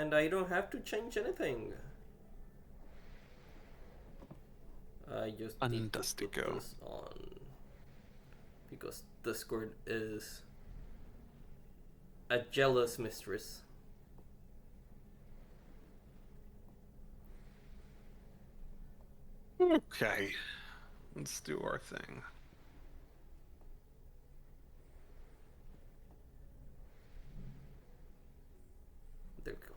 And I don't have to change anything. I just need to put Fantastico. this on. Because Discord is a jealous mistress. Okay, let's do our thing. There we go.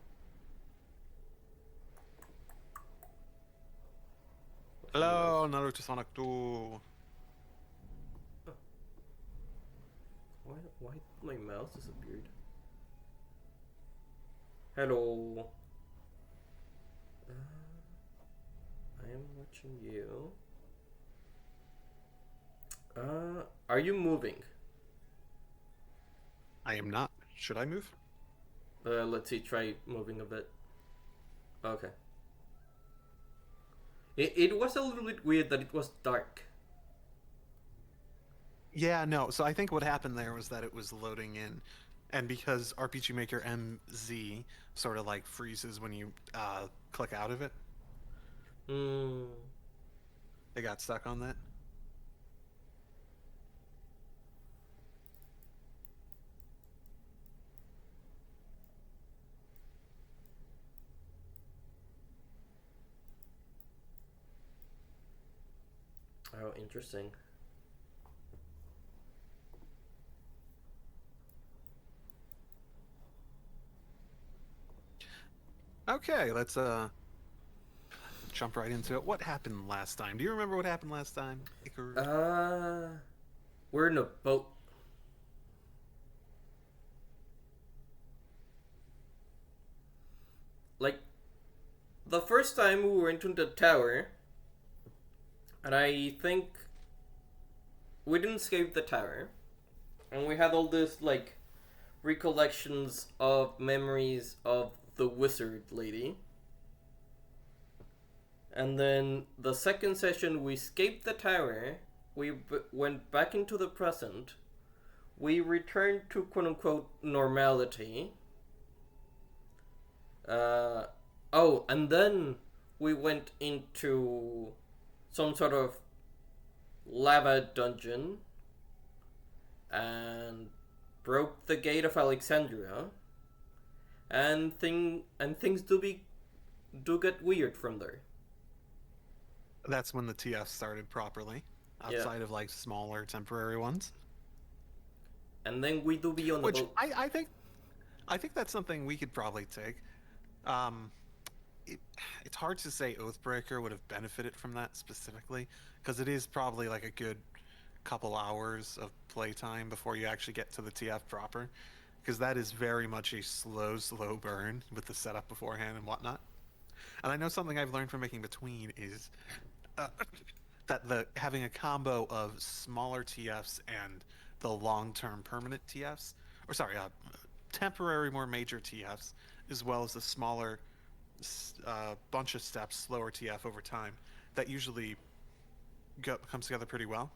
Hello, Naruto Sonic 2. Why my mouse disappeared? Hello. I am watching you. Are you moving? I am not. Should I move? Let's see. Try moving a bit. Okay. It was a little bit weird that it was dark. Yeah, no. So I think what happened there was that it was loading in, and because RPG Maker MZ sort of like freezes when you click out of it, Hmm. they got stuck on that. Oh, interesting. Okay, let's jump right into it. What happened last time? Do you remember what happened last time, Icarus? We're in a boat. Like the first time we went into the tower, and I think we didn't escape the tower, and we had all this like recollections of memories of the wizard lady. And then the second session, we escaped the tower. Went back into the present. We returned to quote unquote normality. Uh, oh, and then we went into some sort of lava dungeon and broke the gate of Alexandria. And things do get weird from there. That's when the TF started properly, Yeah, outside of like smaller temporary ones. and then we do be on the Which boat. I think that's something we could probably take. Um, it, it's hard to say Oathbreaker would have benefited from that specifically, because it is probably like a good couple hours of playtime before you actually get to the TF proper, because that is very much a slow burn with the setup beforehand and whatnot. And I know something I've learned from making between is uh, that the having a combo of smaller TFs and the long-term permanent TFs, or sorry, temporary more major TFs, as well as the smaller bunch of steps, slower TF over time, that usually comes together pretty well.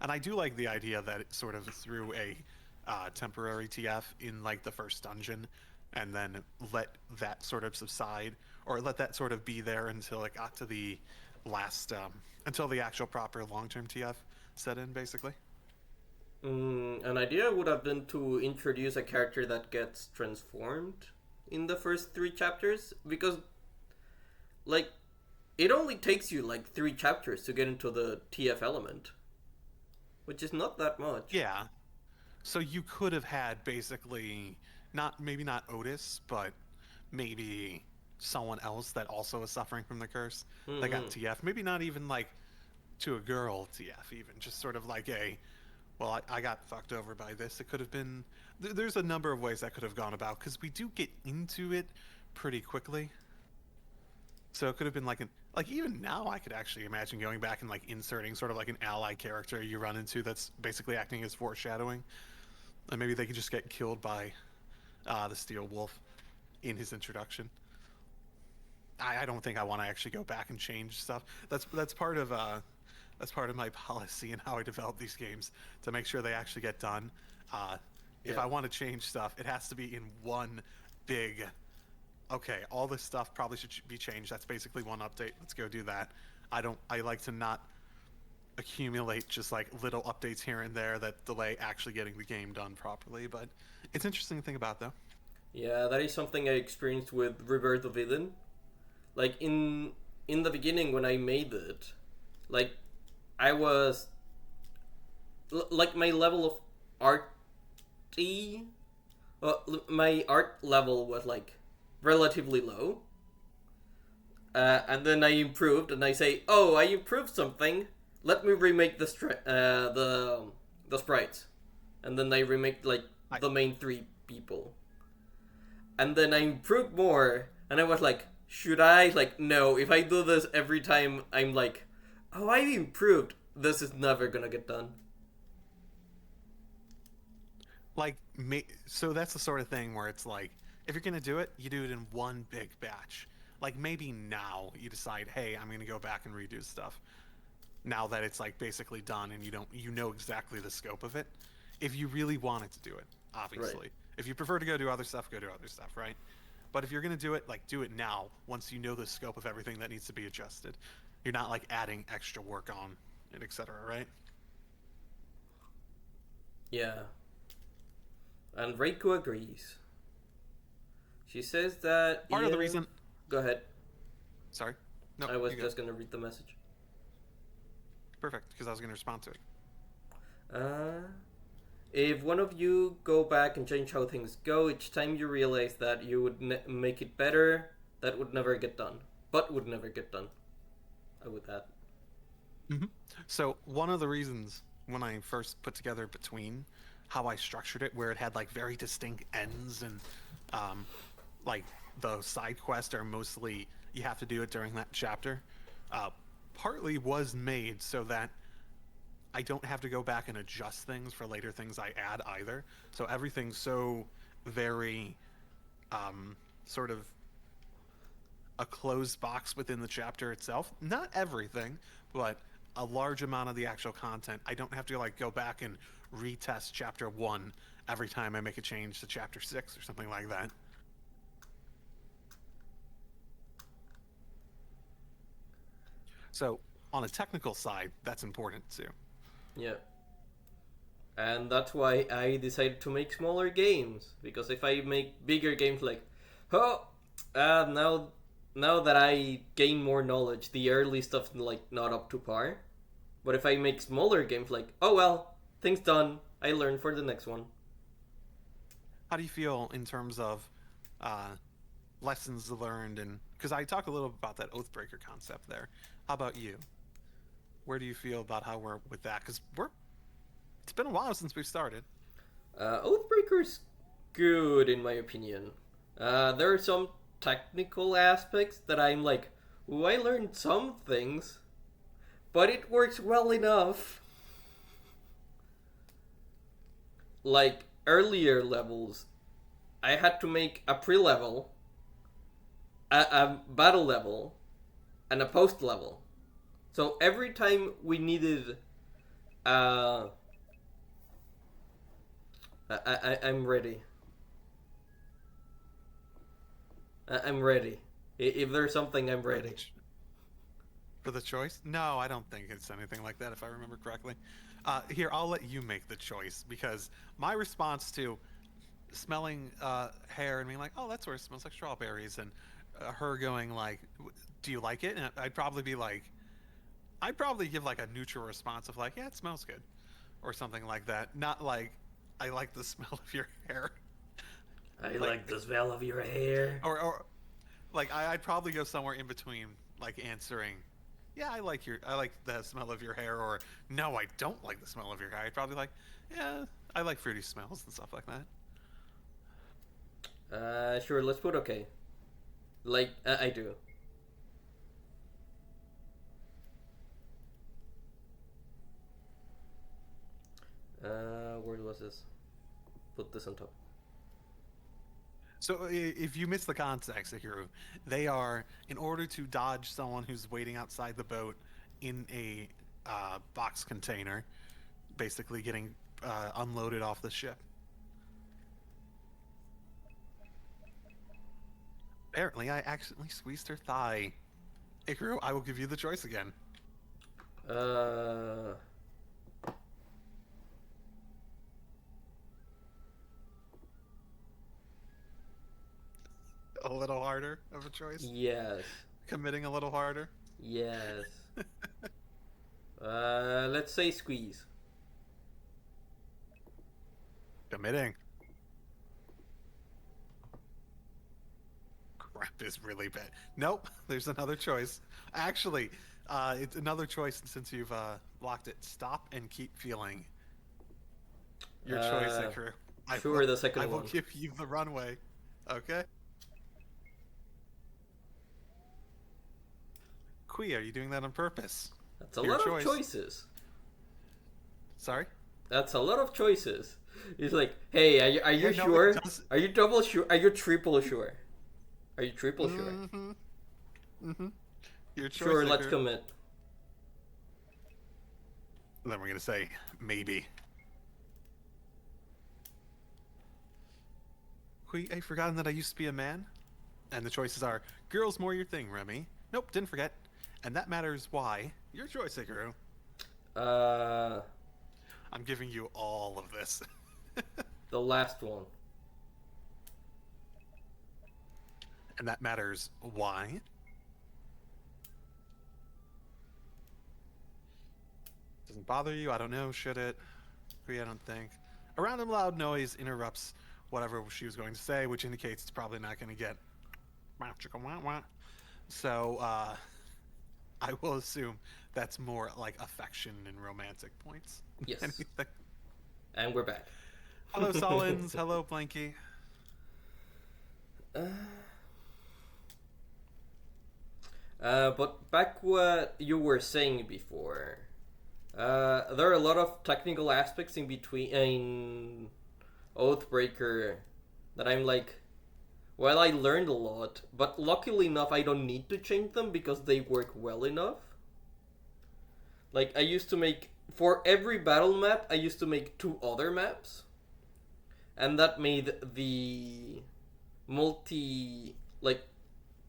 And I do like the idea that it sort of threw a temporary TF in like the first dungeon, and then let that sort of subside, or let that sort of be there until it got to the last, until the actual proper long-term TF set in, basically. An idea would have been to introduce a character that gets transformed in the first three chapters, because, like, it only takes you like three chapters to get into the TF element, which is not that much. Yeah. So you could have had basically not maybe not Otis, but maybe someone else that also is suffering from the curse that got Mm-hmm. TF. Maybe not even like to a girl TF, even just sort of like a well, I got fucked over by this. It could have been. There's a number of ways that could have gone about because we do get into it pretty quickly. So it could have been like an like even now I could actually imagine going back and like inserting sort of like an ally character you run into that's basically acting as foreshadowing, and maybe they could just get killed by the Steel Wolf in his introduction. I don't think I want to actually go back and change stuff. That's part of my policy and how I develop these games to make sure they actually get done. Uh, if Yeah. I want to change stuff, it has to be in one big okay, all this stuff probably should be changed. That's basically one update. Let's go do that. I like to not accumulate just like little updates here and there that delay actually getting the game done properly. But it's interesting to think about though. Yeah, that is something I experienced with Rebirth of Eden. Like in the beginning when I made it, like I was like my level of art my art level was like relatively low. And then I improved, and I say, "Oh, I improved something. Let me remake the sprites." And then I remake like the main three people. And then I improved more, and I was like, "Should I? Like, no. If I do this every time, I'm like, oh, I improved. This is never gonna get done." Like, so that's the sort of thing where it's like, if you're gonna do it, you do it in one big batch. Like maybe now you decide, hey, I'm gonna go back and redo stuff. Now that it's like basically done and you know exactly the scope of it. If you really wanted to do it, obviously. Right. If you prefer to go do other stuff, go do other stuff, right? But if you're gonna do it, like do it now, once you know the scope of everything that needs to be adjusted. You're not like adding extra work on it, etc., right? Yeah. And Reiko agrees. She says that Part of the reason. Go ahead. Sorry. No, I was you go. just gonna read the message. Perfect, because I was gonna respond to it. If one of you go back and change how things go, each time you realize that you would make it better, that would never get done. But would never get done. I would add. Mm-hmm. So one of the reasons when I first put together Between, how I structured it, where it had like very distinct ends and like the side quests are mostly you have to do it during that chapter, partly was made so that I don't have to go back and adjust things for later things I add either. So everything's so very sort of a closed box within the chapter itself. Not everything, but a large amount of the actual content. I don't have to like go back and retest chapter 1 every time I make a change to chapter 6 or something like that. So on a technical side, that's important too. Yeah. And that's why I decided to make smaller games. Because if I make bigger games like, oh, now that I gain more knowledge, the early stuff's like not up to par. But if I make smaller games like, oh well, things done, I learn for the next one. How do you feel in terms of lessons learned? And because I talked a little about that Oathbreaker concept there. How about you? Where do you feel about how we're with that? Because it's been a while since we've started. Oathbreaker's good in my opinion. There are some technical aspects that I'm like, ooh, I learned some things, but it works well enough. Like earlier levels, I had to make a pre-level, a battle level, and a post level. So every time we needed, I'm ready. I'm ready. If there's something, I'm ready. For the choice? No, I don't think it's anything like that, if I remember correctly. Here, I'll let you make the choice, because my response to smelling hair and being like, oh, that's where it smells like strawberries, and her going like, do you like it? And I'd probably be like, I'd probably give like a neutral response of like, yeah, it smells good, or something like that. Not like, I like the smell of your hair. I like the smell of your hair. Or like I'd probably go somewhere in between, like answering, yeah, I like the smell of your hair, or no, I don't like the smell of your hair. I'd probably like, yeah, I like fruity smells and stuff like that. Sure, let's put okay. Like, I do. Where was this? Put this on top. So if you miss the context, Icarue, they are, in order to dodge someone who's waiting outside the boat in a box container, basically getting unloaded off the ship. Apparently, I accidentally squeezed her thigh. Icarue, I will give you the choice again. Uh, A little harder of a choice. yes, Committing a little harder. yes. Let's say squeeze. Committing. Crap is really bad. Nope, there's another choice. Actually, it's another choice since you've blocked it. Stop and keep feeling. Your choice, Icarue. Sure, the second I will one. give you the runway. Okay? Kui, are you doing that on purpose? That's a Your lot choice. of choices. Sorry? That's a lot of choices. It's like, hey, are you Yeah, no, sure? it does- Are you double sure? Are you triple sure? Are you triple sure? Mm-hmm. Mm-hmm. Your choice, Sure, let's Icarue. commit. Then we're gonna say maybe. Kui, I've forgotten that I used to be a man. And the choices are girls more your thing, Remy. Nope, didn't forget. And that matters why. Your choice, Icarue. Uh, I'm giving you all of this. the last one. And that matters why. Doesn't bother you? I don't know. Should it? I don't think. A random loud noise interrupts whatever she was going to say, which indicates it's probably not going to get. So, I will assume that's more like affection and romantic points. Yes. Anything. And we're back. Hello, Solins. Hello, Blanky. But back what you were saying before. There are a lot of technical aspects in between in Oathbreaker that I'm like, well, I learned a lot, but luckily enough, I don't need to change them because they work well enough. Like, I used to make, for every battle map, I used to make 2 other maps. And that made the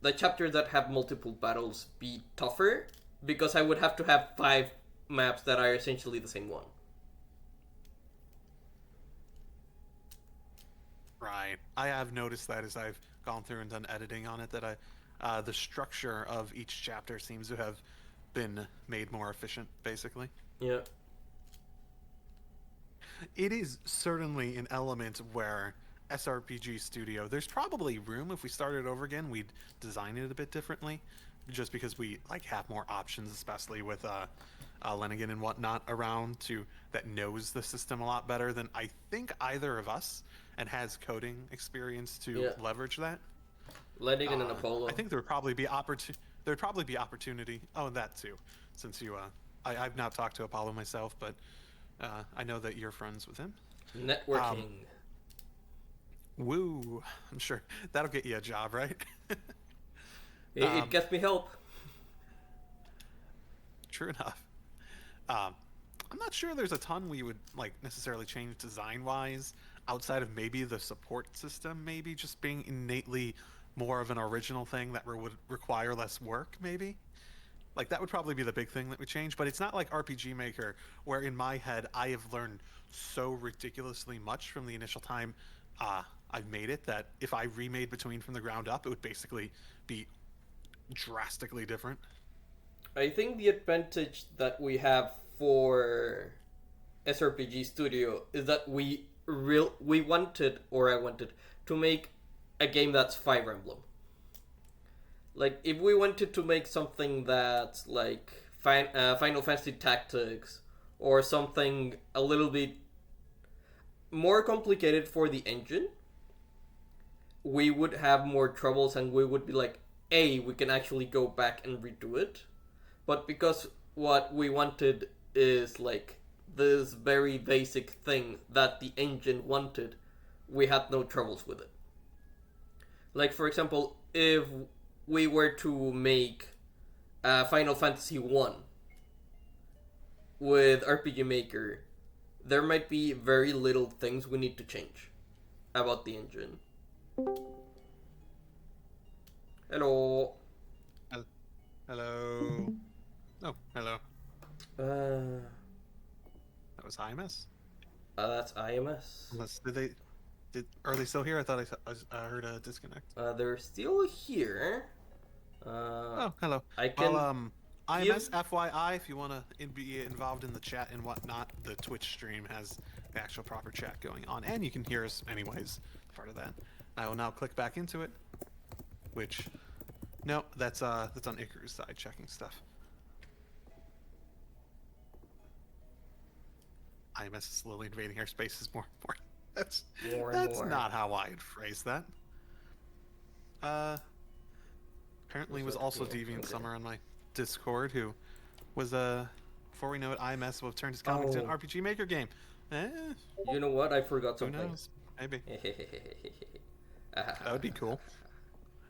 the chapters that have multiple battles be tougher because I would have to have 5 maps that are essentially the same one. Right. I have noticed that as I've gone through and done editing on it, that the structure of each chapter seems to have been made more efficient, basically. Yeah. It is certainly an element where SRPG Studio, there's probably room if we started over again, we'd design it a bit differently, just because we like have more options, especially with Lenigan and whatnot around that knows the system a lot better than I think either of us, and has coding experience to leverage that. Lenigan and Apollo. I think there would probably be opportunity. Oh, and that too, since you I've not talked to Apollo myself, but I know that you're friends with him. Networking. Woo! I'm sure that'll get you a job, right? It gets me help. True enough. I'm not sure there's a ton we would like necessarily change design-wise, outside of maybe the support system, maybe just being innately more of an original thing that would require less work, maybe. Like that would probably be the big thing that would change, but it's not like RPG Maker, where in my head I have learned so ridiculously much from the initial time I've made it that if I remade Between from the ground up, it would basically be drastically different. I think the advantage that we have for SRPG Studio is that I wanted to make a game that's Fire Emblem. Like, if we wanted to make something that's like Final Fantasy Tactics or something a little bit more complicated for the engine, we would have more troubles and we would be like, we can actually go back and redo it. But because what we wanted is like this very basic thing that the engine wanted, we had no troubles with it. Like, for example, if we were to make Final Fantasy 1 with RPG Maker, there might be very little things we need to change about the engine. Hello. Hel- Hello. Oh, hello. Uh, That was IMS. that's IMS. Unless are they still here? I thought I heard a disconnect. They're still here. Oh, hello. I Well, can give. IMS, FYI, if you want to be involved in the chat and whatnot, the Twitch stream has the actual proper chat going on, and you can hear us anyways. Part of that. I will now click back into it. Which, no, that's on Icaru's side, checking stuff. IMS is slowly invading our spaces more and more. That's More. not how I'd phrase that. Apparently was also Deviant Summer on my Discord, who was before we know it, IMS will have turned his comics into an RPG Maker game. You know what? I forgot Who something. knows? Maybe. That would be cool.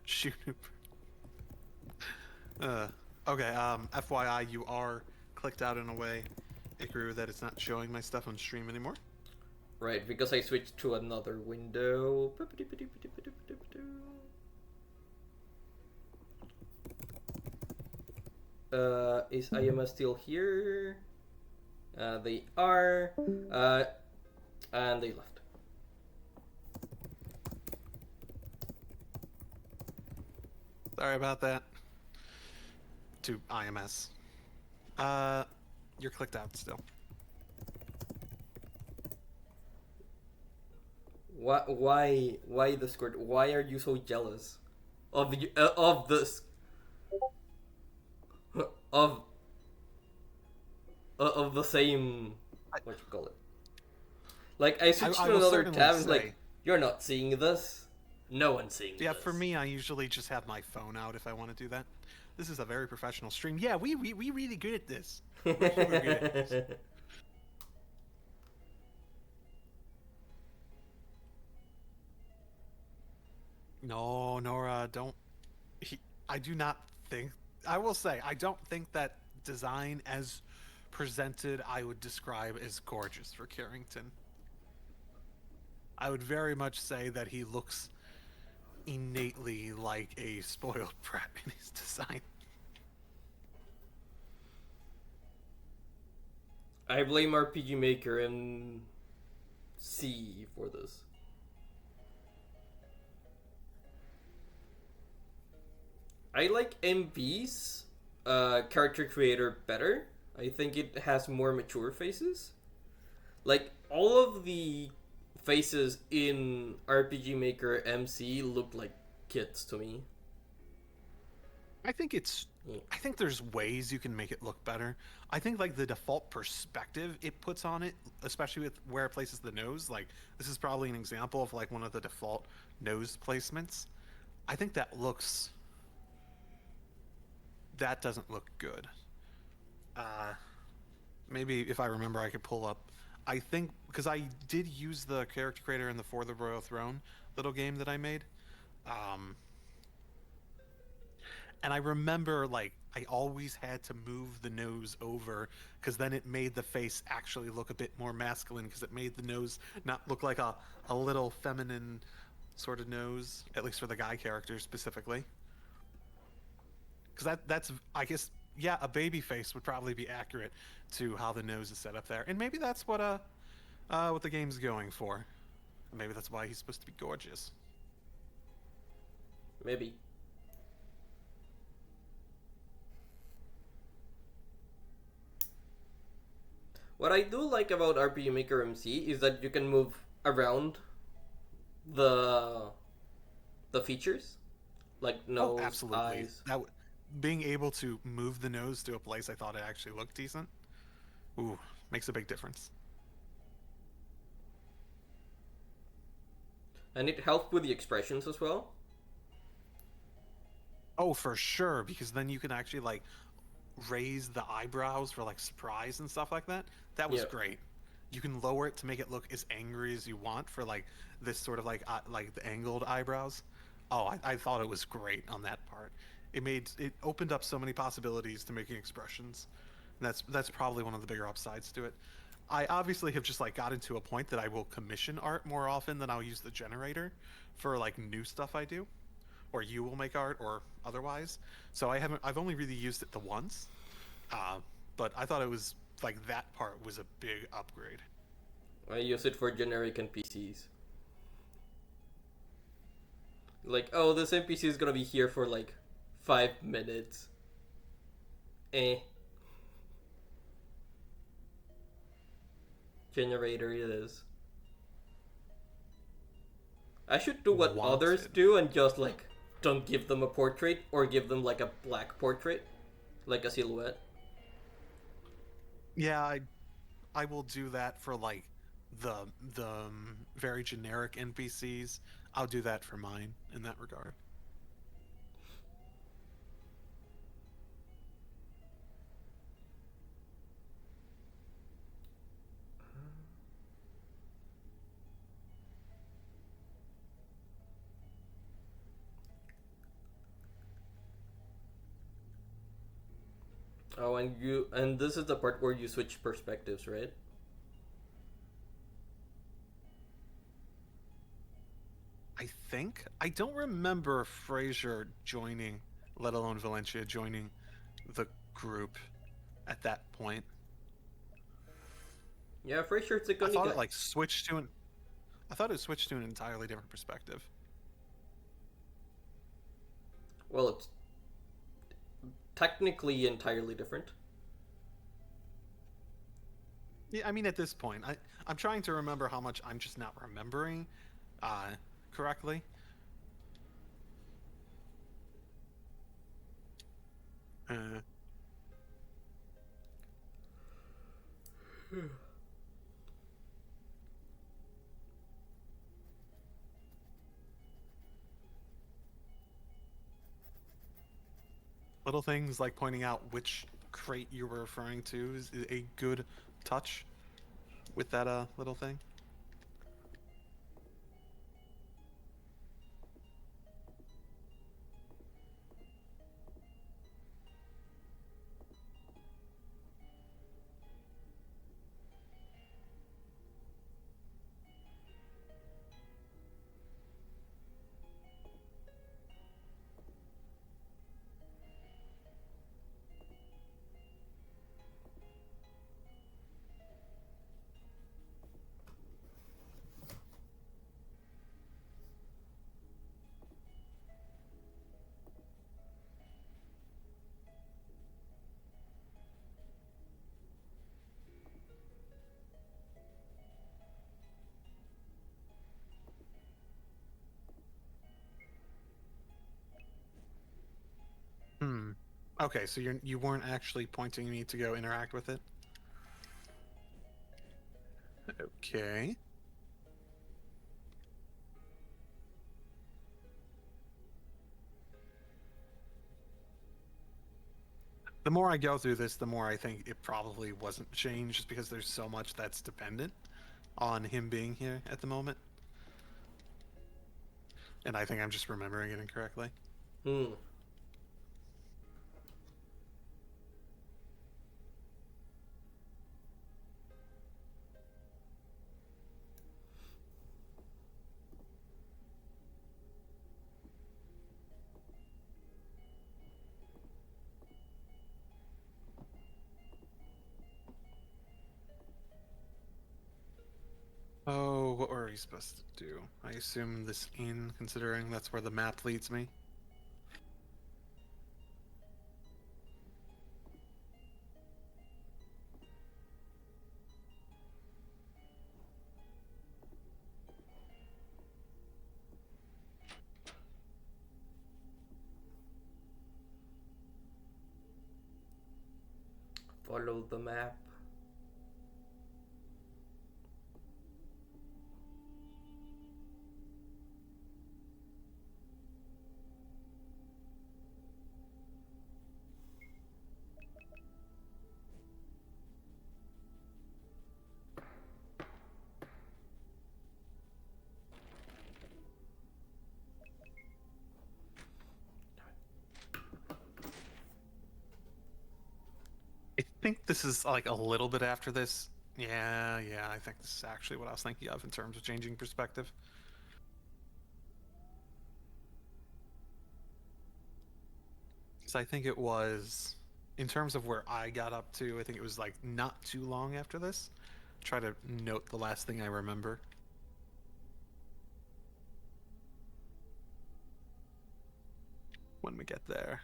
Shoot. Okay, FYI, you are clicked out in a way, Icarue, that it's not showing my stuff on stream anymore. Right, because I switched to another window. Is IMS still here? They are. And they left. Sorry about that. To IMS. You're clicked out still. Why Discord? Why are you so jealous of this of the same, what you call it? Like, I switched to another tab. It's like, you're not seeing this. No one's seeing this. Yeah, for me, I usually just have my phone out if I want to do that. This is a very professional stream. Yeah, we really good at this. We're super good at this. No, Nora, don't. I do not think. I will say, I don't think that design as presented I would describe as gorgeous for Carrington. I would very much say that he looks innately like a spoiled brat in his design. I blame RPG Maker and C for this. I like MV's character creator better. I think it has more mature faces. Like, all of the faces in RPG Maker MC look like kids to me. I think there's ways you can make it look better. I think like the default perspective it puts on it, especially with where it places the nose, like this is probably an example of like one of the default nose placements. I think that doesn't look good. Maybe if I remember I could pull up. I think because I did use the character creator in the For the Royal Throne little game that I made. And I remember, like, I always had to move the nose over because then it made the face actually look a bit more masculine because it made the nose not look like a little feminine sort of nose, at least for the guy character specifically. Because that's, I guess, yeah, a baby face would probably be accurate to how the nose is set up there. And maybe that's what the game's going for. Maybe that's why he's supposed to be gorgeous. Maybe. What I do like about RPG Maker MC is that you can move around the features, like nose, absolutely. eyes. Being able to move the nose to a place I thought it actually looked decent, makes a big difference. And it helps with the expressions as well. Oh, for sure, because then you can actually like raise the eyebrows for like surprise and stuff like that. That was great. You can lower it to make it look as angry as you want for like this sort of like the angled eyebrows. Oh, I thought it was great on that part. It opened up so many possibilities to making expressions. And that's probably one of the bigger upsides to it. I obviously have just like gotten to a point that I will commission art more often than I'll use the generator for like new stuff I do, or you will make art, or otherwise. So I've only really used it the once, uh, but I thought it was like that part was a big upgrade. I use it for generic NPCs. Like, oh, this NPC is gonna be here for like 5 minutes. Eh. Generator it is. I should do what others Wanted. do and just like don't give them a portrait or give them like a black portrait, like a silhouette. Yeah, I will do that for like the very generic NPCs. I'll do that for mine in that regard. Oh, and this is the part where you switch perspectives, right? I think I don't remember Fraser joining, let alone Valencia joining the group at that point. Yeah, pretty sure it's a I gunny thought guy. it like switched to an I thought it switched to an entirely different perspective. Well, it's technically entirely different. Yeah, I mean at this point, I'm trying to remember how much I'm just not remembering uh correctly. Uh, Little things like pointing out which crate you were referring to is a good touch with that little thing. Hmm. Okay, so you weren't actually pointing me to go interact with it. Okay. The more I go through this, the more I think it probably wasn't changed just because there's so much that's dependent on him being here at the moment. And I think I'm just remembering it incorrectly. Hmm. Oh, what were we supposed to do? I assume this inn, considering that's where the map leads me. Follow the map. I think this is like a little bit after this. Yeah, I think this is actually what I was thinking of in terms of changing perspective. So I think it was, in terms of where I got up to, I think it was like not too long after this. Try to note the last thing I remember. When we get there.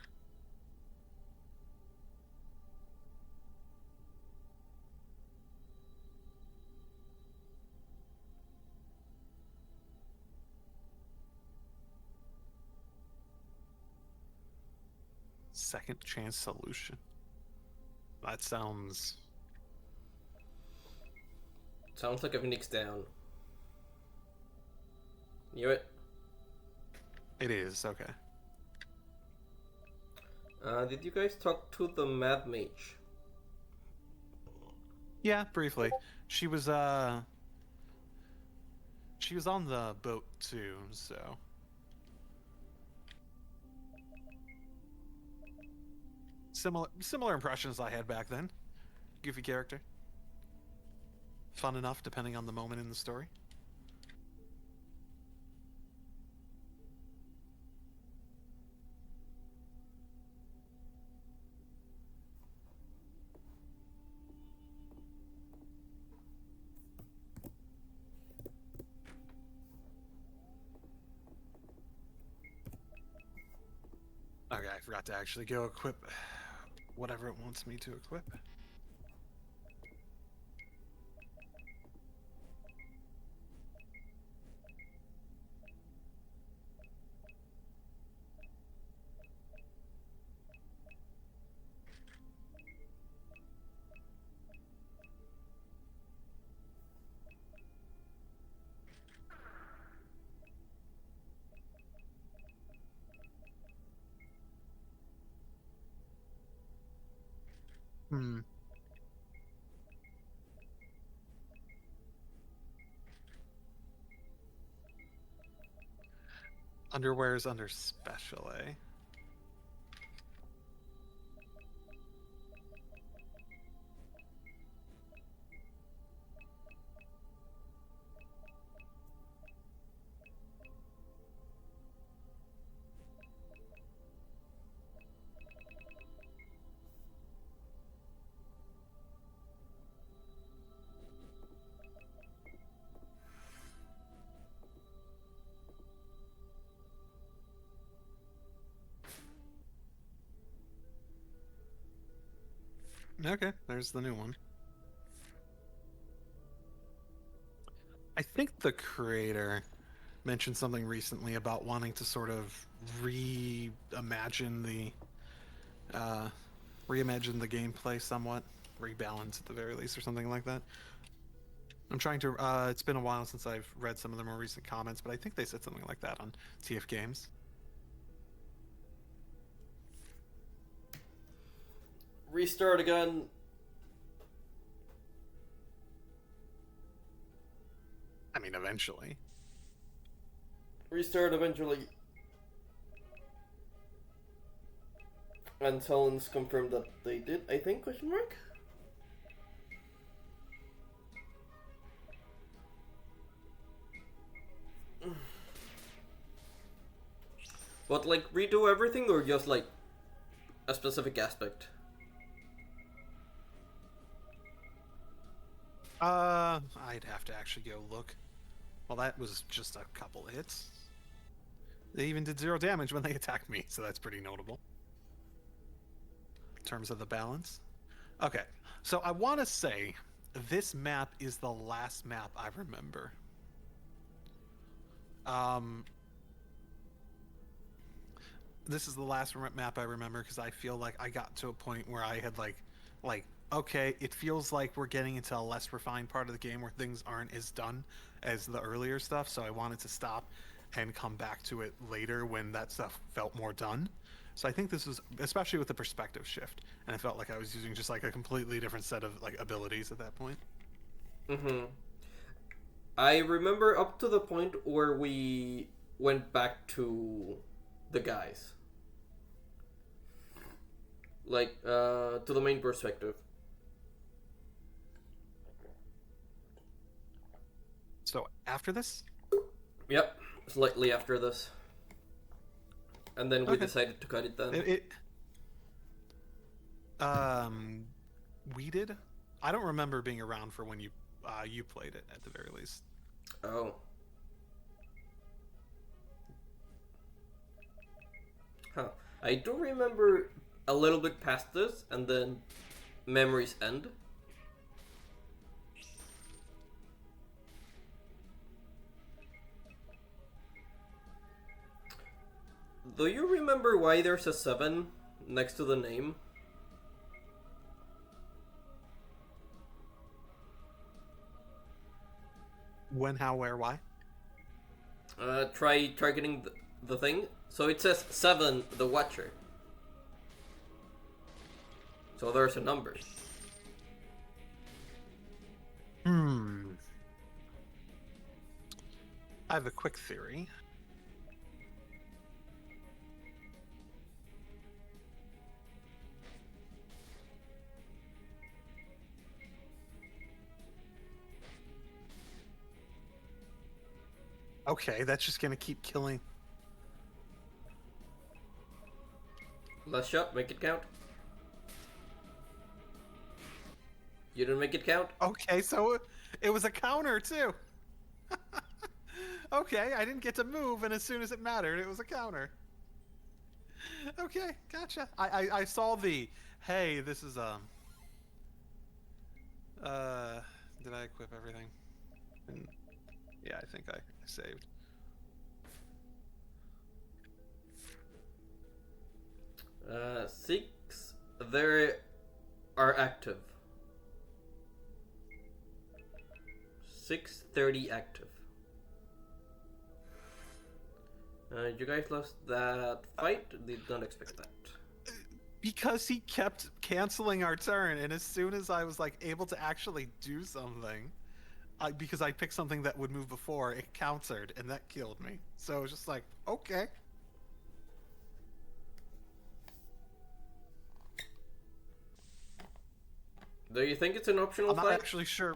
Second chance solution. That sounds... Sounds like a Phoenix down. Knew it. It is, okay. Did you guys talk to the Mad Mage? Yeah, briefly. She was on the boat too, so... Similar impressions I had back then. Goofy character. Fun enough, depending on the moment in the story. Okay, I forgot to actually go equip whatever it wants me to equip. Hmm. Underwear is under special, eh? Okay, there's the new one. I think the creator mentioned something recently about wanting to sort of reimagine the gameplay somewhat, rebalance at the very least, or something like that. I'm trying to. It's been a while since I've read some of the more recent comments, but I think they said something like that on TF Games. Restart again. I mean, eventually. Restart eventually. And Talon's confirmed that they did, I think, question mark? But, like, redo everything or just, like, a specific aspect? I'd have to actually go look. Well, that was just a couple hits. They even did 0 damage when they attacked me, so that's pretty notable. In terms of the balance. Okay, so I want to say this map is the last map I remember. This is the last map I remember because I feel like I got to a point where I had like, okay, it feels like we're getting into a less refined part of the game where things aren't as done as the earlier stuff, so I wanted to stop and come back to it later when that stuff felt more done. So I think this was, especially with the perspective shift, and I felt like I was using just like a completely different set of like abilities at that point. Mm-hmm. I remember up to the point where we went back to the guys. Like, to the main perspective. So after this? Yep, slightly after this. And then we decided to cut it then. Um, we did. I don't remember being around for when you played it at the very least. Oh. Huh. I do remember a little bit past this, and then memories end. Do you remember why there's a 7 next to the name? When, how, where, why? Try getting the thing. So it says 7, the Watcher. So there's a number. Hmm. I have a quick theory. Okay, that's just gonna keep killing. Last shot, make it count. You didn't make it count? Okay, so it was a counter too. Okay, I didn't get to move, and as soon as it mattered, it was a counter. Okay, gotcha. I saw the hey, this is did I equip everything? And, yeah, I think I saved. Six. They are active. 630 active. You guys lost that fight? Did not expect that. Because he kept canceling our turn, and as soon as I was like able to actually do something, because I picked something that would move before, it countered, and that killed me. So it was just like, okay. Do you think it's an optional I'm not fight? actually sure.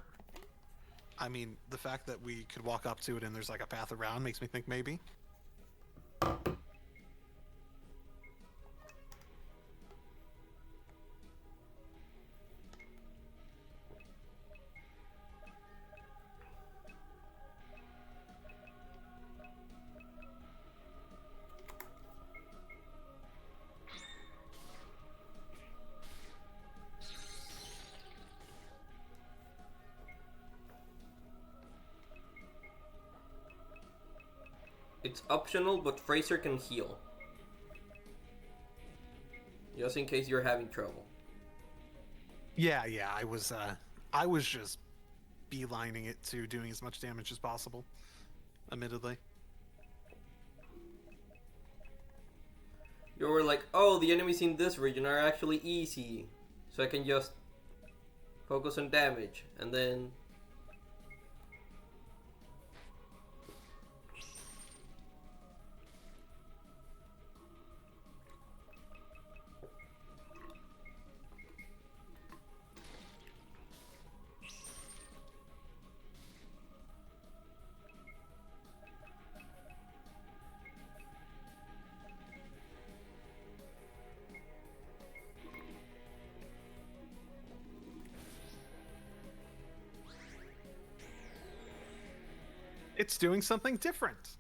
I mean, the fact that we could walk up to it and there's like a path around makes me think maybe. It's optional, but Fraser can heal. Just in case you're having trouble. Yeah, I was just beelining it to doing as much damage as possible, admittedly. You were like, oh, the enemies in this region are actually easy. So I can just focus on damage. And then... It's doing something different.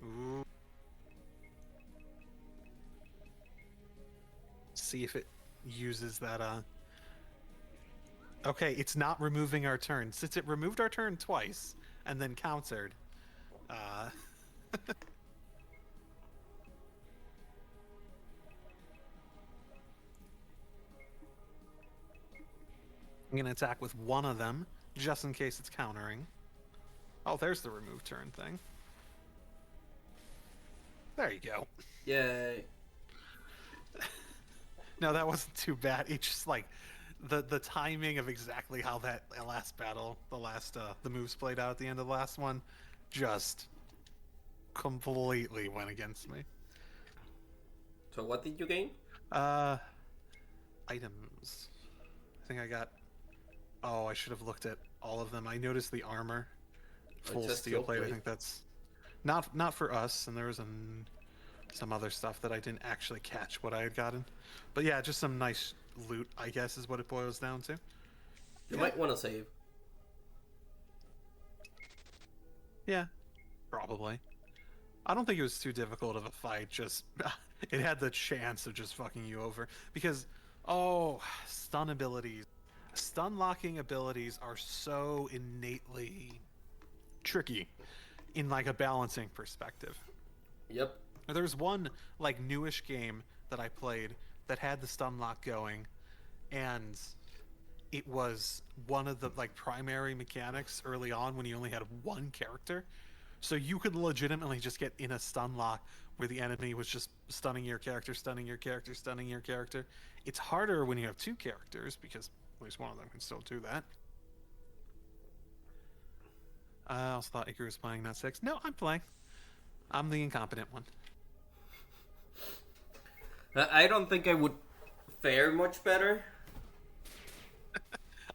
Ooh. See if it uses that Okay, it's not removing our turn. Since it removed our turn twice and then countered, uh I'm gonna attack with one of them, just in case it's countering. Oh, there's the remove turn thing. There you go. Yay. No, that wasn't too bad. It's just like the timing of exactly how that last battle, the moves played out at the end of the last one, just completely went against me. So what did you gain? Uh, items. I think I got. Oh, I should have looked at all of them. I noticed the armor, full steel plate. I think that's not for us. And there was some other stuff that I didn't actually catch what I had gotten. But yeah, just some nice loot, I guess, is what it boils down to. You Yeah. might want to save. Yeah, probably. I don't think it was too difficult of a fight. Just it had the chance of just fucking you over because stun abilities, stun locking abilities are so innately tricky in like a balancing perspective. Yep. There was one like newish game that I played that had the stun lock going, and it was one of the like primary mechanics early on when you only had one character. So you could legitimately just get in a stun lock where the enemy was just stunning your character, stunning your character, stunning your character. It's harder when you have two characters because at least one of them can still do that. I also thought Icarue was playing, not Six. No, I'm playing. I'm the incompetent one. I don't think I would fare much better.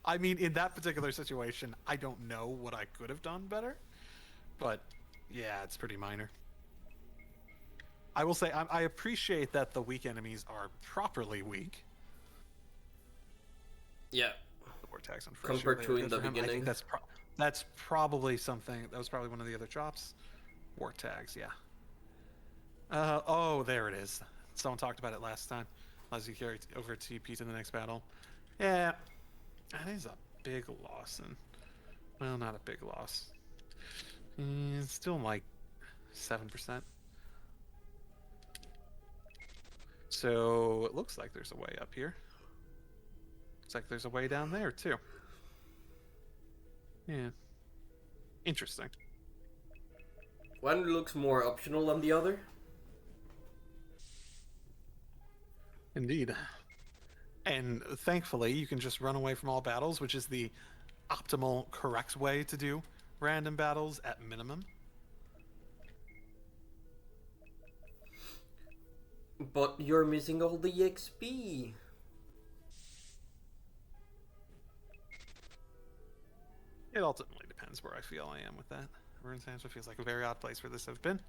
I mean, in that particular situation, I don't know what I could have done better. But yeah, it's pretty minor. I will say I appreciate that the weak enemies are properly weak. Yeah. The vortex on Compared to in the beginning. I think that's probably something. That was probably one of the other chops. War tags, yeah. Oh, there it is. Someone talked about it last time. Allows you to carry over TP to the next battle. Yeah, that is a big loss. And well, not a big loss. It's still like 7%. So it looks like there's a way up here. Looks like there's a way down there too. Yeah. Interesting. One looks more optional than the other. Indeed. And thankfully, you can just run away from all battles, which is the optimal, correct way to do random battles at minimum. But you're missing all the XP. It ultimately depends where I feel I am with that. Ruin Sandstorm feels like a very odd place for this to have been.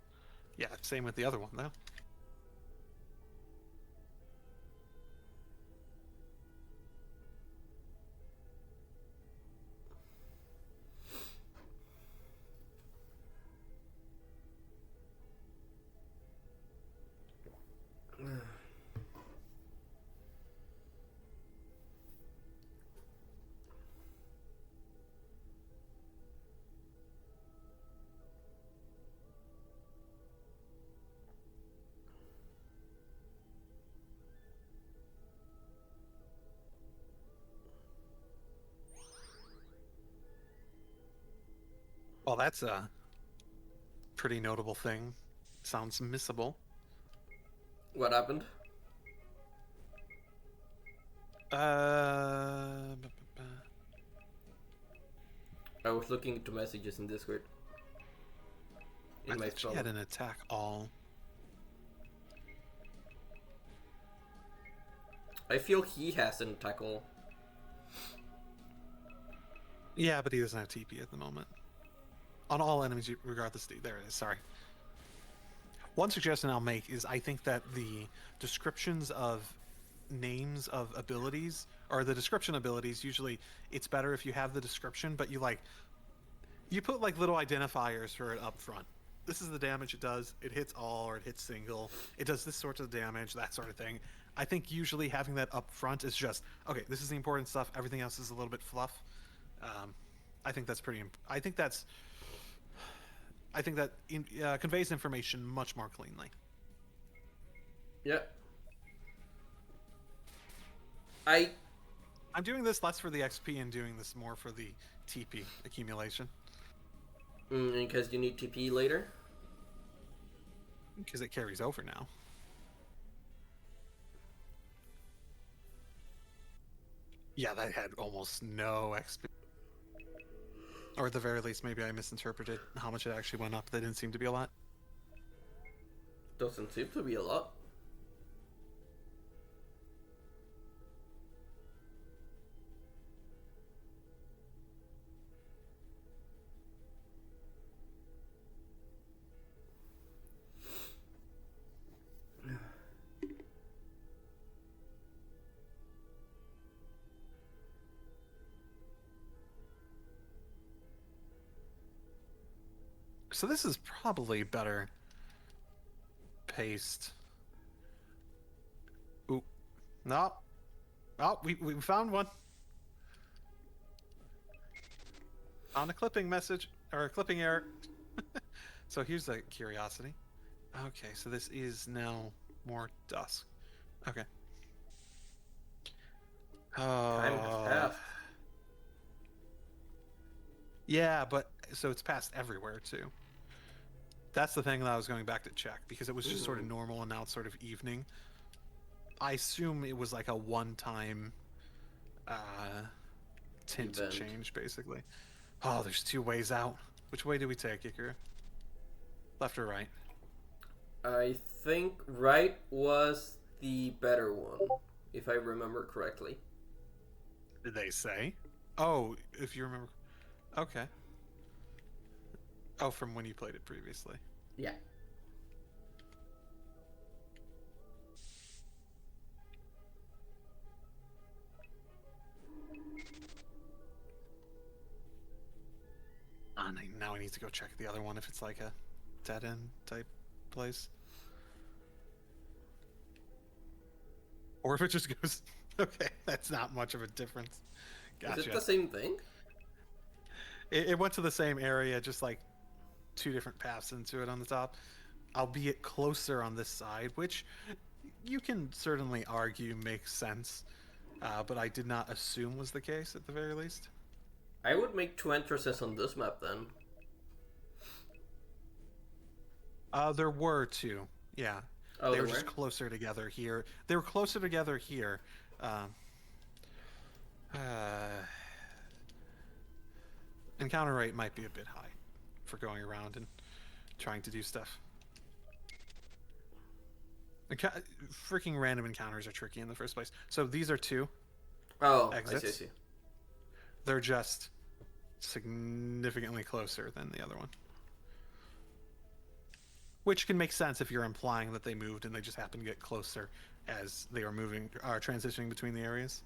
Yeah, same with the other one, though. Well, that's a pretty notable thing. Sounds missable. What happened? Uh, I was looking into messages in Discord. I thought she had an attack all. I feel he has an attack all. Yeah, but he doesn't have TP at the moment. On all enemies, regardless. There it is. Sorry. One suggestion I'll make is I think that the descriptions of names of abilities, or the description abilities, usually it's better if you have the description, but you put like little identifiers for it up front. This is the damage it does. It hits all, or it hits single. It does this sort of damage, that sort of thing. I think usually having that up front is just, okay, this is the important stuff. Everything else is a little bit fluff. I think that's pretty. I think that conveys information much more cleanly. Yeah. I'm doing this less for the XP and doing this more for the TP accumulation. Because you need TP later? Because it carries over now. Yeah, that had almost no XP. Or at the very least, maybe I misinterpreted how much it actually went up. That didn't seem to be a lot. Doesn't seem to be a lot. So this is probably better paced. Ooh, no. Oh, we found one. On a clipping message, or a clipping error. So here's a curiosity. Okay, so this is now more dusk. Okay. Time has passed. Yeah, but so it's passed everywhere too. That's the thing that I was going back to check because it was just sort of normal and now it's sort of evening. I assume it was like a one-time tint Event. change, basically. Oh, there's two ways out. Which way do we take, Icarus? Left or right? I think right was the better one, if I remember correctly. Did they say? Oh, if you remember. Okay. Oh, from when you played it previously. Yeah. Now I need to go check the other one if it's like a dead end type place. Or if it just goes. Okay, that's not much of a difference. Gotcha. Is it the same thing? It went to the same area, just like two different paths into it on the top, albeit closer on this side, which you can certainly argue makes sense, but I did not assume was the case at the very least. I would make two entrances on this map then. There were two, yeah. Oh, they were just closer together here. They were closer together here. Encounter rate might be a bit high for going around and trying to do stuff. Freaking random encounters are tricky in the first place. So these are two exits. I see. They're just significantly closer than the other one. Which can make sense if you're implying that they moved and they just happen to get closer as they are moving, are transitioning between the areas.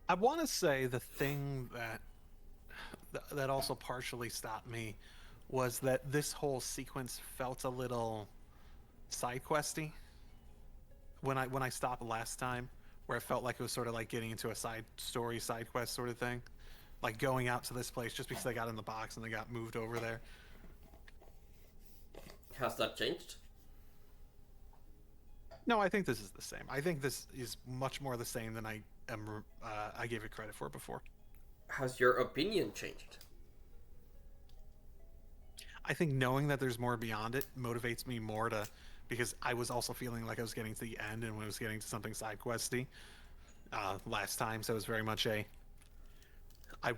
I want to say the thing that also partially stopped me was that this whole sequence felt a little side questy when I stopped last time, where it felt like it was sort of like getting into a side story, side quest sort of thing, like going out to this place just because they got in the box and they got moved over there. Has that changed? No, I think this is the same. I think this is much more the same than I gave it credit for before. Has your opinion changed? I think knowing that there's more beyond it motivates me more to, because I was also feeling like I was getting to the end and when I was getting to something side questy last time, so it was very much I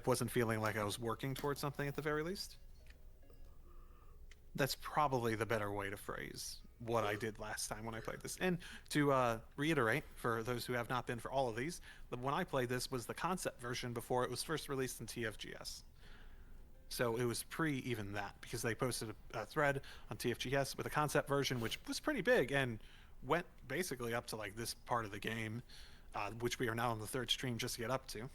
wasn't feeling like I was working towards something at the very least. That's probably the better way to phrase what I did last time when I played this. And to reiterate, for those who have not been for all of these, when I played this was the concept version before it was first released in TFGS. So it was pre even that, because they posted a thread on TFGS with a concept version, which was pretty big and went basically up to like this part of the game, which we are now on the third stream just to get up to.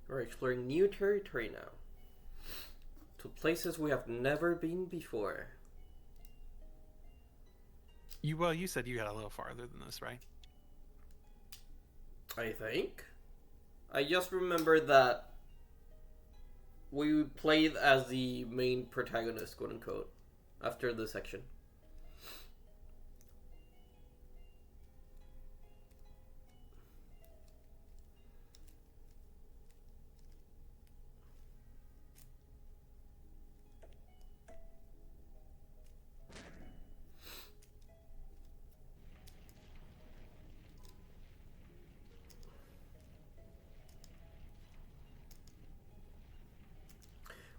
We're exploring new territory now. To places we have never been before. You said you got a little farther than this, right? I think. I just remember that we played as the main protagonist, quote unquote, after the section.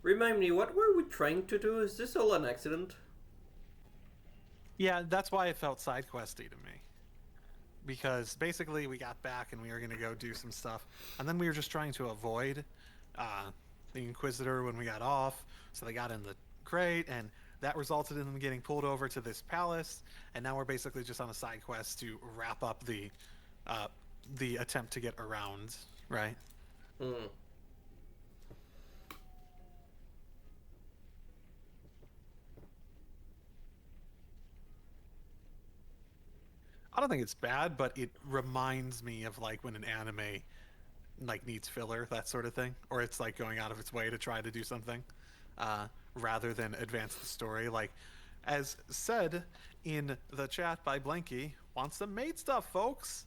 Remind me, what were we trying to do? Is this all an accident? Yeah, that's why it felt side questy to me. Because basically we got back and we were gonna go do some stuff, and then we were just trying to avoid uh, the Inquisitor when we got off. So they got in the crate, and that resulted in them getting pulled over to this palace. And now we're basically just on a side quest to wrap up the attempt to get around, right? Hmm. I don't think it's bad, but it reminds me of like when an anime like needs filler, that sort of thing, or it's like going out of its way to try to do something rather than advance the story. Like, as said in the chat by Blanky, wants some maid stuff, folks.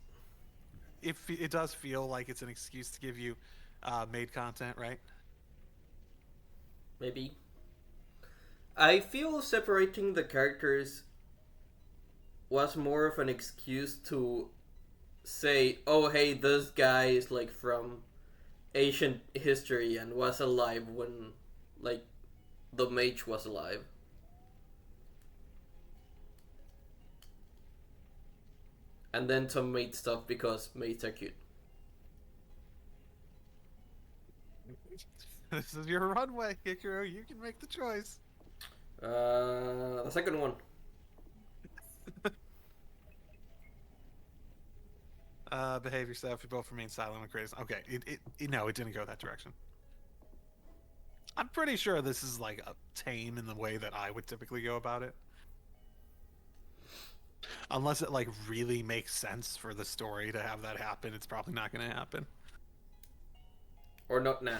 If it does feel like it's an excuse to give you maid content, right? Maybe. I feel separating the characters was more of an excuse to say, oh, hey, this guy is like from ancient history and was alive when, like, the mage was alive. And then some maid stuff because maids are cute. This is your runway, Icarue. You can make the choice. The second one. Behave yourself. You both remain silent and crazy. Okay, no, it didn't go that direction. I'm pretty sure this is like a tame in the way that I would typically go about it. Unless it like really makes sense for the story to have that happen, it's probably not going to happen. Or not now.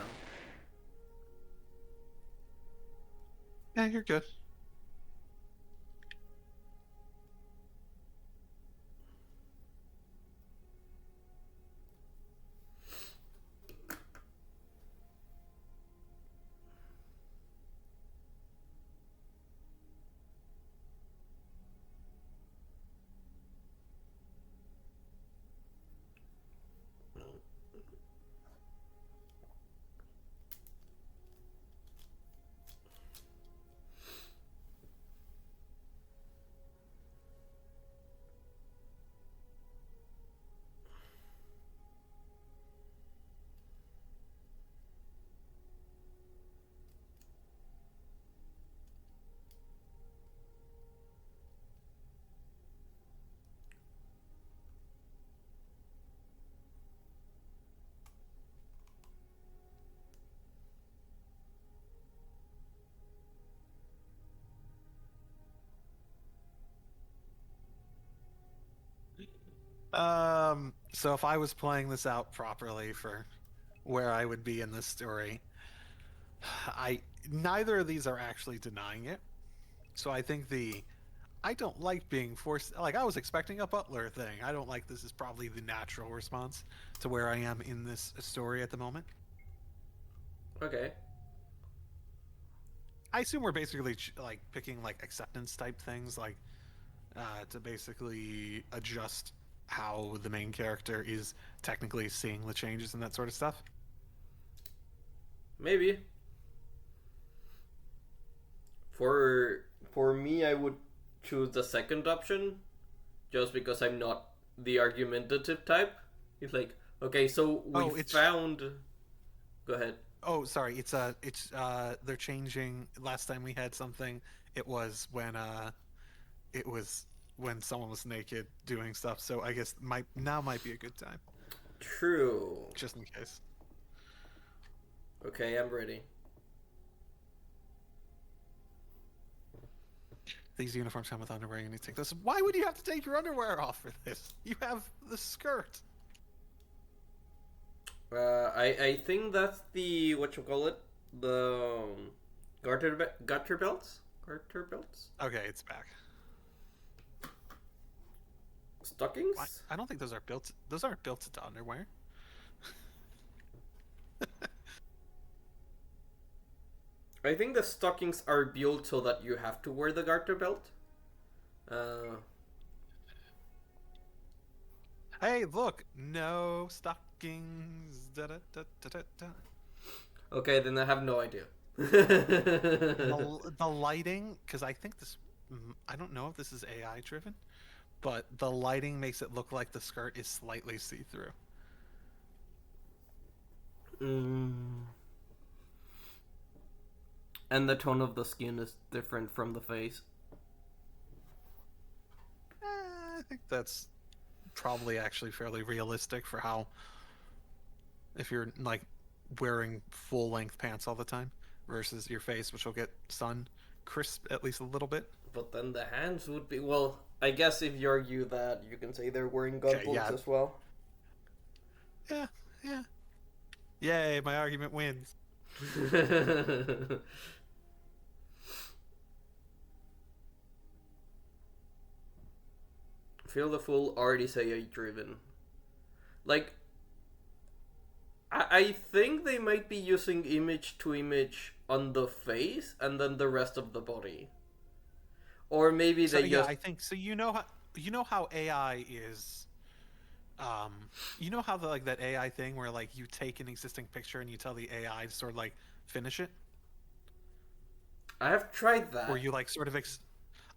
Yeah, you're good. So if I was playing this out properly for where I would be in this story, I neither of these are actually denying it. So I think I don't like being forced. Like I was expecting a butler thing. I don't like this is probably the natural response to where I am in this story at the moment. Okay. I assume we're basically like picking like acceptance type things, like to basically adjust how the main character is technically seeing the changes and that sort of stuff. Maybe. For me, I would choose the second option, just because I'm not the argumentative type. It's like, okay, so we found. Go ahead. Oh, sorry. It's they're changing. Last time we had something, it was when someone was naked doing stuff. So I guess now might be a good time. True. Just in case. Okay, I'm ready. These uniforms come with underwear. You need to take this. Why would you have to take your underwear off for this? You have the skirt. I think that's the what you call it, the garter belts. Garter belts. Okay, it's back. Stockings. I don't think those are built. Those aren't built into underwear. I think the stockings are built so that you have to wear the garter belt. Hey, look! No stockings. Da, da, da, da, da, da. Okay, then I have no idea. And the lighting, because I think this, I don't know if this is AI driven, but the lighting makes it look like the skirt is slightly see through. Mm. And the tone of the skin is different from the face. I think that's probably actually fairly realistic for how, if you're like wearing full length pants all the time versus your face, which will get sun crisp at least a little bit. But then the hands would be, well, I guess if you argue that, you can say they're wearing gun Okay, bullets yeah, as well. yeah, yeah. Yay, my argument wins. Feel the Fool already say AI driven. Like, I think they might be using image to image on the face and then the rest of the body. Or maybe So they yeah, just. I think so. You know how AI is. Um, you know how the like that AI thing where like you take an existing picture and you tell the AI to sort of like finish it, I have tried or that. you like sort of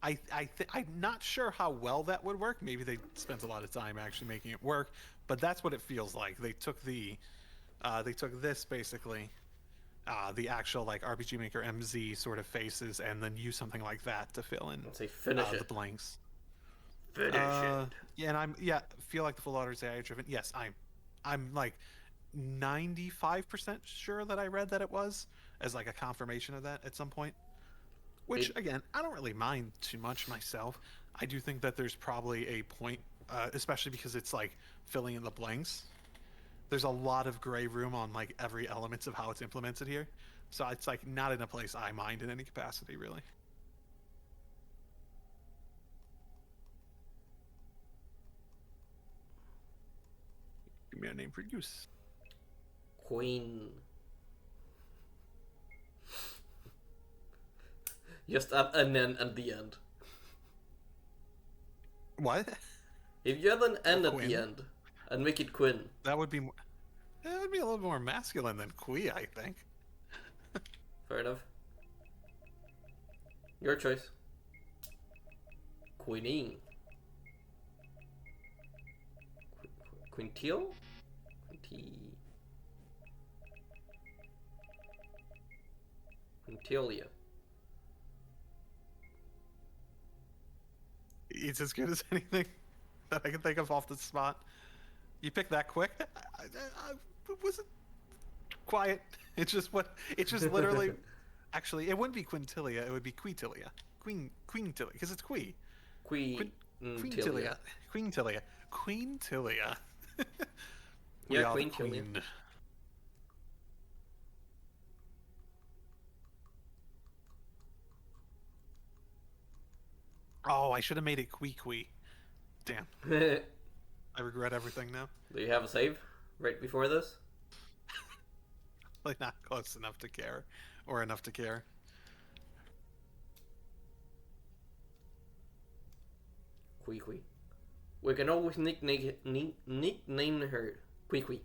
I'm not sure how well that would work. Maybe they spent a lot of time actually making it work, but that's what it feels like. They took this basically, the actual like RPG Maker MZ sort of faces, and then use something like that to fill in Let's say finish the it. blanks. Finish it. Yeah, and feel like the full auto is AI driven. Yes, I'm like 95% sure that I read that it was as like a confirmation of that at some point. Which It again, I don't really mind too much myself. I do think that there's probably a point, especially because it's like filling in the blanks. There's a lot of gray room on like every elements of how it's implemented here, so it's like not in a place I mind in any capacity really. Give me a name for use. Queen. Just add an N at the end. What? If you add an Oh, N at the Quinn? end and make it Quinn. That would be more. That would be a little more masculine than Quee, I think. Fair enough. Your choice. Queenie. Quintil? Quinti. Quintilia. It's as good as anything that I can think of off the spot. You picked that quick. I wasn't quiet. It's just what. It's just literally. Actually, it wouldn't be Quintilia. It would be Queetilia. Queentilia, because it's Quee. Queen Quintilia. Queentilia. Queentilia. Queentilia. We Yeah, are the Quintilia. queen. Oh, I should have made it Quee. Damn. Do I regret everything now. you have a save right before this? Like not close enough to care, or enough to care. Quee. We can always nickname her Quee.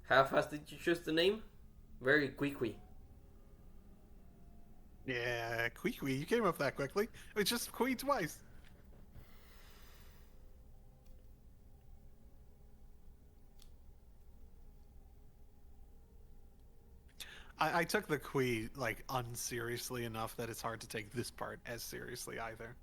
How fast did you choose the name? Very Quee. Yeah, Quee. You came up that quickly. It's just Quee twice. I took the Quee like unseriously enough that it's hard to take this part as seriously either.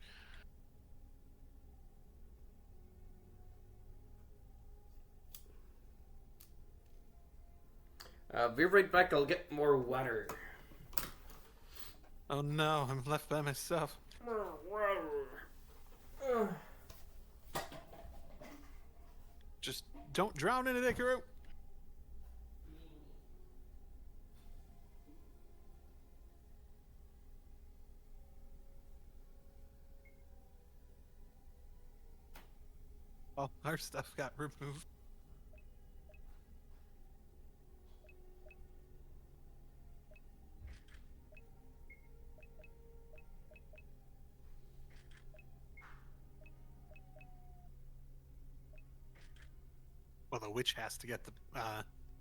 Be right back, I'll get more water. Oh no, I'm left by myself. More water. Just don't drown in it, Icarue. Oh, our stuff got removed. Well, the witch has to get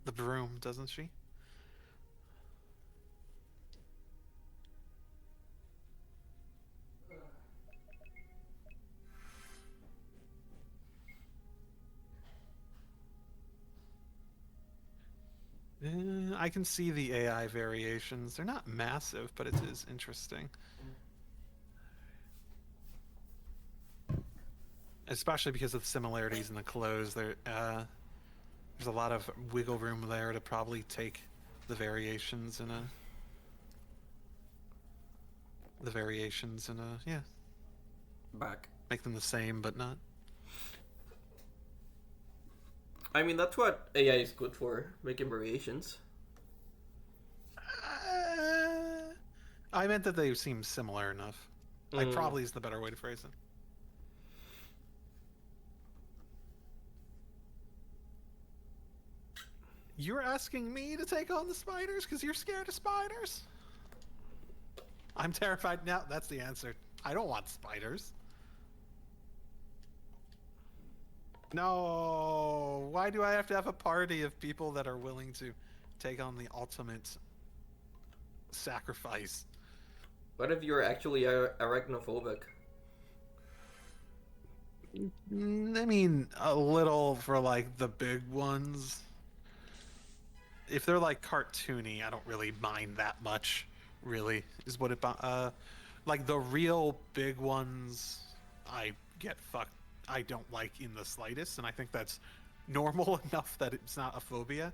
the broom, doesn't she? I can see the AI variations. They're not massive, but it is interesting. Especially because of the similarities in the clothes. There's a lot of wiggle room there to probably take the variations in a yeah, Back. make them the same but not. I mean, that's what AI is good for, making variations. I meant that they seem similar enough. Like, Mm. probably is the better way to phrase it. You're asking me to take on the spiders because you're scared of spiders? I'm terrified now. That's the answer. I don't want spiders. No. Why do I have to have a party of people that are willing to take on the ultimate sacrifice? What if you're actually arachnophobic? I mean, a little for like the big ones. If they're like cartoony, I don't really mind that much. Really, is what it. Like the real big ones, I get fucked. I don't like in the slightest, and I think that's normal enough that it's not a phobia.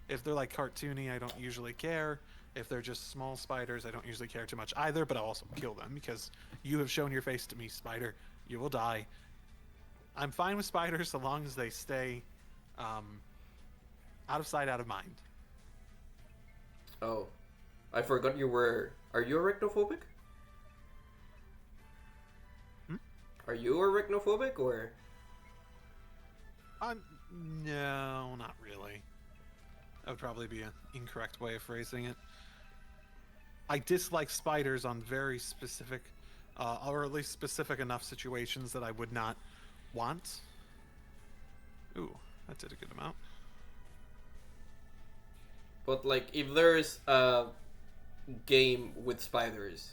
If they're like cartoony, I don't usually care. If they're just small spiders, I don't usually care too much either. But I'll also kill them because you have shown your face to me, spider. You will die. I'm fine with spiders so long as they stay um, out of sight, out of mind. Oh, I forgot you were. Are you arachnophobic? Hmm? Are you arachnophobic or? No, not really. That would probably be an incorrect way of phrasing it. I dislike spiders on very specific, or at least specific enough situations that I would not want. Ooh, that did a good amount. But like, if there's a game with spiders,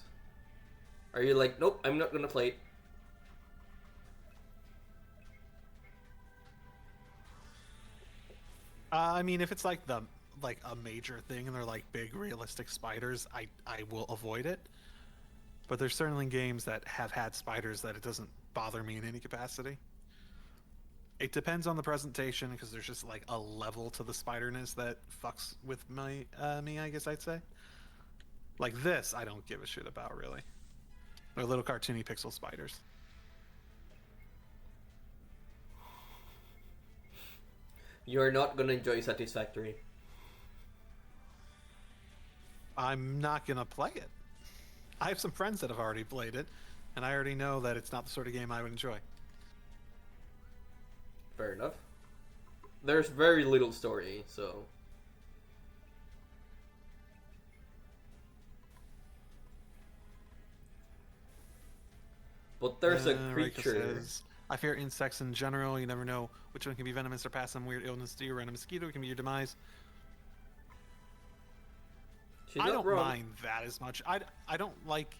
are you like, nope, I'm not gonna play it? I mean, if it's like a major thing and they're like big realistic spiders, I will avoid it. But there's certainly games that have had spiders that it doesn't bother me in any capacity. It depends on the presentation because there's just like a level to the spiderness that fucks with me, I guess I'd say. Like this, I don't give a shit about really. They're little cartoony pixel spiders. You're not gonna enjoy Satisfactory. I'm not gonna play it. I have some friends that have already played it, and I already know that it's not the sort of game I would enjoy. Fair enough. There's very little story, so. But there's a Reika creature. says, I fear insects in general. You never know which one can be venomous or pass some weird illness to you. Random mosquito can be your demise. She's I not don't wrong. mind that as much. I don't like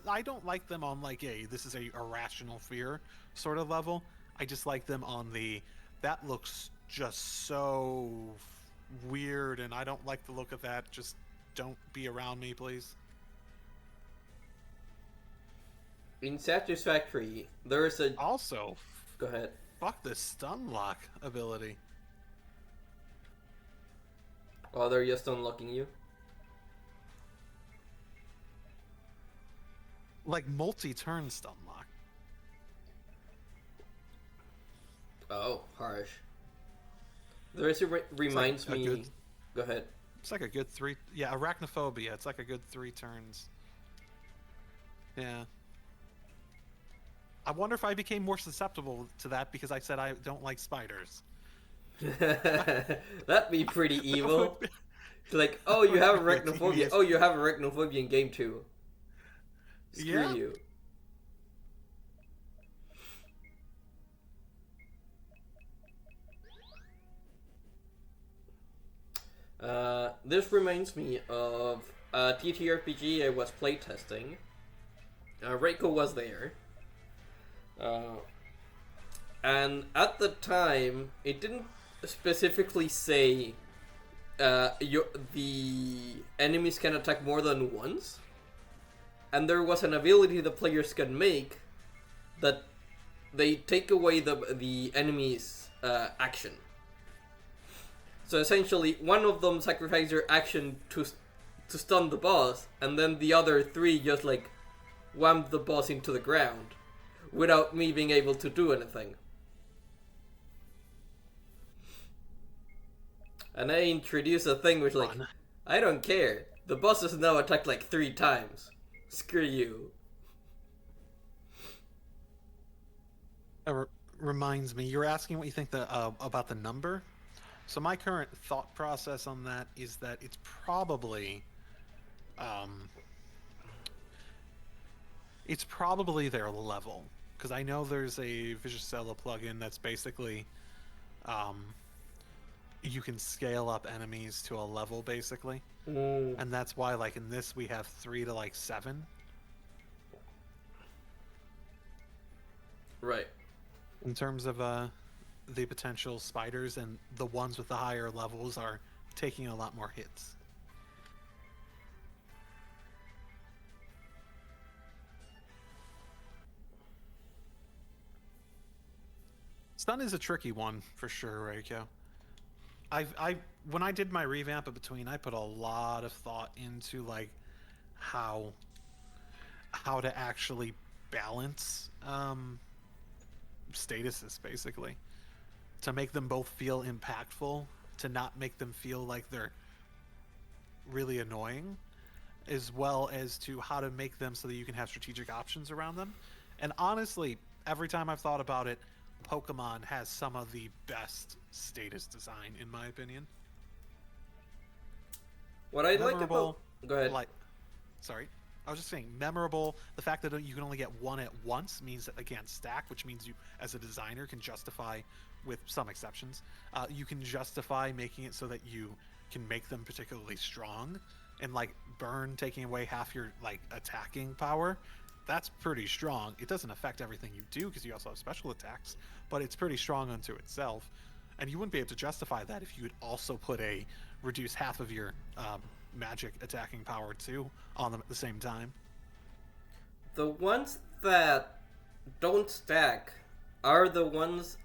I don't like them on like a this is a irrational fear sort of level. I just like them on the that looks just so weird and I don't like the look of that. Just don't be around me, please. In Satisfactory, there's a. Also, Go ahead. fuck this stun lock ability. Oh, they're just unlocking you. Like multi-turn stun lock. Oh, harsh. There is a reminds like a me. good- Go ahead. It's like a good three. Yeah, arachnophobia. It's like a good 3 turns. Yeah. I wonder if I became more susceptible to that because I said I don't like spiders. That'd be pretty evil. It's like, oh, you have arachnophobia. Oh, you have arachnophobia in game 2. Screw Yeah. you. this reminds me of a TTRPG I was playtesting. Reiko was there. And at the time, it didn't specifically say the enemies can attack more than once. And there was an ability the players can make that they take away the enemy's action. So essentially, one of them sacrifices their action to stun the boss, and then the other three just like whammed the boss into the ground without me being able to do anything. And I introduced a thing which like, I don't care. The boss has now attacked like 3 times. Screw you. Reminds me, you were asking what you think about the number. So my current thought process on that is that it's probably their level, because I know there's a Vigicella plugin that's basically you can scale up enemies to a level basically, and that's why like in this we have 3 to like 7. Right. In terms of the potential spiders, and the ones with the higher levels are taking a lot more hits. Stun is a tricky one for sure, Reiko. When I did my revamp of Between, I put a lot of thought into like how to actually balance statuses basically, to make them both feel impactful, to not make them feel like they're really annoying, as well as to how to make them so that you can have strategic options around them. And honestly, every time I've thought about it, Pokemon has some of the best status design, in my opinion. What I like about... Go ahead. Sorry. I was just saying, memorable. The fact that you can only get one at once means that they can't stack, which means you, as a designer, can justify, with some exceptions, you can justify making it so that you can make them particularly strong. And like Burn taking away half your like attacking power, that's pretty strong. It doesn't affect everything you do because you also have special attacks, but it's pretty strong unto itself. And you wouldn't be able to justify that if you would also put a reduce half of your magic attacking power too on them at the same time. The ones that don't stack are the ones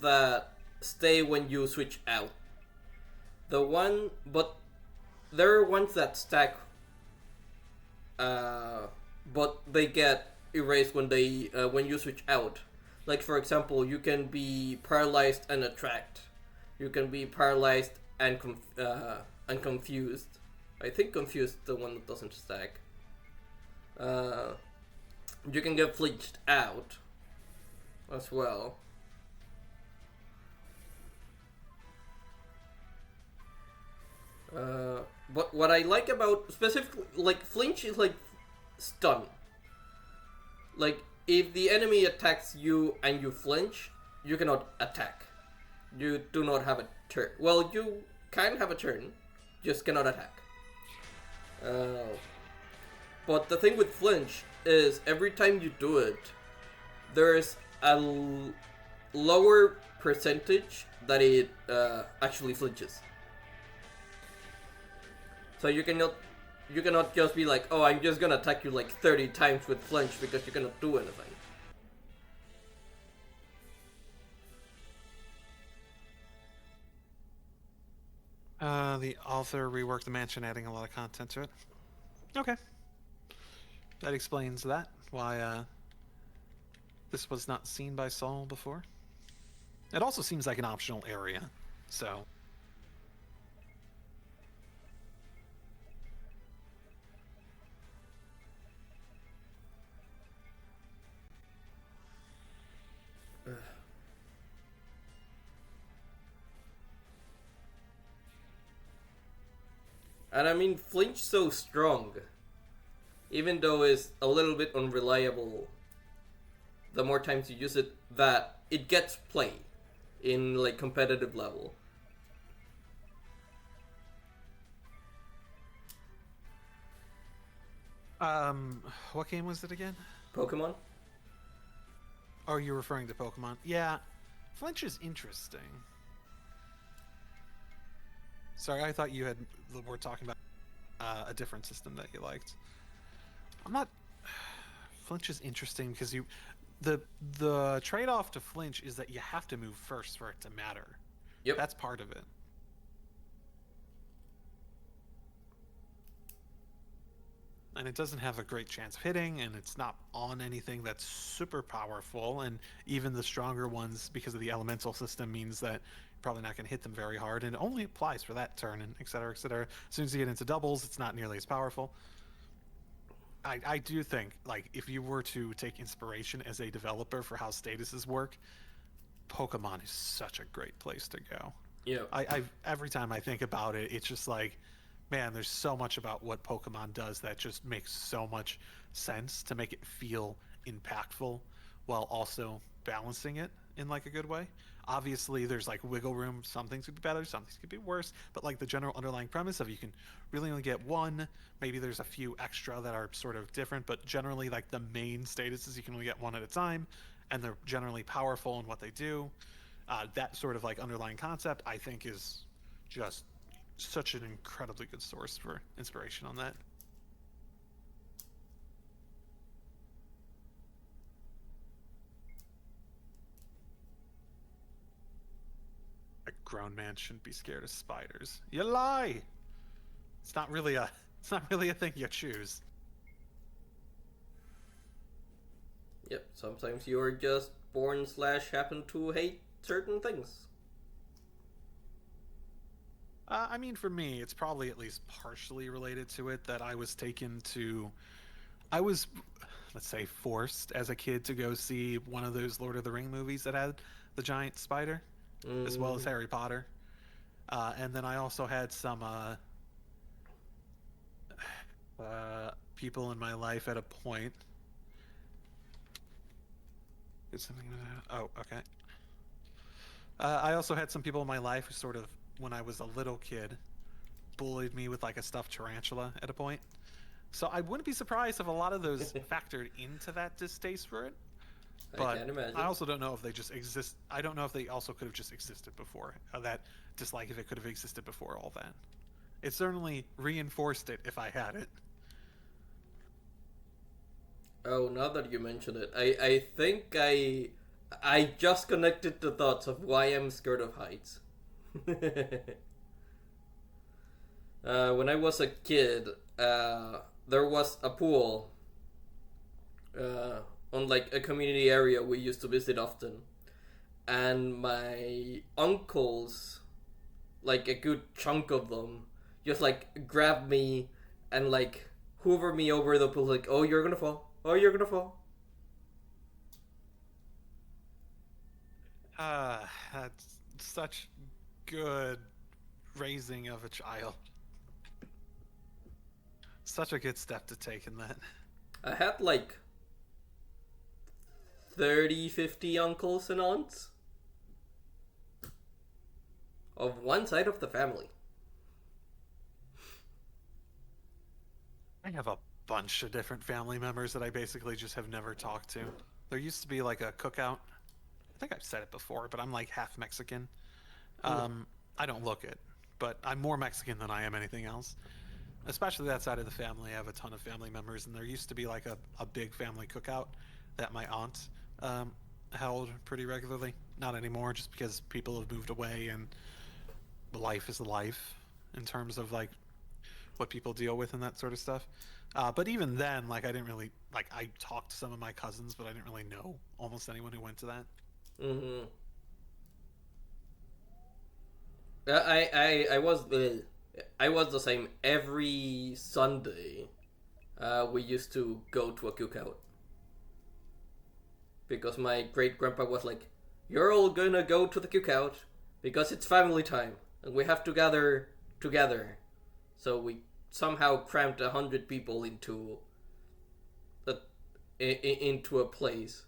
that stay when you switch out. But there are ones that stack, but they get erased when you switch out. Like for example, you can be paralyzed and attract. You can be paralyzed and confused. I think confused the one that doesn't stack. You can get flinched out as well. But what I like about specifically, like flinch is like stun. Like if the enemy attacks you and you flinch, you cannot attack. You do not have a turn. Well, you can have a turn, just cannot attack. But the thing with flinch is every time you do it, there's a lower percentage that it actually flinches. So you cannot just be like, oh, I'm just gonna attack you like 30 times with flinch because you cannot do anything. The author reworked the mansion, adding a lot of content to it. Okay. That explains that. Why this was not seen by Saul before. It also seems like an optional area, so... And I mean, flinch so strong, even though it's a little bit unreliable, the more times you use it, that it gets play in like competitive level. What game was it again? Pokemon. Oh, you're referring to Pokemon? Yeah, Flinch is interesting. Sorry, I thought you had were talking about a different system that you liked. I'm not. Flinch is interesting because the the trade off to Flinch is that you have to move first for it to matter. Yep. That's part of it. And it doesn't have a great chance of hitting, and it's not on anything that's super powerful. And even the stronger ones, because of the elemental system, means that you're probably not going to hit them very hard, and it only applies for that turn, and et cetera, et cetera. As soon as you get into doubles, it's not nearly as powerful. I do think, like, if you were to take inspiration as a developer for how statuses work, Pokemon is such a great place to go. Yeah. I every time I think about it, it's just like, man, there's so much about what Pokemon does that just makes so much sense to make it feel impactful while also balancing it in like a good way. Obviously, there's like wiggle room. Some things could be better, some things could be worse. But like the general underlying premise of you can really only get one. Maybe there's a few extra that are sort of different, but generally like the main statuses you can only get one at a time, and they're generally powerful in what they do. That sort of like underlying concept, I think, is just such an incredibly good source for inspiration on that. A grown man shouldn't be scared of spiders. You lie. It's not really a. It's not really a thing you choose. Yep. Sometimes you're just born slash happen to hate certain things. I mean, for me, it's probably at least partially related to it that I was taken to. I was, let's say, forced as a kid to go see one of those Lord of the Ring movies that had the giant spider, as well as Mm, Harry Potter. And then I also had some people in my life at a point. Did something? Oh, okay. I also had some people in my life who sort of, when I was a little kid, bullied me with like a stuffed tarantula at a point. So I wouldn't be surprised if a lot of those factored into that distaste for it. I But can't I imagine. also don't know if they just exist. I don't know if they also could have just existed before that dislike, if it could have existed before all that. It certainly reinforced it if I had it. Oh, now that you mention it, I think I just connected the dots of why I'm scared of heights. When I was a kid, there was a pool on like a community area we used to visit often, and my uncles, like a good chunk of them, just like grabbed me and like hoover me over the pool, like, "Oh, you're gonna fall! Oh, you're gonna fall!" That's such good raising of a child. Such a good step to take in that. I had like 30, 50 uncles and aunts of one side of the family. I have a bunch of different family members that I basically just have never talked to. There used to be like a cookout. I think I've said it before, but I'm like half Mexican. Mm. I don't look it, but I'm more Mexican than I am anything else. Especially that side of the family. I have a ton of family members, and there used to be like a big family cookout that my aunt held pretty regularly. Not anymore, just because people have moved away and life is life in terms of like what people deal with and that sort of stuff. But even then, like I didn't really like. I talked to some of my cousins, but I didn't really know almost anyone who went to that. Mm-hmm. I was the same every Sunday. We used to go to a cookout because my great grandpa was like, "You're all gonna go to the cookout because it's family time and we have to gather together." So we somehow crammed 100 people a into a place,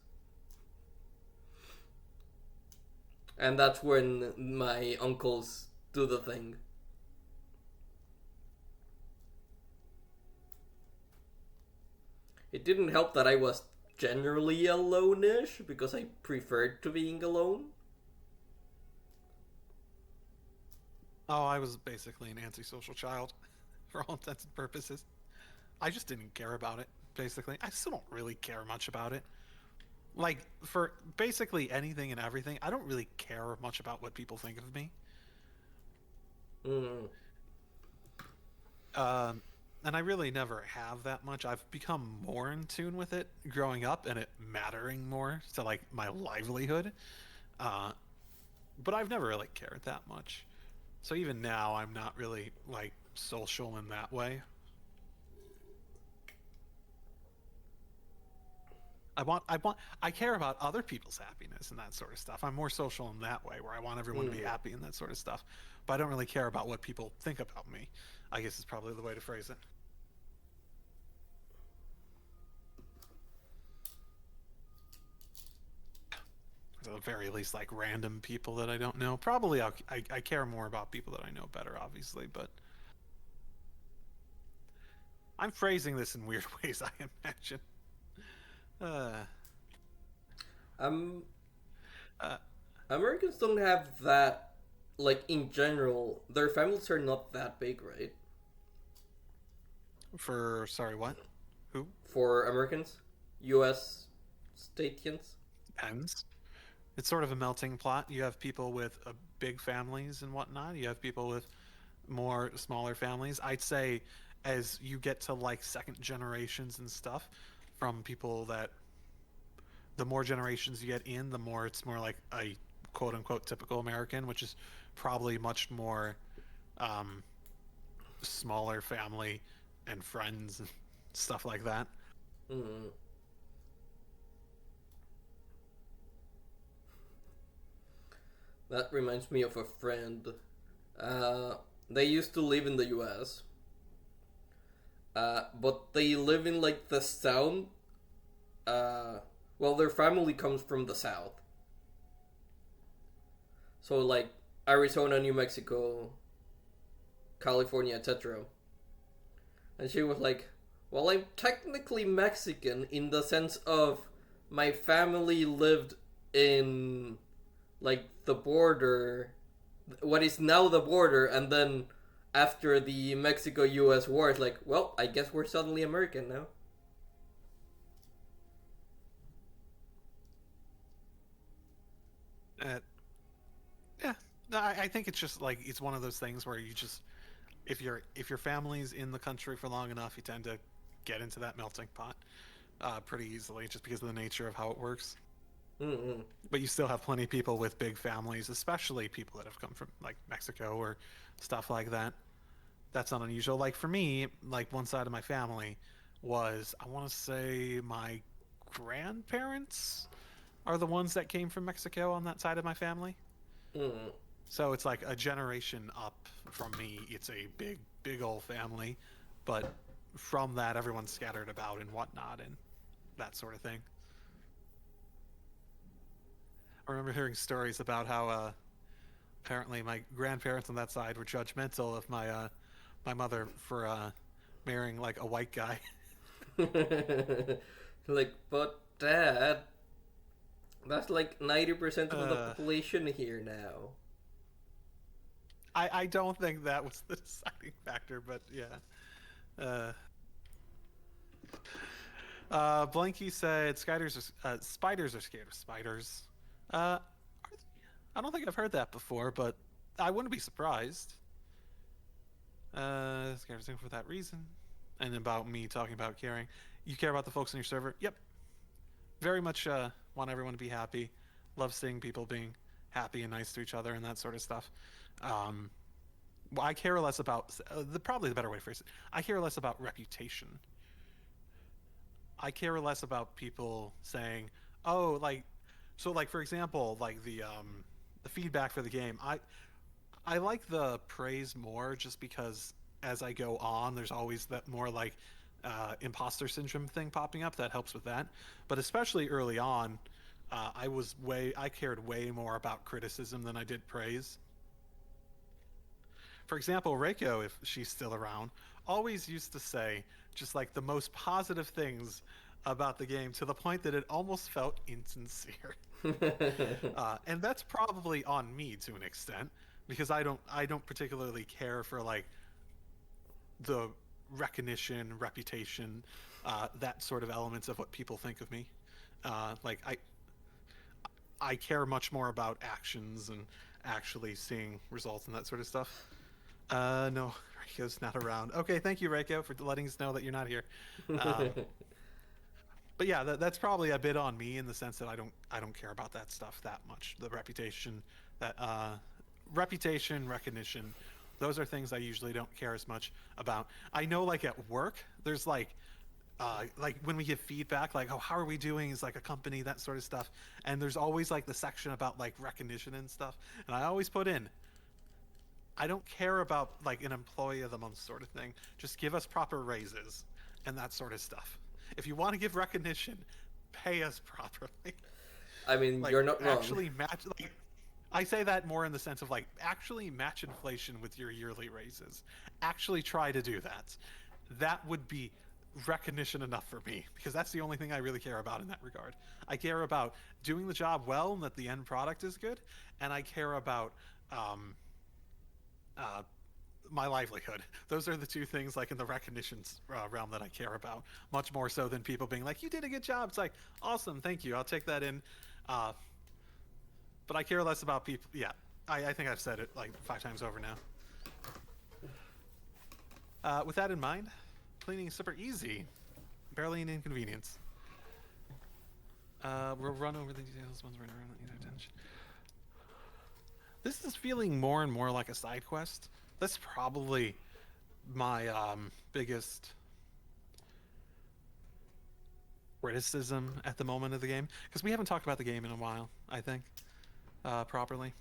and that's when my uncles do the thing. It didn't help that I was generally alone-ish because I preferred to being alone. Oh, I was basically an antisocial child for all intents and purposes. I just didn't care about it, basically. I still don't really care much about it. Like, for basically anything and everything, I don't really care much about what people think of me. Mm. Um, and I really never have that much. I've become more in tune with it growing up and it mattering more to, like, my livelihood. Uh, but I've never really cared that much. So even now, I'm not really, like, social in that way. I care about other people's happiness and that sort of stuff. I'm more social in that way, where I want everyone to be Mm. happy and that sort of stuff. But I don't really care about what people think about me. I guess is probably the way to phrase it. At the very least, like random people that I don't know. Probably I care more about people that I know better, obviously. But I'm phrasing this in weird ways, I imagine. Uh, Um, uh, Americans don't have that. Like in general, their families are not that big, right? for sorry, what? Who? For Americans, U.S. statians. Depends. It's sort of a melting pot. You have people with big families and whatnot. You have people with more smaller families. I'd say as you get to like second generations and stuff from people that the more generations you get in, the more it's more like a quote unquote typical American, which is probably much more um, smaller family and friends and stuff like that. Mm. That reminds me of a friend. Uh, they used to live in the U.S. But they live in like the south. Uh, well, their family comes from the south, so like Arizona, New Mexico, California, etc. And she was like, "Well, I'm technically Mexican in the sense of my family lived in like the border, what is now the border, and then after the Mexico-U.S. war, it's like, well, I guess we're suddenly American now." Uh, yeah, no, I think it's just like it's one of those things where you just if your family's in the country for long enough, you tend to get into that melting pot pretty easily, just because of the nature of how it works. Mm-hmm. But you still have plenty of people with big families, especially people that have come from like Mexico or stuff like that. That's not unusual. Like for me, like one side of my family was I want to say my grandparents are the ones that came from Mexico on that side of my family. Mm-hmm. So it's like a generation up from me. It's a big old family, but from that, everyone's scattered about and whatnot and that sort of thing. I remember hearing stories about how apparently my grandparents on that side were judgmental of my mother for marrying like a white guy. Like, but dad, that's like 90% of the Uh, population here now. I don't think that was the deciding factor, but yeah. Uh, Blanky said spiders are scared of spiders. I don't think I've heard that before, but I wouldn't be surprised. Scared of for that reason. And about me talking about caring. You care about the folks on your server? Yep. Very much want everyone to be happy. Love seeing people being happy and nice to each other and that sort of stuff. Um, I care less about probably the better way to phrase it. I care less about reputation. I care less about people saying, "Oh, like," so like for example, like the feedback for the game. I like the praise more just because as I go on, there's always that more like imposter syndrome thing popping up that helps with that. But especially early on, I cared way more about criticism than I did praise. For example, Reiko, if she's still around, always used to say, just like the most positive things about the game to the point that it almost felt insincere. And that's probably on me to an extent because I don't particularly care for like the recognition, reputation, that sort of elements of what people think of me. Like I care much more about actions and actually seeing results and that sort of stuff. No, Reiko's not around. Okay, thank you, Reiko, for letting us know that you're not here. Um, but yeah, that's probably a bit on me in the sense that I don't care about that stuff that much. The reputation, that reputation, recognition, those are things I usually don't care as much about. I know, like at work, there's like when we give feedback, like, oh, how are we doing as like a company, that sort of stuff. And there's always like the section about like recognition and stuff. And I always put in, I don't care about like an employee of the month sort of thing. Just give us proper raises and that sort of stuff. If you want to give recognition, pay us properly. I mean, Like you're not wrong. actually match. Like I say that more in the sense of like actually match inflation with your yearly raises. Actually try to do that. That would be recognition enough for me because that's the only thing I really care about in that regard. I care about doing the job well and that the end product is good, and I care about um, uh, my livelihood. Those are the two things, like in the recognition realm, that I care about much more so than people being like, "You did a good job." It's like, "Awesome, thank you. I'll take that in." Uh, but I care less about people. Yeah, I think I've said it like 5 times over now. With that in mind, cleaning is super easy, barely an inconvenience. We'll run over the details once we're around either attention. This is feeling more and more like a side quest. That's probably my biggest criticism at the moment of the game because we haven't talked about the game in a while. I think properly.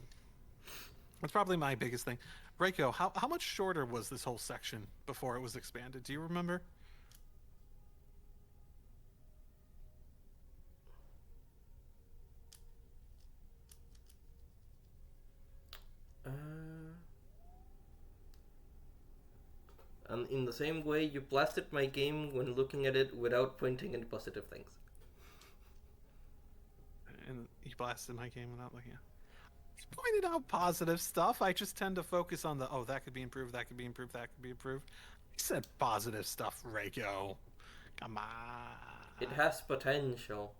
That's probably my biggest thing. Reiko, how much shorter was this whole section before it was expanded? Do you remember? Uh, and in the same way, you blasted my game when looking at it without pointing any positive things. And you blasted my game without looking at. Pointed out positive stuff. I just tend to focus on the that could be improved, that could be improved, that could be improved. I said positive stuff, Reiko. Come It on. has potential.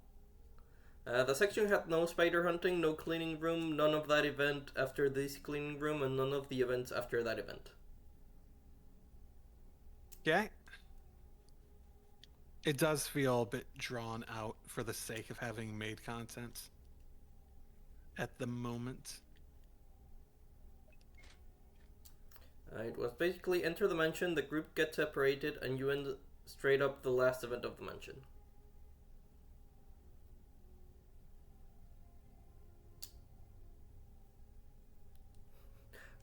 The section had no spider hunting, no cleaning room, none of that event after this cleaning room, and none of the events after that event. Okay. It does feel a bit drawn out for the sake of having made content at the moment. It was basically enter the mansion, the group gets separated, and you end straight up the last event of the mansion.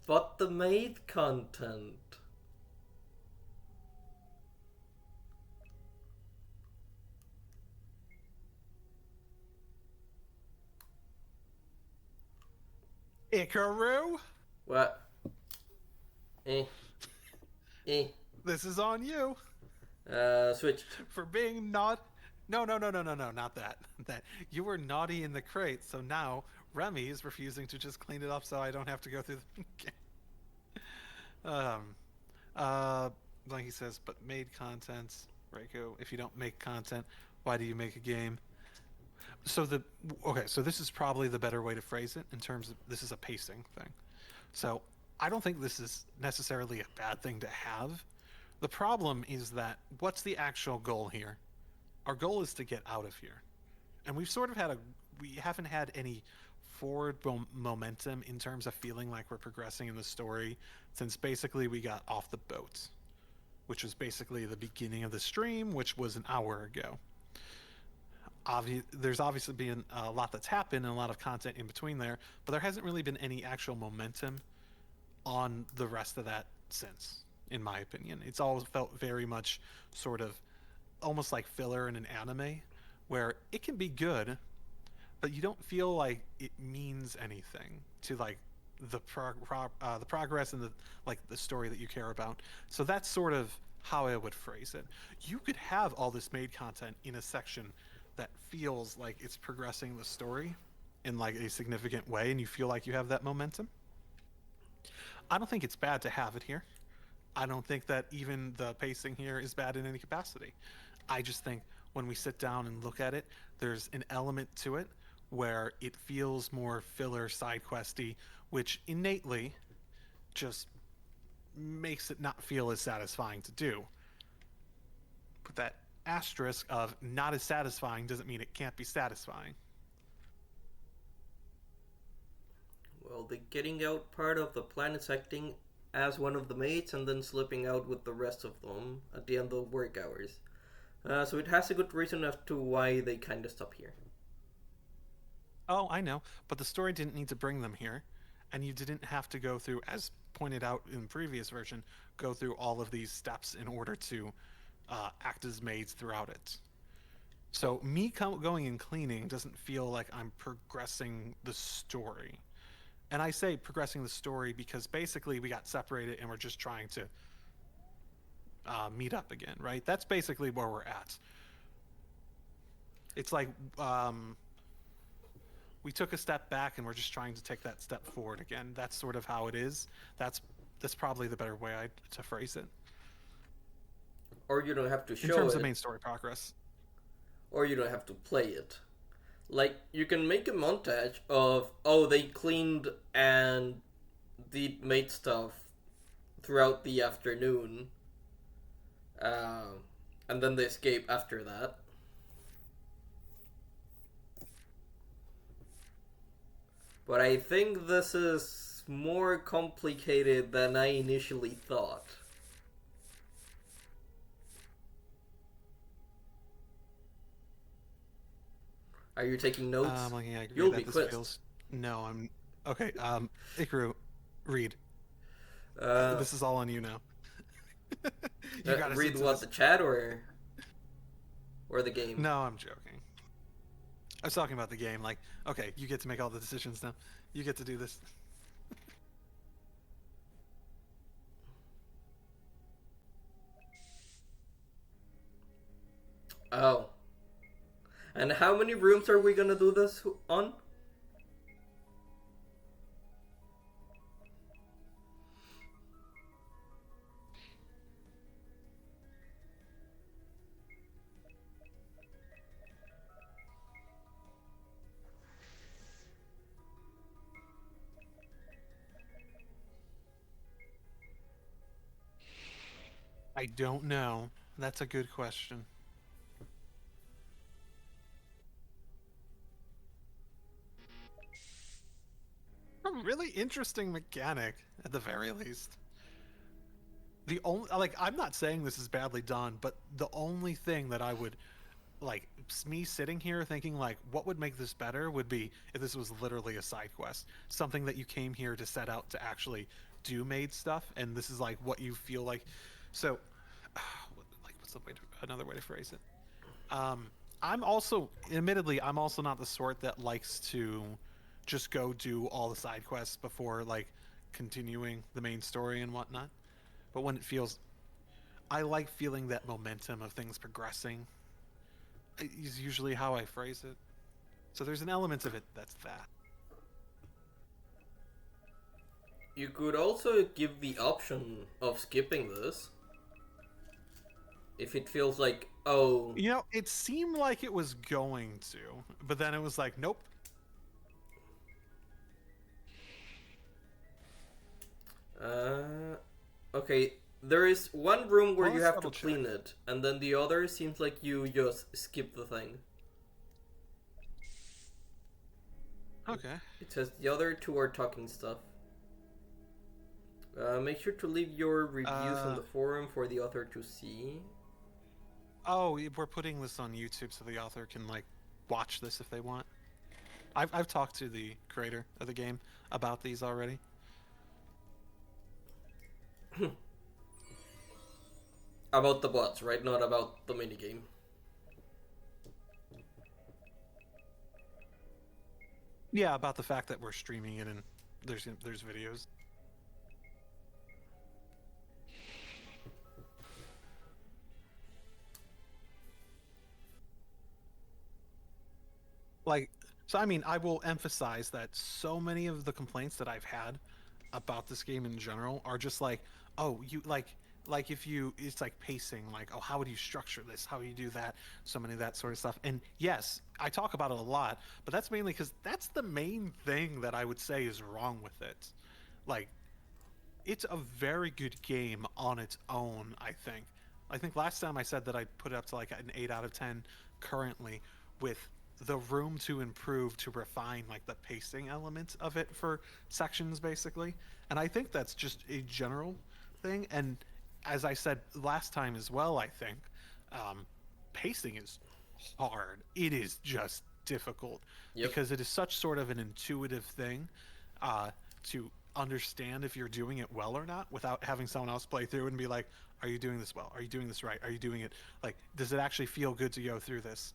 But the maid content. Icarue? What? Eh. Eh. This is on you Switched. for being not. No, no, no, no, no, no, not that. That you were naughty in the crate, so now Remy is refusing to just clean it up, so I don't have to go through the game. Like he says, but made content, Reiko. If you don't make content, why do you make a game? So so this is probably the better way to phrase it in terms of this is a pacing thing. So I don't think this is necessarily a bad thing to have. The problem is that what's the actual goal here? Our goal is to get out of here, and we haven't had any forward momentum in terms of feeling like we're progressing in the story since basically we got off the boat, which was basically the beginning of the stream, which was an hour ago. There's obviously been a lot that's happened and a lot of content in between there, but there hasn't really been any actual momentum on the rest of that since, in my opinion. It's always felt very much sort of almost like filler in an anime where it can be good, but you don't feel like it means anything to like the progress and the story that you care about. So that's sort of how I would phrase it. You could have all this maid content in a section that feels like it's progressing the story in like a significant way, and you feel like you have that momentum. I don't think it's bad to have it here. I don't think that even the pacing here is bad in any capacity. I just think when we sit down and look at it, there's an element to it where it feels more filler side questy, which innately just makes it not feel as satisfying to do. But that asterisk of not as satisfying doesn't mean it can't be satisfying. Well, the getting out part of the planet's acting as one of the mates and then slipping out with the rest of them at the end of work hours. So it has a good reason as to why they kind of stop here. Oh, I know, but the story didn't need to bring them here, and you didn't have to go through, as pointed out in the previous version, go through all of these steps in order to act as maids throughout it. So me going and cleaning doesn't feel like I'm progressing the story. And I say progressing the story because basically we got separated and we're just trying to meet up again, right? That's basically where we're at. It's like we took a step back and we're just trying to take that step forward again. That's sort of how it is. That's probably the better way to phrase it. Or you don't have to show it. In terms of main story progress. Or you don't have to play it. Like, you can make a montage of, oh, they cleaned and did made stuff throughout the afternoon, and then they escape after that. But I think this is more complicated than I initially thought. Are you taking notes? Yeah, I agree You'll that be this quizzed. feels... No, I'm... Okay, Icarue, read. Uh, This is all on you now. You gotta read sit to what, this. the chat or the game? No, I'm joking. I was talking about the game. Like, okay, you get to make all the decisions now. You get to do this. Oh. And how many rooms are we gonna do this on? I don't know. That's a good question. A really interesting mechanic, at the very least. The only, like, I'm not saying this is badly done, but the only thing that I would, like, me sitting here thinking, like, what would make this better would be if this was literally a side quest. Something that you came here to set out to actually do made stuff, and this is, like, what you feel like. So, like, what's the way to, another way to phrase it? I'm also, admittedly, I'm also not the sort that likes to just go do all the side quests before, like, continuing the main story and whatnot. But when it feels, I like feeling that momentum of things progressing. Is usually how I phrase it. So there's an element of it that's that. You could also give the option of skipping this. If it feels like, oh... You know, it seemed like it was going to, but then it was like, nope. Okay, there is one room where Well, you let's have to double clean check. it, and then the other seems like you just skip the thing. Okay. It says the other two are talking stuff. Make sure to leave your reviews on the forum for the author to see. Oh, we're putting this on YouTube so the author can, like, watch this if they want. I've talked to the creator of the game about these already. About the bots, right? Not about the minigame. Yeah, about the fact that we're streaming it and there's videos. like so I mean, I will emphasize that so many of the complaints that I've had about this game in general are just like, oh, you like if you it's like pacing, like, oh, how would you structure this, how do you do that, so many of that sort of stuff. And yes, I talk about it a lot, but that's mainly because that's the main thing that I would say is wrong with it. Like, it's a very good game on its own, I think last time I said that I'd put it up to like an 8 out of 10 currently, with the room to improve, to refine like the pacing element of it for sections basically. And I think that's just a general thing. And as I said last time as well, I think um, pacing is hard. It is just difficult Yep. because it is such sort of an intuitive thing uh, to understand if you're doing it well or not without having someone else play through and be like, are you doing this well? Are you doing this right? Are you doing it like, does it actually feel good to go through this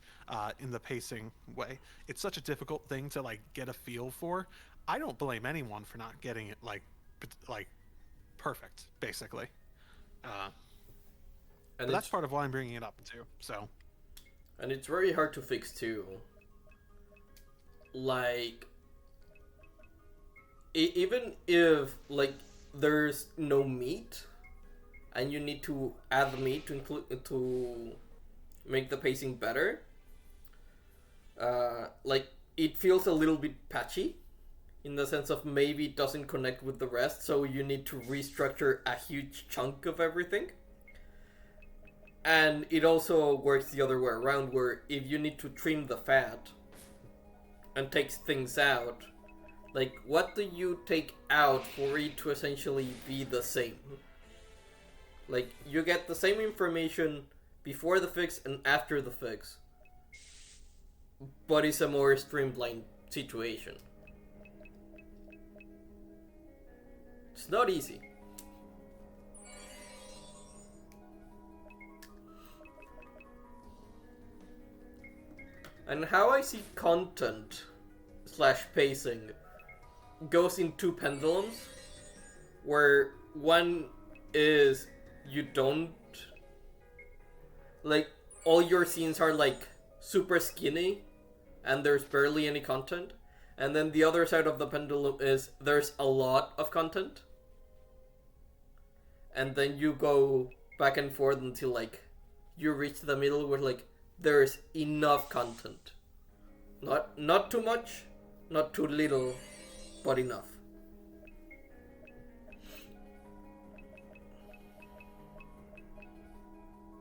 in the pacing way? It's such a difficult thing to like get a feel for. I don't blame anyone for not getting it like perfect, basically. Uh, And but that's it's part of why I'm bringing it up too. So and it's very hard to fix too. Like even if like there's no meat and you need to add meat to include to make the pacing better, like it feels a little bit patchy in the sense of maybe it doesn't connect with the rest, so you need to restructure a huge chunk of everything. And it also works the other way around, where if you need to trim the fat and take things out, like what do you take out for it to essentially be the same? Like you get the same information before the fix and after the fix, but it's a more streamlined situation. It's not easy. And how I see content slash pacing goes in two pendulums, where one is you don't like all your scenes are like super skinny and there's barely any content, and then the other side of the pendulum is there's a lot of content, and then you go back and forth until like you reach the middle where like there's enough content, not too much, not too little, but enough.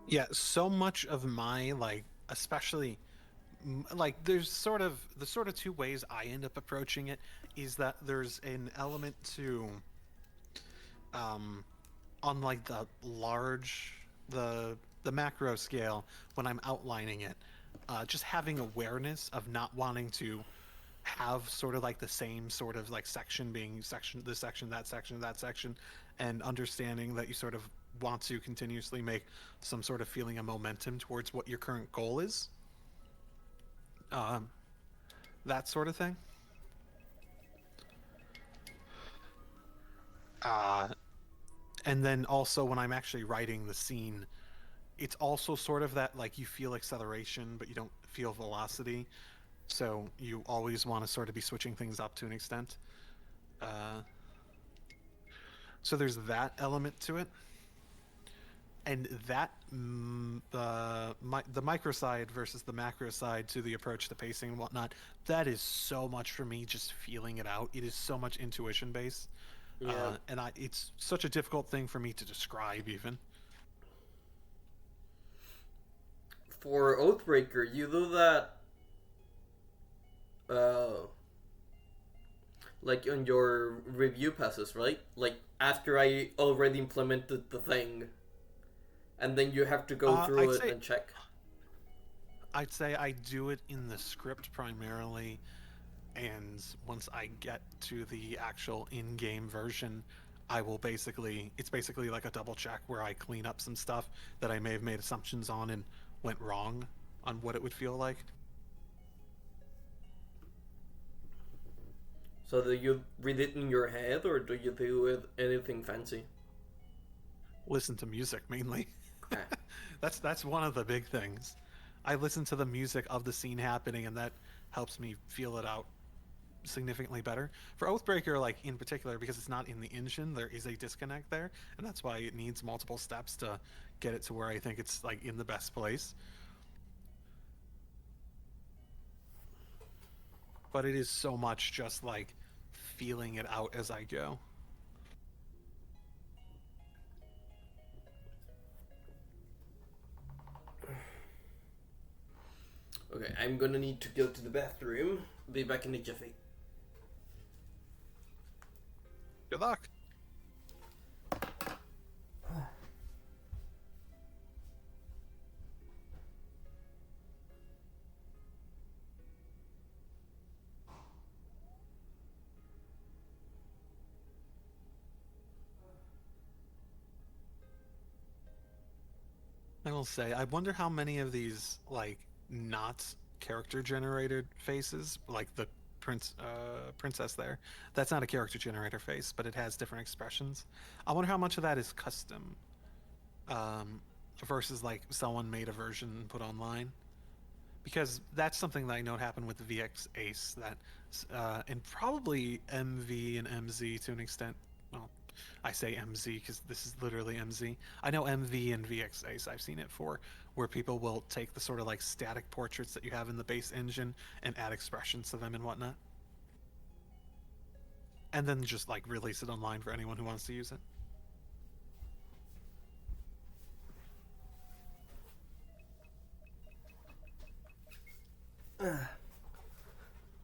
yeah, so much of my like, especially like there's sort of the sort of two ways I end up approaching it is that there's an element to um on like the macro scale when I'm outlining it, just having awareness of not wanting to have sort of like the same sort of like section being section this section that section that section, and understanding that you sort of want to continuously make some sort of feeling of momentum towards what your current goal is, um, that sort of thing. uh, and then also when I'm actually writing the scene, it's also sort of that like you feel acceleration but you don't feel velocity, so you always want to sort of be switching things up to an extent. uh, so there's that element to it, and that the micro side versus the macro side to the approach to pacing and whatnot, that is so much for me just feeling it out. It is so much intuition based, Yeah. it's such a difficult thing for me to describe even. For Oathbreaker, you do that uh like on your review passes, right? Like after I already implemented the thing, and then you have to go uh, through i'd it say and check. i'd say I do it in the script primarily, and once I get to the actual in-game version, I will basically it's basically like a double check where I clean up some stuff that I may have made assumptions on and went wrong on what it would feel like. So do you read it in your head or do you do it anything fancy? Listen to music mainly. Ah, That's one of the big things. I listen to the music of the scene happening, and that helps me feel it out significantly better. For Oathbreaker, like in particular, because it's not in the engine, there is a disconnect there, and that's why it needs multiple steps to get it to where I think it's like in the best place. But it is so much just like feeling it out as I go. Okay, I'm gonna need to go to the bathroom. Be back in a jiffy. Good luck. I will say, I wonder how many of these like not character generated faces, like the princess there, that's not a character generator face, but it has different expressions. I wonder how much of that is custom, um, versus like someone made a version and put online. Because that's something that I know happened with the VX Ace, that and probably MV and MZ to an extent. Well, I say MZ because this is literally MZ. I know MV and VX Ace. I've seen it for where people will take the sort of like static portraits that you have in the base engine and add expressions to them and whatnot, and then just like release it online for anyone who wants to use it.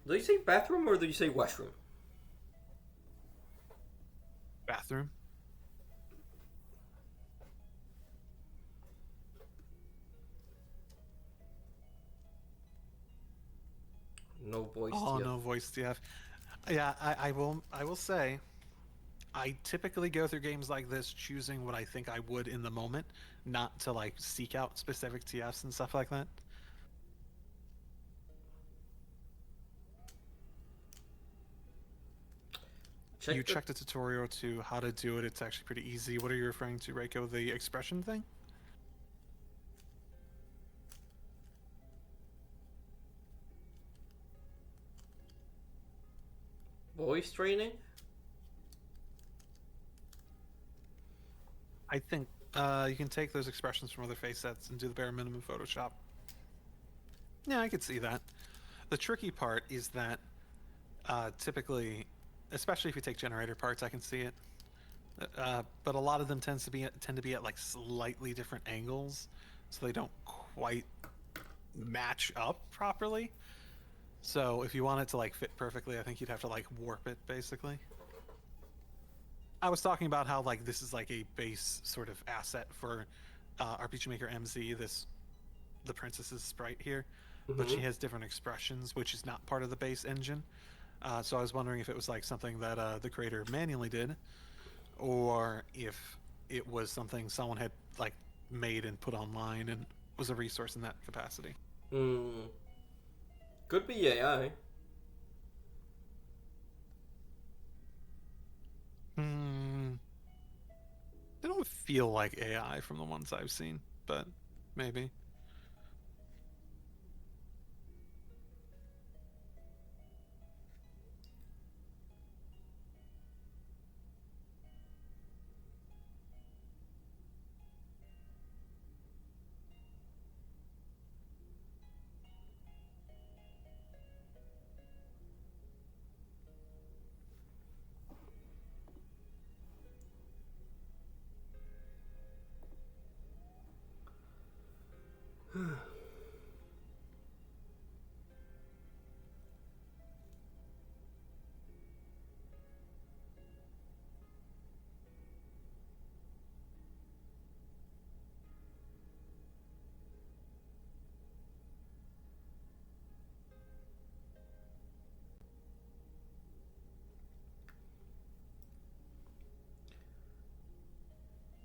Do you say bathroom or do you say washroom? Bathroom. No voice Oh yet. no, voice TF. Yeah, I will say I typically go through games like this choosing what I think I would in the moment, not to like seek out specific TFs and stuff like that. You Check the checked a tutorial to how to do it. It's actually pretty easy. What are you referring to, Reiko? The expression thing? voice training. I think you can take those expressions from other face sets and do the bare minimum in Photoshop. Yeah, I could see that. The tricky part is that typically, especially if you take generator parts, I can see it. But a lot of them tend to be at like slightly different angles, so they don't quite match up properly. So if you want it to like fit perfectly, I think you'd have to like warp it basically. I was talking about how like this is like a base sort of asset for RPG Maker MZ. This the princess's sprite here, but Mm-hmm. she has different expressions, which is not part of the base engine. So I was wondering if it was like something that the creator manually did, or if it was something someone had like made and put online and was a resource in that capacity. Hmm. Could be AI. Hmm. They don't feel like AI from the ones I've seen, but maybe.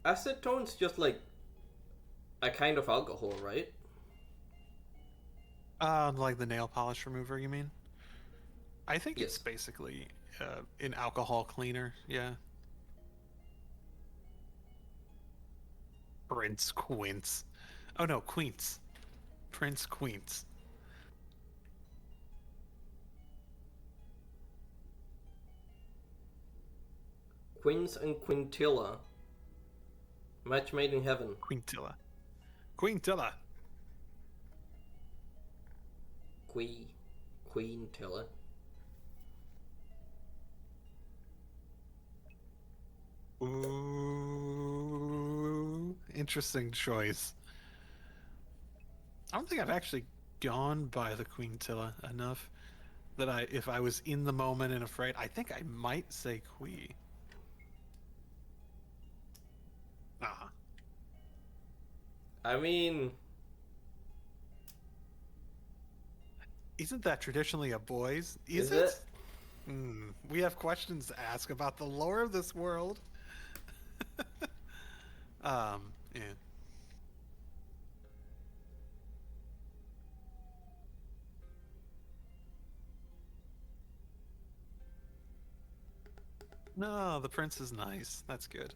Acetone's just like a kind of alcohol, right? Like the nail polish remover, you mean? I think it's Yes. basically an alcohol cleaner. Yeah. Prince Quince. Oh no, Queens. Prince Queens. Queens and Quintilla. Match made in heaven. Quintilla. Quintilla. Quintilla. Ooh, interesting choice. I don't think I've actually gone by the Quintilla enough that if I was in the moment and afraid, I think I might say Qui. Uh-huh. I mean, Isn't that traditionally a boy's? Is is it? it? We have questions to ask about the lore of this world. Yeah. No, the prince is nice. That's good.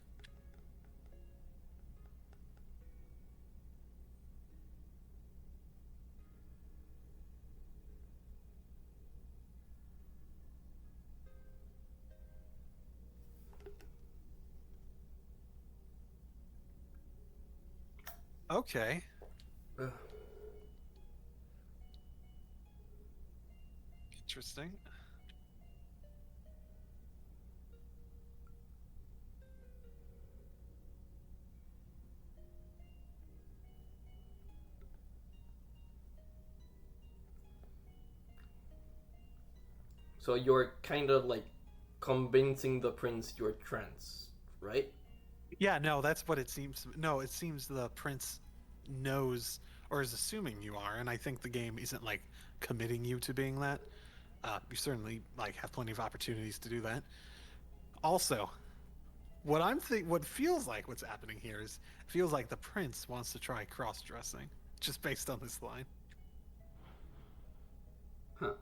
Okay. Interesting. So you're kind of like convincing the prince you're trans, right? Yeah, no, that's what it seems. No, it seems the prince knows or is assuming you are, and I think the game isn't like committing you to being that. You certainly like have plenty of opportunities to do that. Also, what feels like what's happening here is feels like the prince wants to try cross-dressing just based on this line. Huh.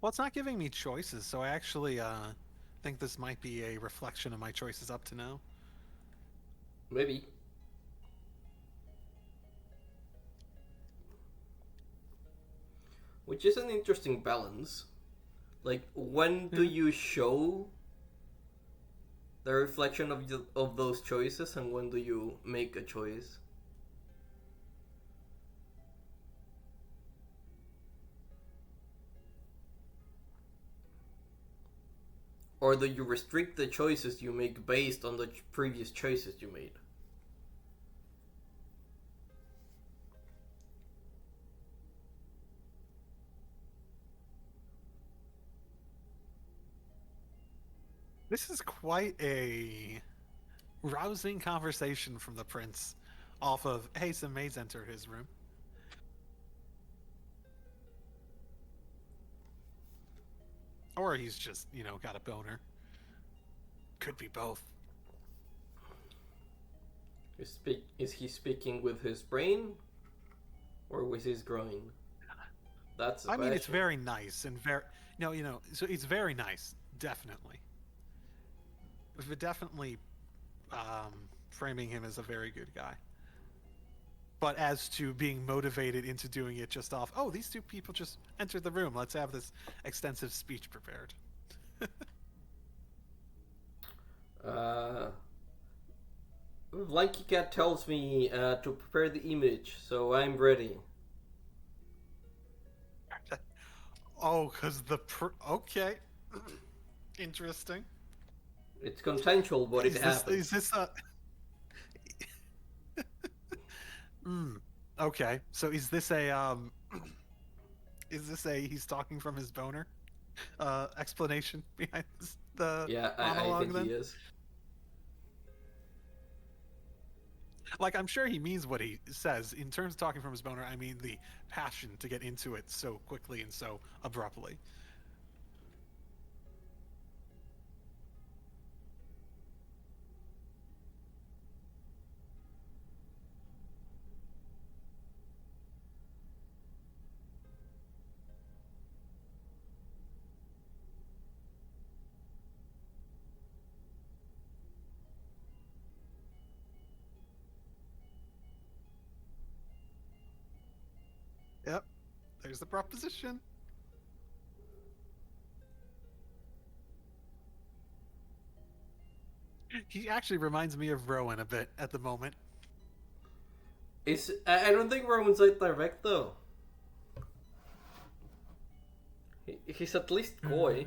Well, it's not giving me choices, so I actually think this might be a reflection of my choices up to now. Maybe. Which is an interesting balance. Like, when do Yeah. you show the reflection of those choices, and when do you make a choice? Or do you restrict the choices you make based on the previous choices you made? This is quite a rousing conversation from the prince off of, hey, some maids enter his room. Or he's just, got a boner. Could be both. Is he speaking with his brain or with his groin? That's the I mean, it's question. very nice and very, so it's very nice, definitely. But definitely framing him as a very good guy. But as to being motivated into doing it just off, oh, these two people just entered the room. Let's have this extensive speech prepared. Uh, Lanky Cat tells me to prepare the image, so I'm ready. Oh, because okay, interesting. It's consensual, but it Is happens. this a okay? So is this a he's talking from his boner explanation behind the Yeah, I monologue think then? he is. Like, I'm sure he means what he says. In terms of talking from his boner, I mean the passion to get into it so quickly and so abruptly. There's the proposition. He actually reminds me of Rowan a bit at the moment. I don't think Roman's like direct though. He's at least coy.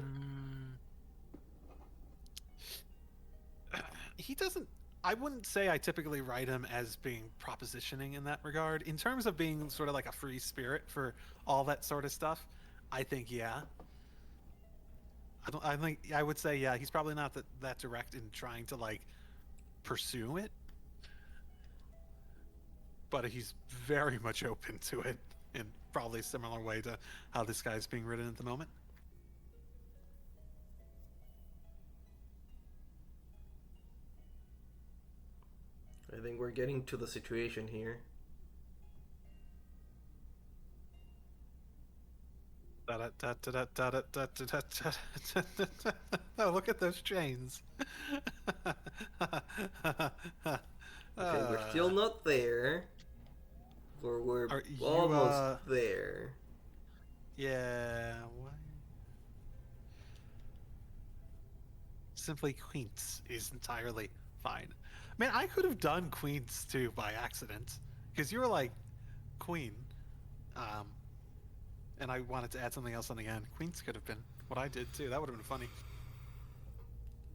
He doesn't. I wouldn't say I typically write him as being propositioning in that regard. In terms of being sort of like a free spirit for all that sort of stuff, I think yeah. I think I would say yeah. He's probably not that direct in trying to like pursue it, but he's very much open to it in probably a similar way to how this guy's being written at the moment. I think we're getting to the situation here. Oh, look at those chains. Okay, we're still not there. Or we're you, almost there. Yeah. What? Simply Queens is entirely fine. Man, I could have done Queens too by accident. Because you were like, Queen. And I wanted to add something else on the end. Queens could have been what I did too. That would have been funny.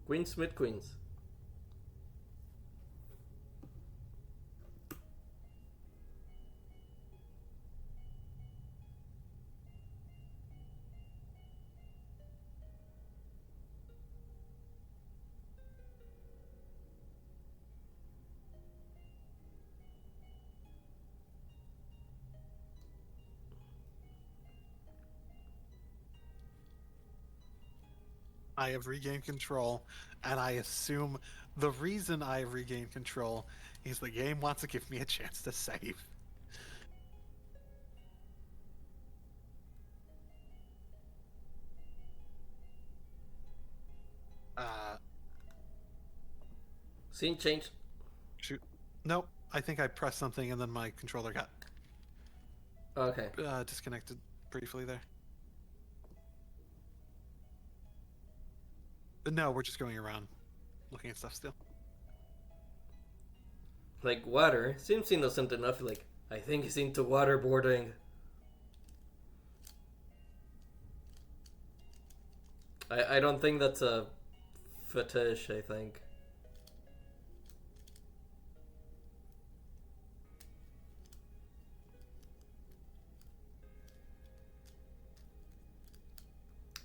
Queens, mid queens. I have regained control, and I assume the reason I have regained control is the game wants to give me a chance to save. Scene change. Shoot. Nope. I think I pressed something and then my controller got Okay. disconnected briefly there. But no, we're just going around looking at stuff still. Like water. Seems innocent enough. Like, I think he's into waterboarding. I don't think that's a fetish, I think.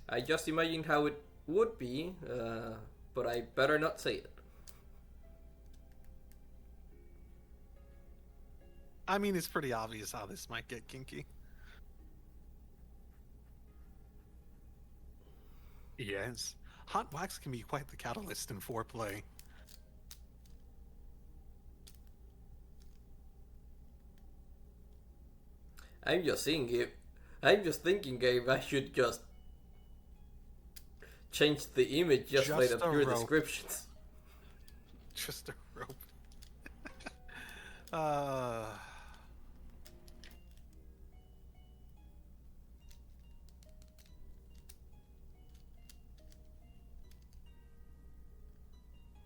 I just imagine how it would be, but I better not say it. I mean, it's pretty obvious how this might get kinky. Yes. Hot wax can be quite the catalyst in foreplay. I'm just thinking, Gabe, I should just change the image just by the pure descriptions. Just a rope.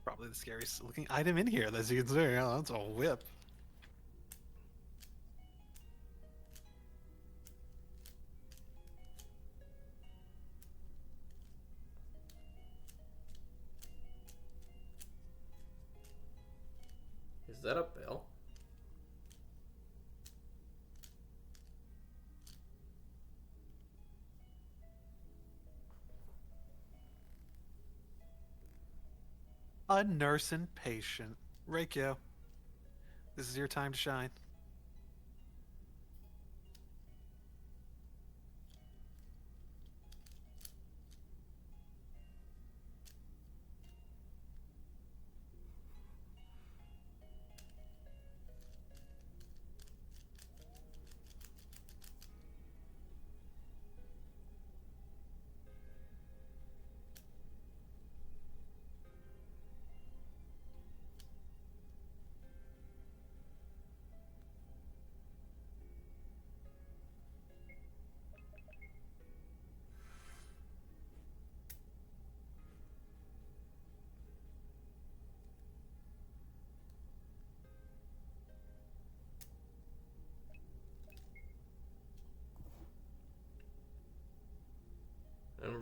Probably the scariest looking item in here, as you can see. Oh, that's a whip. Is that a bell? A nurse and patient. Reikyo, this is your time to shine.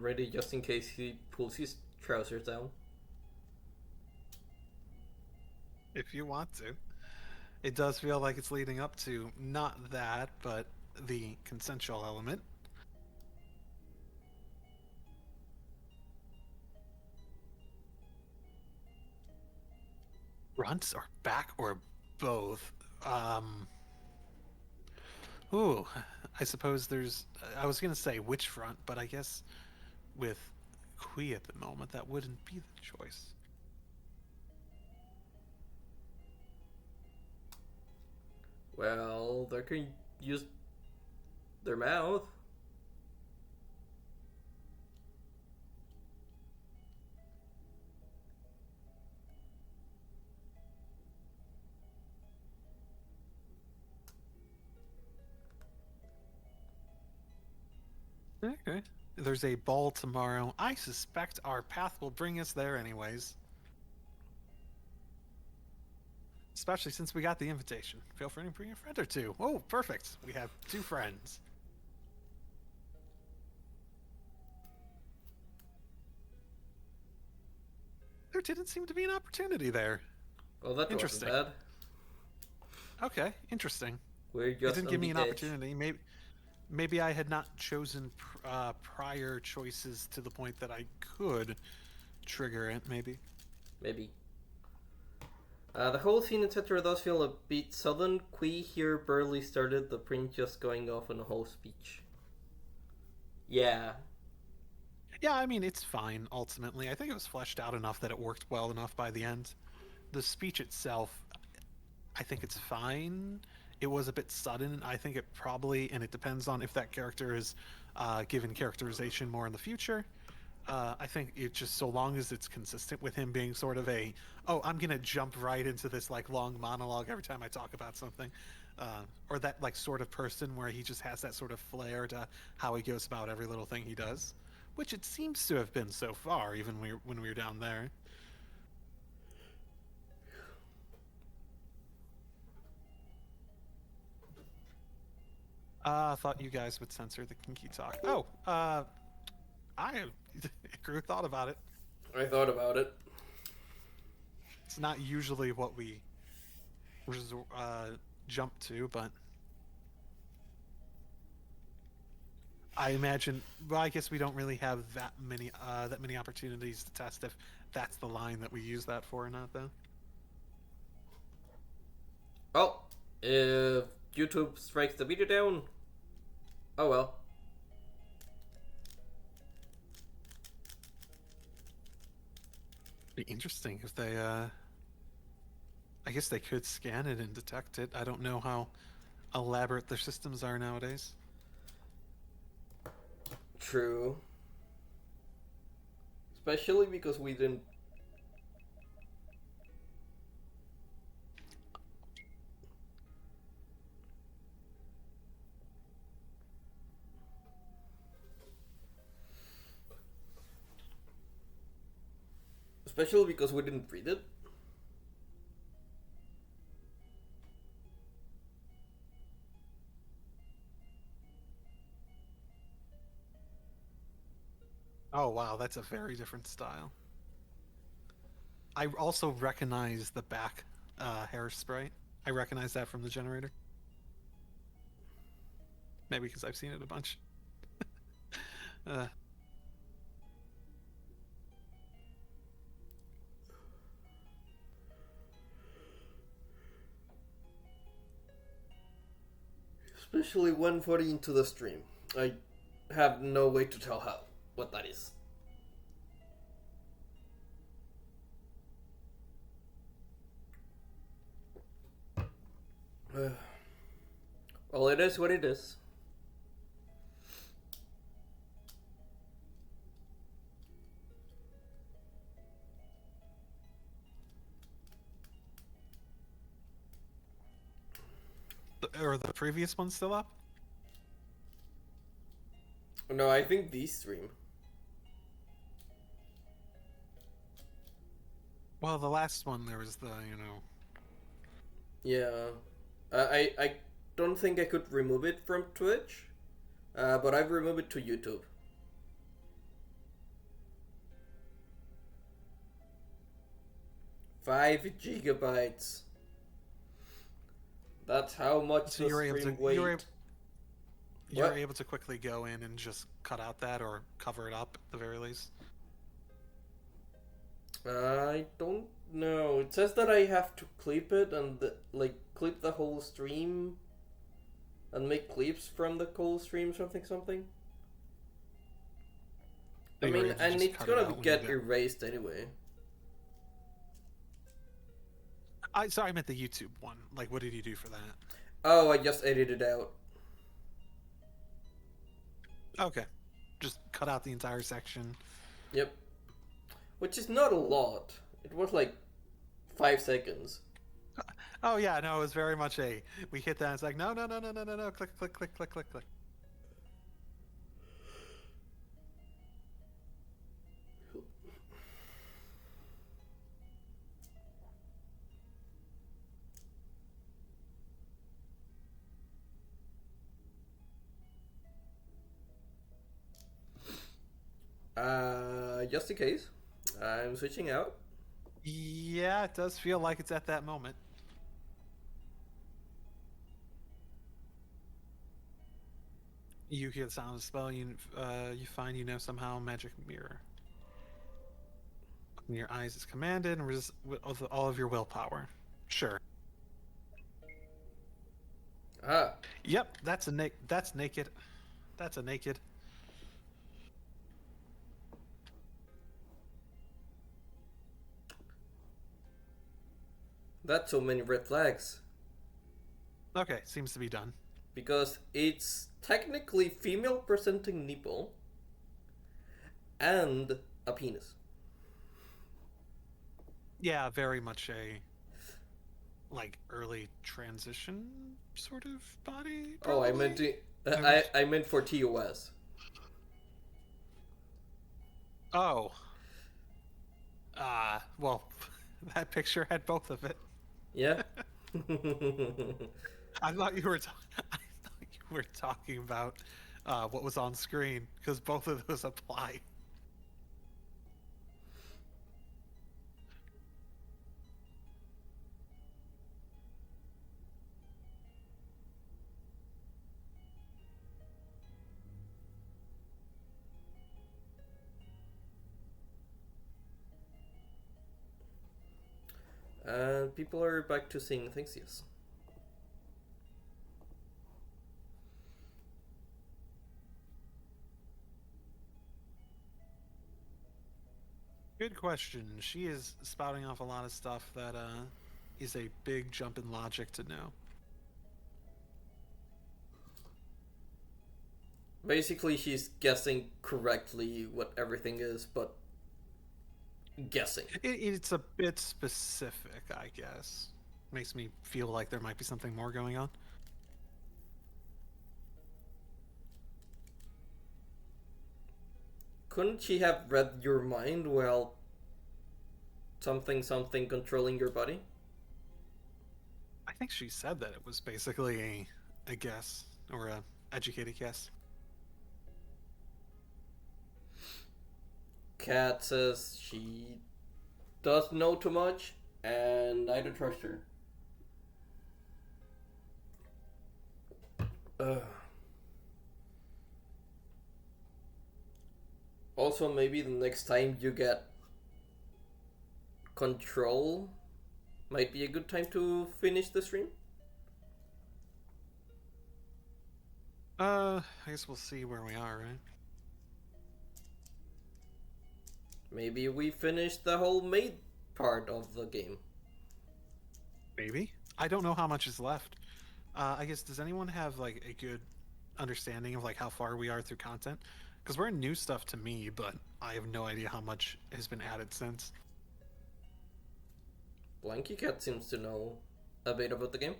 ready just in case he pulls his trousers down. If you want to. It does feel like it's leading up to not that, but the consensual element. Front or back or both? Ooh, I suppose there's. I was gonna say which front, but I guess with Kui at the moment, that wouldn't be the choice. Well, they can use their mouth. Okay. There's a ball tomorrow. I suspect our path will bring us there anyways. Especially since we got the invitation. Feel free to bring a friend or two. Oh, perfect. We have 2 friends. There didn't seem to be an opportunity there. Well, that Interesting. wasn't bad. Okay, interesting. We're It just didn't on give me the an edge. opportunity. Maybe I had not chosen prior choices to the point that I could trigger it. Maybe. Maybe. The whole scene, etc., does feel a bit sudden. Kui here barely started, the prince just going off on a whole speech. Yeah. Yeah, I mean it's fine. Ultimately, I think it was fleshed out enough that it worked well enough by the end. The speech itself, I think it's fine. It was a bit sudden. I think it probably, and it depends on if that character is given characterization more in the future. I think it just so long as it's consistent with him being sort of a, oh, I'm gonna jump right into this like long monologue every time I talk about something, or that like sort of person where he just has that sort of flair to how he goes about every little thing he does, which it seems to have been so far, even when we were down there. I thought you guys would censor the kinky talk. Oh, I Icarue thought about it. I thought about it. It's not usually what we jump to, but I imagine. Well, I guess we don't really have that many opportunities to test if that's the line that we use that for or not, though. Oh, if YouTube strikes the video down, oh well. Be interesting if they. I guess they could scan it and detect it. I don't know how elaborate their systems are nowadays. True. Especially because we didn't. Especially because we didn't read it. Oh wow, that's a very different style. I also recognize the back hairspray. I recognize that from the generator. Maybe because I've seen it a bunch. uh, Especially 140 into the stream. I have no way to tell how what that is. Well, it is what it is. or the previous one still up? No, I think the stream. Well, the last one there was the Yeah. I don't think I could remove it from Twitch, but I've removed it to YouTube. 5 GB. That's how much So the stream weight. you're What? able to quickly go in and just cut out that or cover it up at the very least. I don't know. It says that I have to clip it and like clip the whole stream and make clips from the whole stream, something something. I So you were mean, able to and just it's cut it gonna out when get you did. erased anyway. Sorry, I meant the YouTube one. Like, what did you do for that? Oh, I just edited out. Okay, just cut out the entire section. Yep. Which is not a lot. It was like 5 seconds. Oh yeah, no, it was very much a. We hit that. And it's like no, no, no, no, no, no, no. Click, click, click, click, click, click. Just in case, I'm switching out. Yeah, it does feel like it's at that moment. You hear the sound of the spell. You find you know somehow magic mirror. Open your eyes is commanded and resist with all of your willpower. Sure. Ah, Yep, that's that's naked. That's a naked. that's so many red flags. Okay, seems to be done. Because it's technically female presenting nipple and a penis. Yeah, very much a like early transition sort of body. Oh, I Probably. meant to, I meant for TOS. Oh. Well, that picture had both of it. Yeah. I thought you were. I thought you were talking about what was on screen because both of those apply. And people are back to seeing things, yes. Good question. She is spouting off a lot of stuff that is a big jump in logic to know. Basically, she's guessing correctly what everything is, but guessing. It's a bit specific, I guess. Makes me feel like there might be something more going on. Couldn't she have read your mind while something something controlling your body? I think she said that it was basically a guess or a educated guess. Kat says she does know too much, and I don't trust her. Ugh. Also, maybe the next time you get control might be a good time to finish the stream. I guess we'll see where we are, right? Maybe we finish the whole maid part of the game. Maybe. I don't know how much is left. I guess, does anyone have like a good understanding of like how far we are through content? Because we're in new stuff to me, but I have no idea how much has been added since. Blanky Cat seems to know a bit about the game.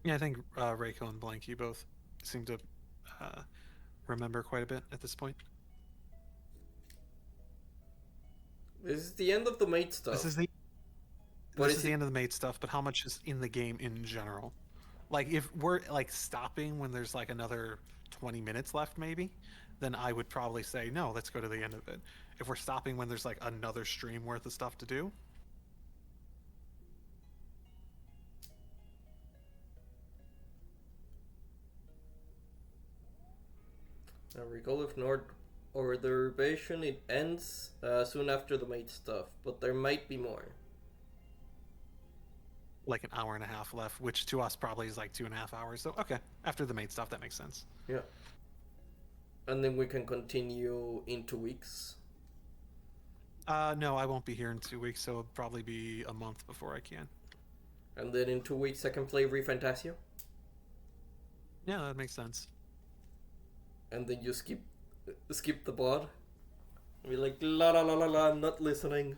Yeah, I think Reiko and Blanky both seem to remember quite a bit at this point. This is the end of the maid stuff. This is the What this is is the end of the maid stuff, but how much is in the game in general? Like if we're like stopping when there's like another 20 minutes left, maybe, then I would probably say no. Let's go to the end of it. If we're stopping when there's like another stream worth of stuff to do, Recall of North Orderbation, it ends soon after the maid stuff, but there might be more. like an hour and a half left, which to us probably is like 2.5 hours. So okay, after the maid stuff, that makes sense. Yeah. And then we can continue in 2 weeks. No, I won't be here in 2 weeks, so it'll probably be a month before I can. And then in 2 weeks I can play Refantasio. Yeah, that makes sense. And then you skip the pod. Be like, la la la la la, I'm not listening.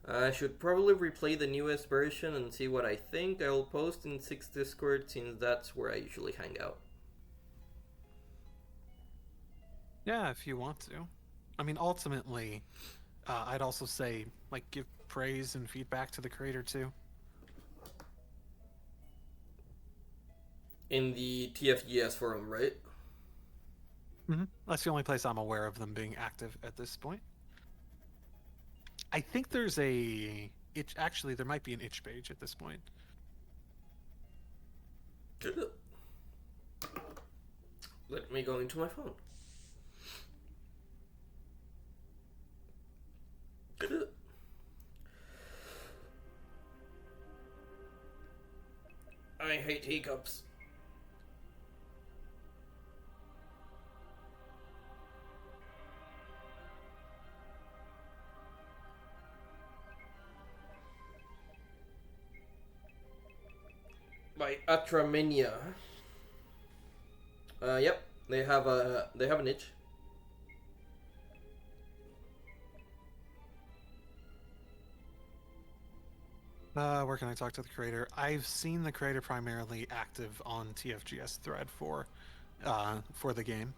I should probably replay the newest version and see what I think. I'll post in Six Discord since that's where I usually hang out. Yeah, if you want to. I mean, ultimately, I'd also say like give praise and feedback to the creator too. In the TFGS forum, right? Mm-hmm. That's the only place I'm aware of them being active at this point. I think there's a itch. Actually, there might be an itch page at this point. Let me go into my phone. I hate hiccups. By Atramania. Yep, they have an itch. Where can I talk to the creator? I've seen the creator primarily active on TFGS thread for the game.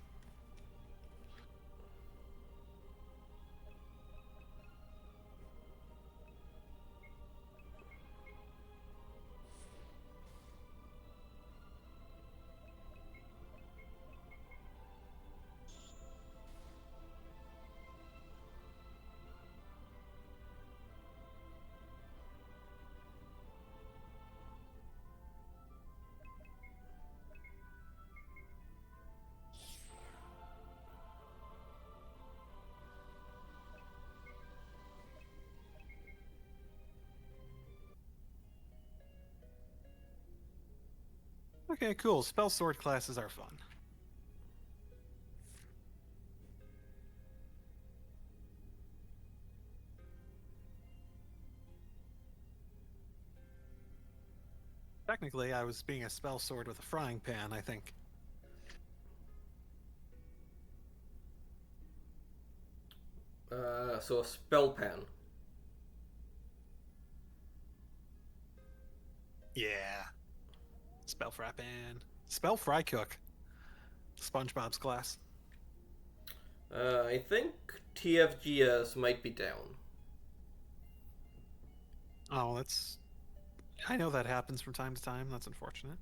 Okay, cool. Spell sword classes are fun. Technically, I was being a spell sword with a frying pan, I think. So a spell pan. Yeah. Spell fry pan. Spell fry cook. SpongeBob's class. I think TFGS might be down. Oh, that's... I know that happens from time to time. That's unfortunate.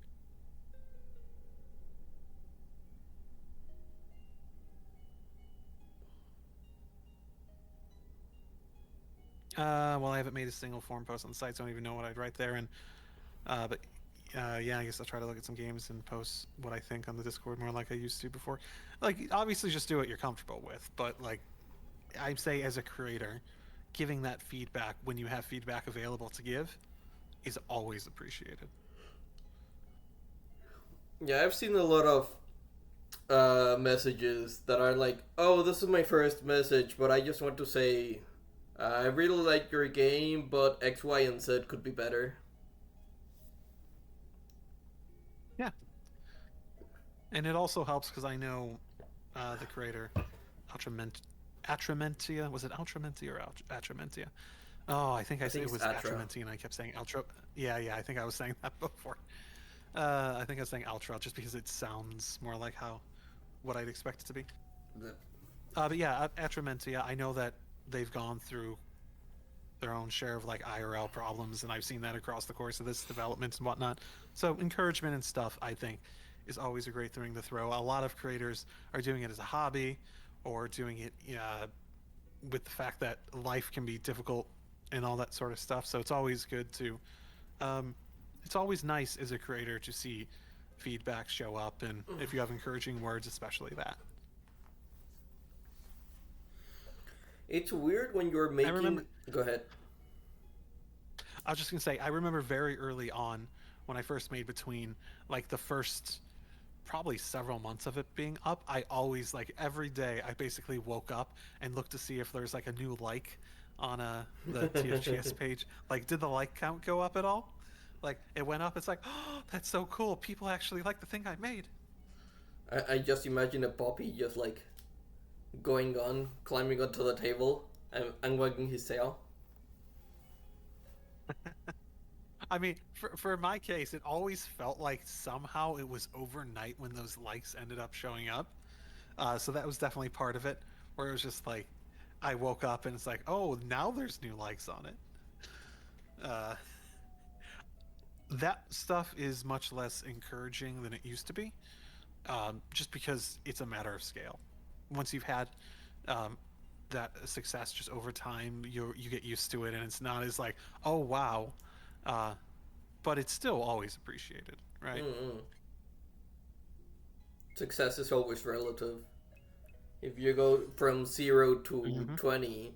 Well, I haven't made a single forum post on the site, so I don't even know what I'd write there. And yeah, I guess I'll try to look at some games and post what I think on the Discord more like I used to before. Like, obviously, just do what you're comfortable with. But like, I say as a creator, giving that feedback when you have feedback available to give is always appreciated. Yeah, I've seen a lot of messages that are like, "Oh, this is my first message, but I just want to say, I really like your game, but X, Y, and Z could be better." Yeah, and it also helps because I know the creator, Atramentia. Was it Ultramentia or Atramentia? Oh, I think I think it it's was Atra. Atramentia, and I kept saying Ultra. Yeah, yeah, I think I was saying that before. I think I was saying Ultra just because it sounds more like how what I'd expect it to be. The- But yeah, Atramentia. I know that they've gone through their own share of like IRL problems, and I've seen that across the course of this development and whatnot. So encouragement and stuff, I think, is always a great thing to throw. A lot of creators are doing it as a hobby, or doing it with the fact that life can be difficult and all that sort of stuff. So it's always good to, um, it's always nice as a creator to see feedback show up, and if you have encouraging words, especially that. It's weird when you're I remember making. Go ahead. I was just gonna say, I remember very early on when I first made between like the first probably several months of it being up, I always like every day I basically woke up and looked to see if there's like a new like on the TFGS page. Like, did the like count go up at all? Like, it went up. It's like, oh, that's so cool. People actually like the thing I made. I just imagine a Poppy just like going on, climbing onto the table, and wagging his tail. I mean, for my case, it always felt like somehow it was overnight when those likes ended up showing up. So that was definitely part of it, where it was just like, I woke up and it's like, oh, now there's new likes on it. Uh, that stuff is much less encouraging than it used to be, just because it's a matter of scale. Once you've had um, that success just over time, you get used to it, and it's not as like, oh wow, uh, but it's still always appreciated, right? Mm-mm. Success is always relative. If you go from 0 to Mm-hmm. 20,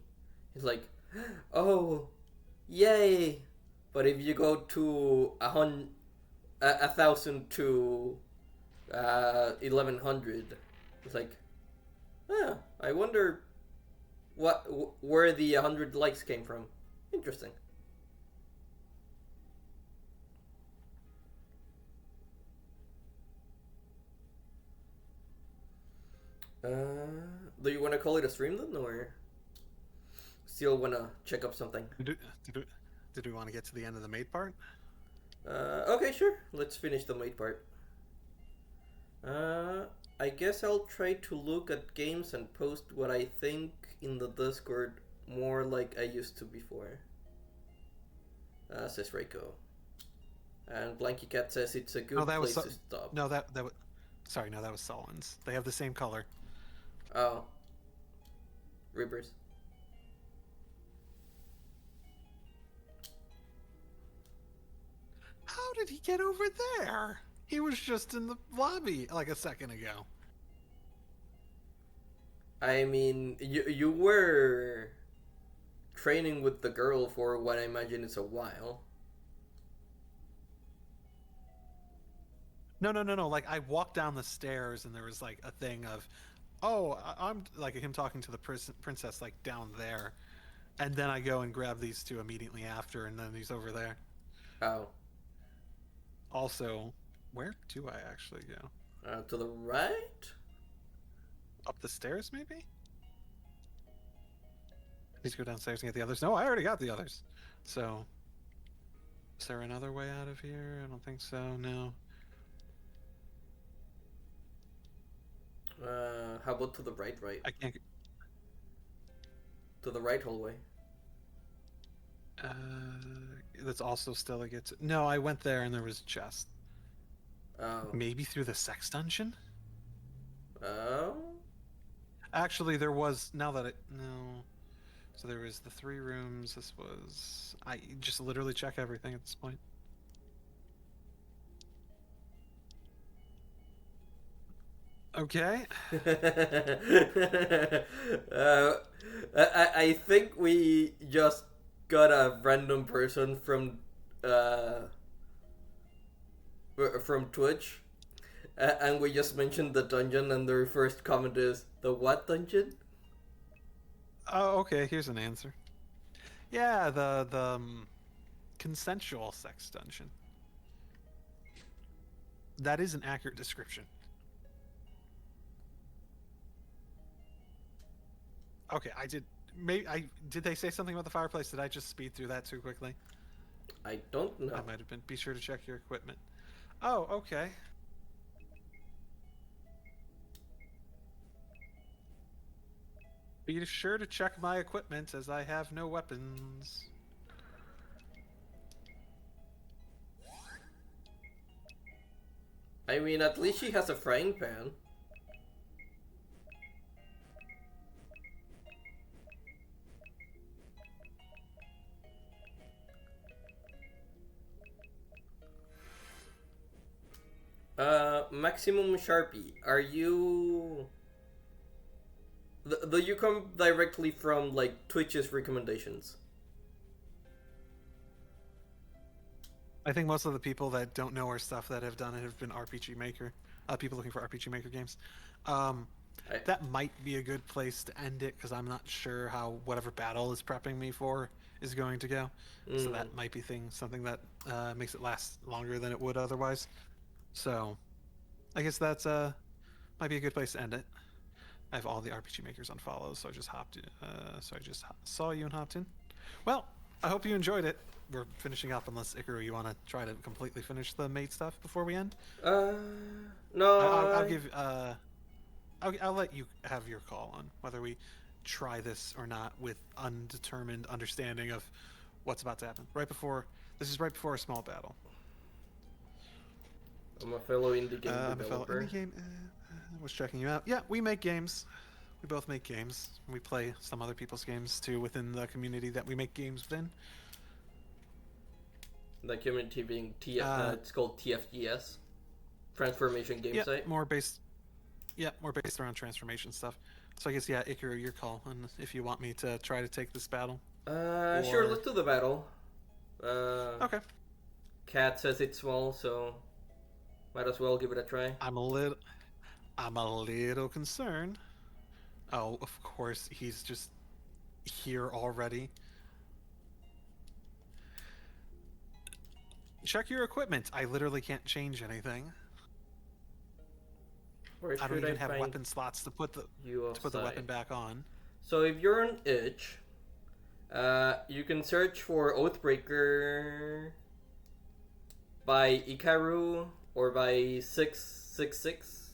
it's like, oh, yay! But if you go to 1,000 to 1,100, it's like, I wonder where the 100 likes came from. Interesting. Do you want to call it a stream then, or still want to check up something? Did, we, did we want to get to the end of the mate part? Okay, sure. Let's finish the main part. Uh, I guess I'll try to look at games and post what I think in the Discord more like I used to before. Says Reiko. And Blanky Cat says it's a No, good that was place to stop. no that was sorry, no, that was Solon's. They have the same color. Oh, Reapers. How did he get over there? He was just in the lobby like a second ago. I mean, you were training with the girl for what I imagine is a while. No, no, no, no. Like I walked down the stairs and there was like a thing of, oh, I'm like him talking to the princess like down there, and then I go and grab these two immediately after, and then he's over there. Oh, Also, where do I actually go? to the right? Up the stairs, maybe? Please go downstairs and get the others. No, I already got the others. So, is there another way out of here? I don't think so. No. How about to the right, right? I can't. To the right hallway. Uh, that's also still a get to. No, I went there and there was a chest. Oh. Maybe through the sex dungeon? Oh? Actually, there was. Now that it. No. So there was the 3 rooms. This was. I just literally check everything at this point. Okay. uh, I think we just got a random person from Twitch, and we just mentioned the dungeon, and their first comment is the what dungeon? Oh, okay. Here's an answer. Yeah, the consensual sex dungeon. That is an accurate description. Okay, I did. Maybe I did. They say something about the fireplace? Did I just speed through that too quickly? I don't I know. might have been. Be sure to check your equipment. Oh, okay. Be sure to check my equipment as I have no weapons. I mean, at least she has a frying pan. Maximum Sharpie, are you... The you come directly from, like, Twitch's recommendations? I think most of the people that don't know our stuff that have done it have been RPG Maker. People looking for RPG Maker games. Um, I, that might be a good place to end it because I'm not sure how whatever battle is prepping me for is going to go. So mm, that might be something that makes it last longer than it would otherwise. So I guess that's might be a good place to end it. I have all the RPG makers on follow, so I just hopped in. So I just saw you and hopped in. Well, I hope you enjoyed it. We're finishing up, unless Icarue, you want to try to completely finish the maid stuff before we end. uh, no, I'll give. I'll let you have your call on whether we try this or not with undetermined understanding of what's about to happen. Right before this is right before a small battle. I'm a fellow indie game I'm a fellow developer. indie game. Was checking you out. Yeah, we make games. We both make games. We play some other people's games too within the community that we make games within. The community being it's called TFGS, Transformation Game Yeah, Site. more based around transformation stuff. So I guess Icarue, your call, and if you want me to try to take this battle. Sure, let's do the battle. Okay. Cat says it's small, so might as well give it a try. I'm a little concerned. Oh, of course, he's just here already. Check your equipment. I literally can't change anything. Where I don't should even I have find weapon slots to put the you weapon back on. So if you're on itch, you can search for Oathbreaker by Icarue or by 666.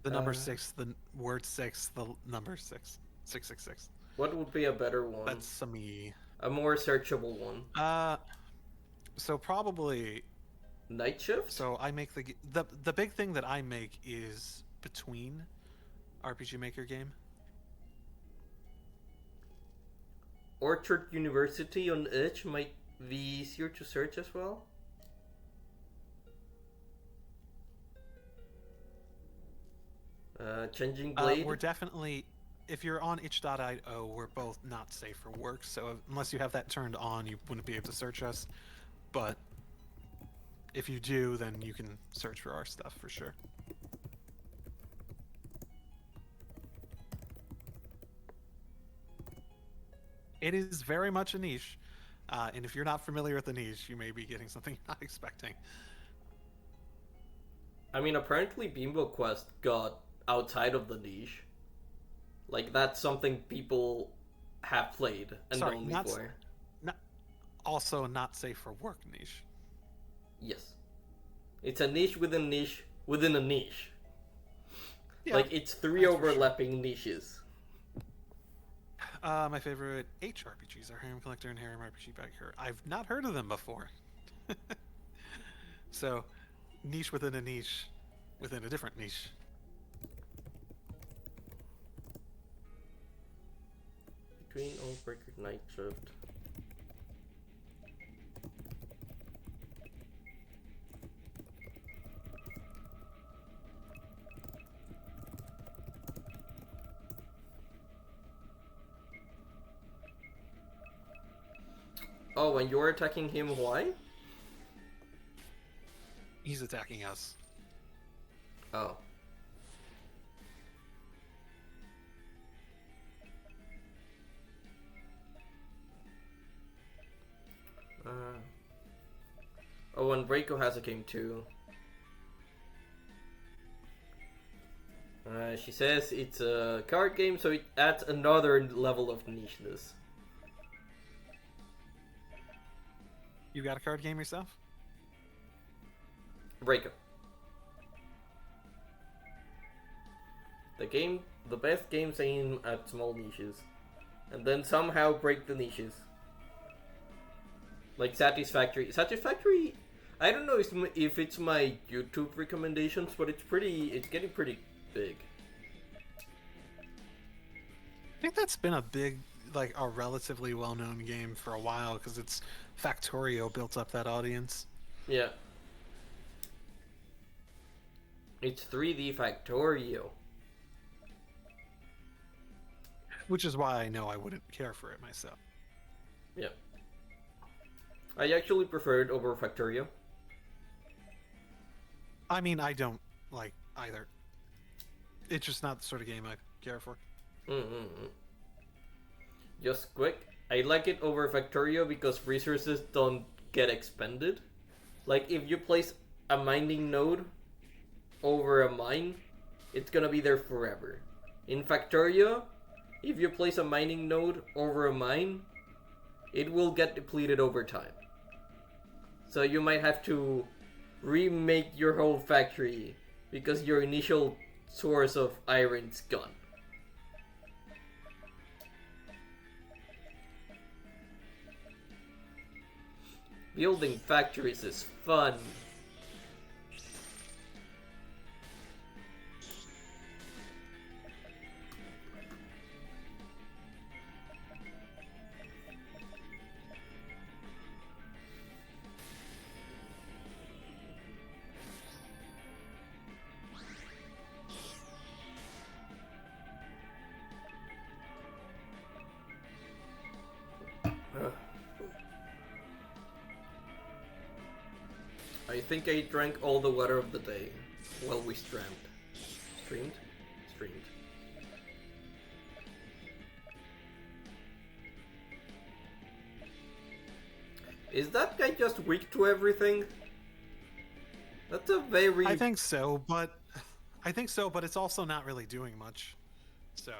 The number 6, the word 6, the number 6. 666. What would be a better one? That's me. A more searchable one. So probably Night Shift? So I make the big thing that I make is between RPG Maker game. Orchard University on itch might be easier to search as well. Changing Blade. We're definitely, if you're on itch.io, we're both not safe for work. So unless you have that turned on, you wouldn't be able to search us. But if you do, then you can search for our stuff for sure. It is very much a niche. And if you're not familiar with the niche, you may be getting something you're not expecting. I mean, apparently Bimbo Quest got outside of the niche. Like, that's something people have played and known before. Also not safe for work niche. Yes. It's a niche within a niche within a niche. Yeah, like, it's 3 overlapping niches. My favorite HRPGs are Harem Collector and Harem RPG Biker. I've not heard of them before. So, niche within a niche within a different niche. Between Oathbreaker Night Shift. Oh, when you're attacking him, why? He's attacking us. Oh. Oh, and Reiko has a game too. She says it's a card game, so it adds another level of nicheness. You got a card game yourself? Breakup. The best games aim at small niches, and then somehow break the niches. Like Satisfactory. Satisfactory, I don't know if it's my YouTube recommendations, but it's getting pretty big. I think that's been a relatively well-known game for a while because it's Factorio built up that audience. Yeah. It's 3D Factorio. Which is why I know I wouldn't care for it myself. Yeah. I actually prefer it over Factorio. I mean, I don't like either. It's just not the sort of game I care for. Just quick, I like it over Factorio because resources don't get expended. Like, if you place a mining node over a mine, it's gonna be there forever. In Factorio, if you place a mining node over a mine, it will get depleted over time. So you might have to remake your whole factory because your initial source of iron's gone. Building factories is fun. I think I drank all the water of the day while we streamed. Streamed? Is that guy just weak to everything? That's a very... I think so, but it's also not really doing much. So...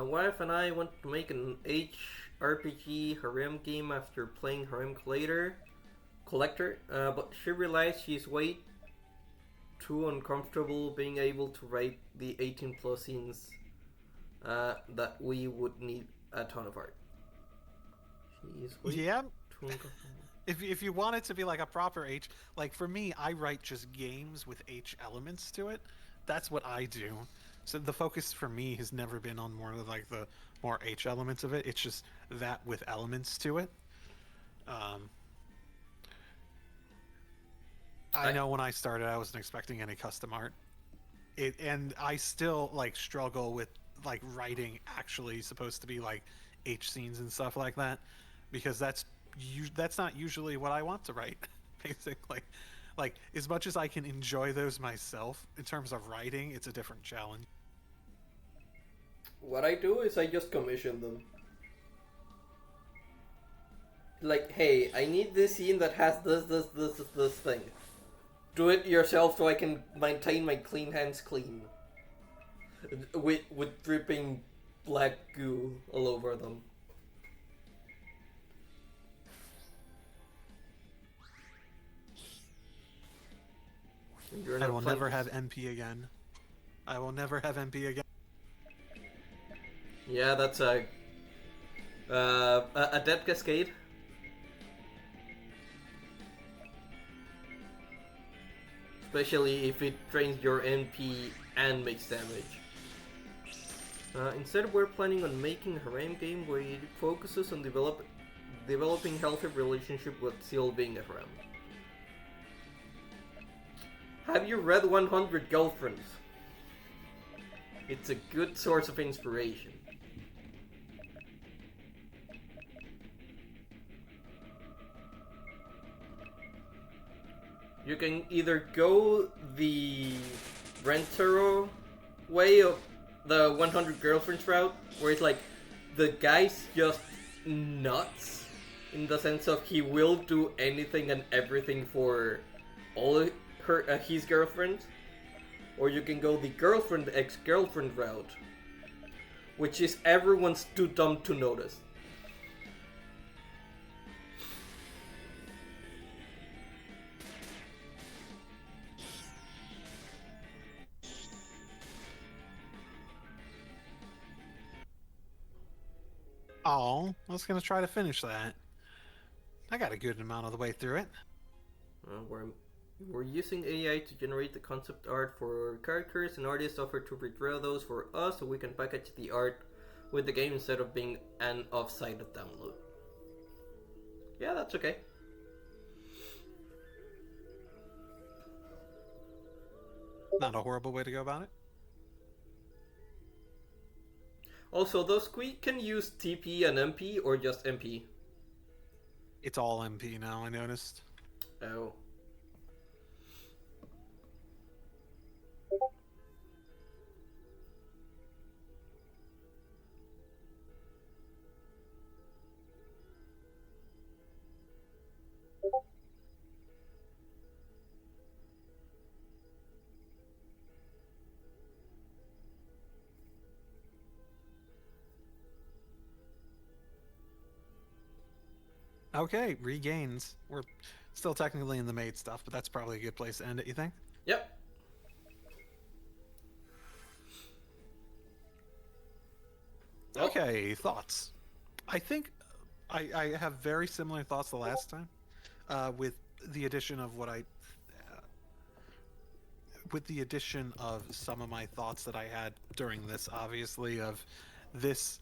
Wife and I want to make an HRPG harem game after playing Harem Collector, but she realized she's way too uncomfortable being able to write the 18 plus scenes that we would need a ton of art. She's way too uncomfortable. If you want it to be like a proper H, like for me, I write just games with H elements to it. That's what I do. So the focus for me has never been on more of like the more H elements of it. It's just that with elements to it. I know when I started, I wasn't expecting any custom art. And I still like struggle with like writing actually supposed to be like H scenes and stuff like that, because that's not usually what I want to write. Basically, like as much as I can enjoy those myself in terms of writing, it's a different challenge. What I do is I just commission them. Like, hey, I need this scene that has this thing. Do it yourself so I can maintain my clean hands clean. With dripping black goo all over them. I will never have MP again. I will never have MP again. Yeah, that's a dead cascade. Especially if it drains your MP and makes damage. Instead, we're planning on making a harem game where it focuses on developing healthy relationship with still being a harem. Have you read 100 Girlfriends? It's a good source of inspiration. You can either go the Rentaro way of the 100 Girlfriends route, where it's like, the guy's just nuts in the sense of he will do anything and everything for all his girlfriends, or you can go the girlfriend ex-girlfriend route, which is everyone's too dumb to notice. Oh, I was gonna try to finish that. I got a good amount of the way through it. We're using AI to generate the concept art for characters, and artists offer to redraw those for us so we can package the art with the game instead of being an off-site download. Yeah, that's okay. Not a horrible way to go about it. Also, those Squeak can use TP and MP or just MP? It's all MP now, I noticed. Oh. Okay, regains. We're still technically in the maid stuff, but that's probably a good place to end it, you think? Yep. Okay, thoughts. I think I have very similar thoughts the last time, with the addition of with the addition of some of my thoughts that I had during this, obviously, of this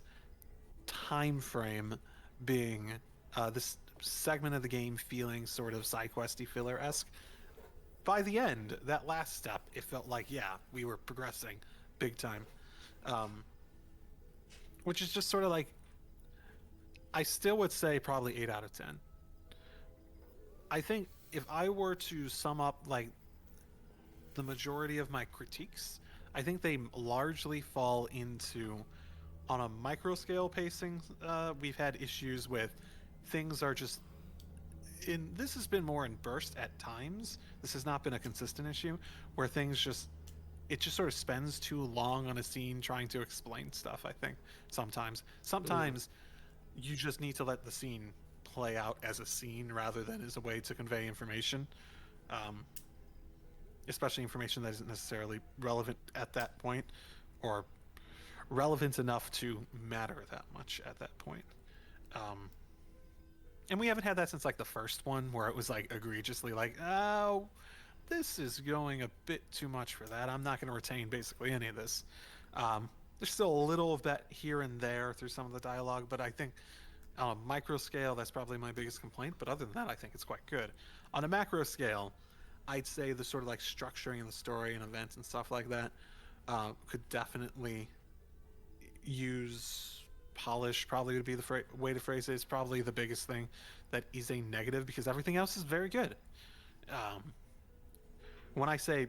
time frame being this segment of the game feeling sort of side questy filler-esque. By the end, that last step, it felt like, yeah, we were progressing big time. Which is just sort of like, I still would say probably 8 out of 10. I think if I were to sum up like the majority of my critiques, I think they largely fall into, on a micro scale pacing, we've had issues with things are just this has been more in burst at times. This has not been a consistent issue where things just it just sort of spends too long on a scene trying to explain stuff. I think sometimes you just need to let the scene play out as a scene rather than as a way to convey information, especially information that isn't necessarily relevant at that point or relevant enough to matter that much at that point. And we haven't had that since like the first one, where it was like egregiously like, oh, this is going a bit too much for that. I'm not going to retain basically any of this. There's still a little of that here and there through some of the dialogue, but I think on a micro scale, that's probably my biggest complaint. But other than that, I think it's quite good. On a macro scale, I'd say the sort of like structuring of the story and events and stuff like that could definitely use polish. Probably would be the way to phrase it. It's probably the biggest thing that is a negative, because everything else is very good. When I say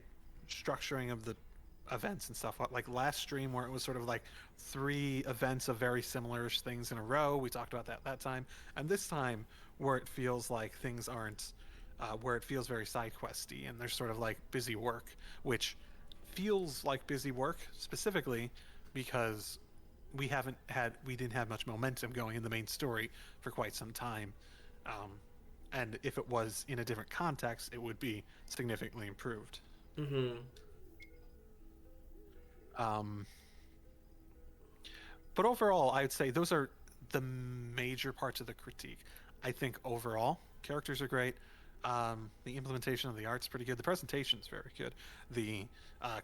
structuring of the events and stuff, like last stream where it was sort of like 3 events of very similar things in a row, we talked about that time, and this time where it feels like things aren't, where it feels very side questy and there's sort of like busy work, which feels like busy work specifically because we didn't have much momentum going in the main story for quite some time. And if it was in a different context, it would be significantly improved. Mm-hmm. But overall, I would say those are the major parts of the critique. I think overall, characters are great. The implementation of the art's pretty good. The presentation's very good. The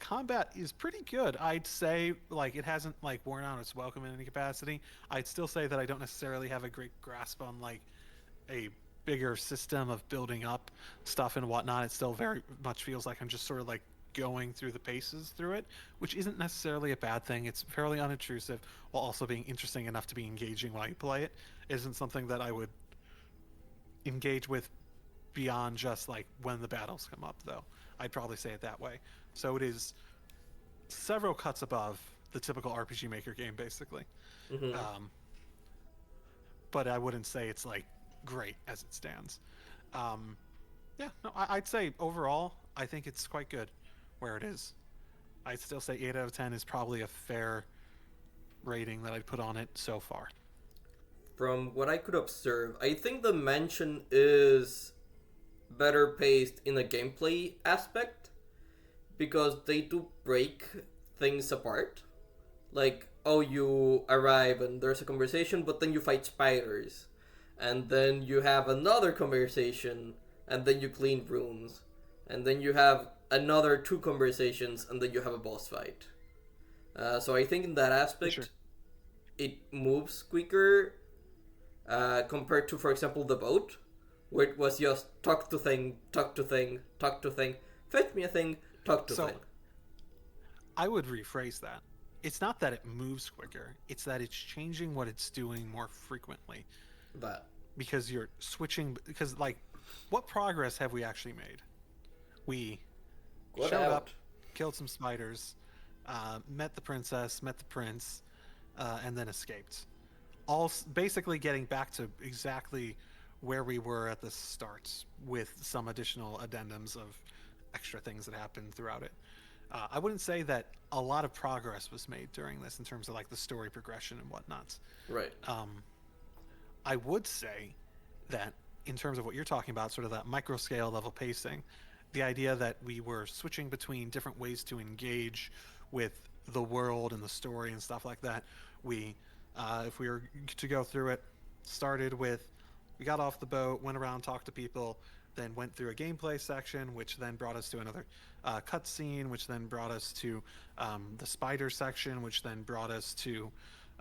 combat is pretty good. I'd say like it hasn't like worn out its welcome in any capacity. I'd still say that I don't necessarily have a great grasp on like a bigger system of building up stuff and whatnot. It still very much feels like I'm just sort of like going through the paces through it, which isn't necessarily a bad thing. It's fairly unintrusive while also being interesting enough to be engaging while you play it. It isn't something that I would engage with beyond just like when the battles come up, though. I'd probably say it that way. So it is several cuts above the typical RPG Maker game, basically. Mm-hmm. but I wouldn't say it's like great as it stands. Um, yeah, no, I'd say overall, I think it's quite good where it is. I'd still say 8 out of 10 is probably a fair rating that I'd put on it so far. From what I could observe, I think the mansion is better paced in a gameplay aspect because they do break things apart. Like, oh, you arrive and there's a conversation, but then you fight spiders. And then you have another conversation, and then you clean rooms. And then you have another two conversations, and then you have a boss fight. So I think in that aspect, Sure. it moves quicker compared to, for example, the boat, where it was just talk to thing, talk to thing, talk to thing, fetch me a thing, talk to So thing. I would rephrase that. It's not that it moves quicker, it's that it's changing what it's doing more frequently That. because you're switching. Because, like, what progress have we actually made? We Got showed out. up, killed some spiders, met the princess, met the prince, and then escaped. All basically getting back to exactly where we were at the start, with some additional addendums of extra things that happened throughout it. I wouldn't say that a lot of progress was made during this in terms of like the story progression and whatnot. Right. I would say that in terms of what you're talking about, sort of that micro scale level pacing, the idea that we were switching between different ways to engage with the world and the story and stuff like that. We, if we were to go through it, started with we got off the boat, went around, talked to people, then went through a gameplay section, which then brought us to another cutscene, which then brought us to the spider section, which then brought us to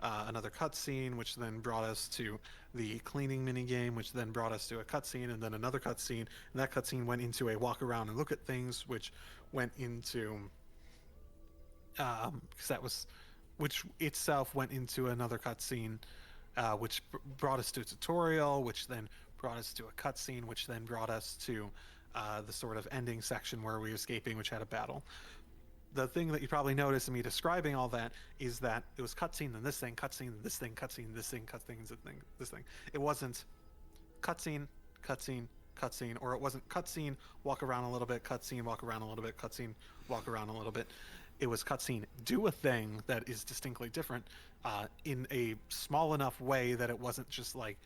another cutscene, which then brought us to the cleaning mini game, which then brought us to a cutscene, and then another cutscene, and that cutscene went into a walk around and look at things, which went into because that was which itself went into another cutscene, which brought us to a tutorial, which then brought us to a cutscene, which then brought us to the sort of ending section where we were escaping, which had a battle. The thing that you probably noticed in me describing all that is that it was cutscene, then this thing, cutscene, then this thing, cutscene, this thing, cutscene, this thing. It wasn't cutscene, cutscene, cutscene, or it wasn't cutscene, walk around a little bit, cutscene, walk around a little bit, cutscene, walk around a little bit. It was cutscene, do a thing that is distinctly different in a small enough way that it wasn't just like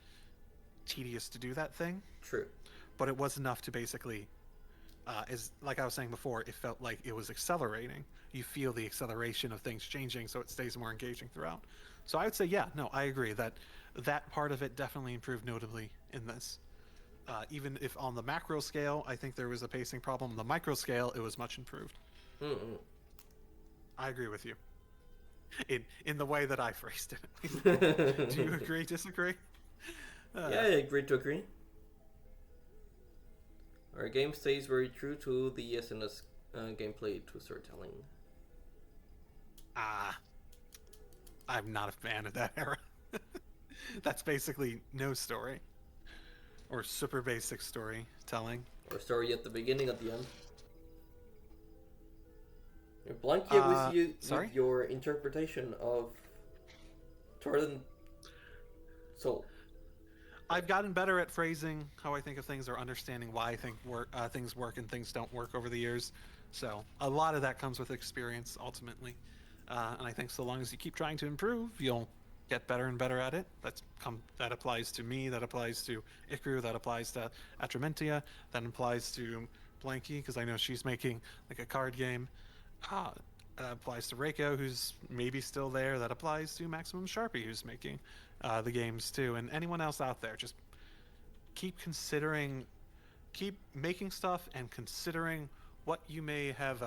tedious to do that thing, True. but it was enough to basically, is like I was saying before, it felt like it was accelerating. You feel the acceleration of things changing, so it stays more engaging throughout. So I would say, yeah, no, I agree that that part of it definitely improved notably in this. Even if on the macro scale, I think there was a pacing problem. On the micro scale, it was much improved. Mm-mm. I agree with you. In the way that I phrased it. Do you agree, disagree? Yeah, I agree to agree. Our game stays very true to the SNS gameplay to storytelling. I'm not a fan of that era. That's basically no story. Or super basic storytelling. Or story at the beginning, at the end. You're blanking with you sorry? with your interpretation of Torrent Soul. I've gotten better at phrasing how I think of things or understanding why I think things work and things don't work over the years. So a lot of that comes with experience, ultimately. And I think so long as you keep trying to improve, you'll get better and better at it. That applies to me. That applies to Icarue. That applies to Atramentia. That applies to Blanky, because I know she's making like a card game. That applies to Reiko, who's maybe still there. That applies to Maximum Sharpie, who's making the games too. And anyone else out there, just keep making stuff and considering what you may have,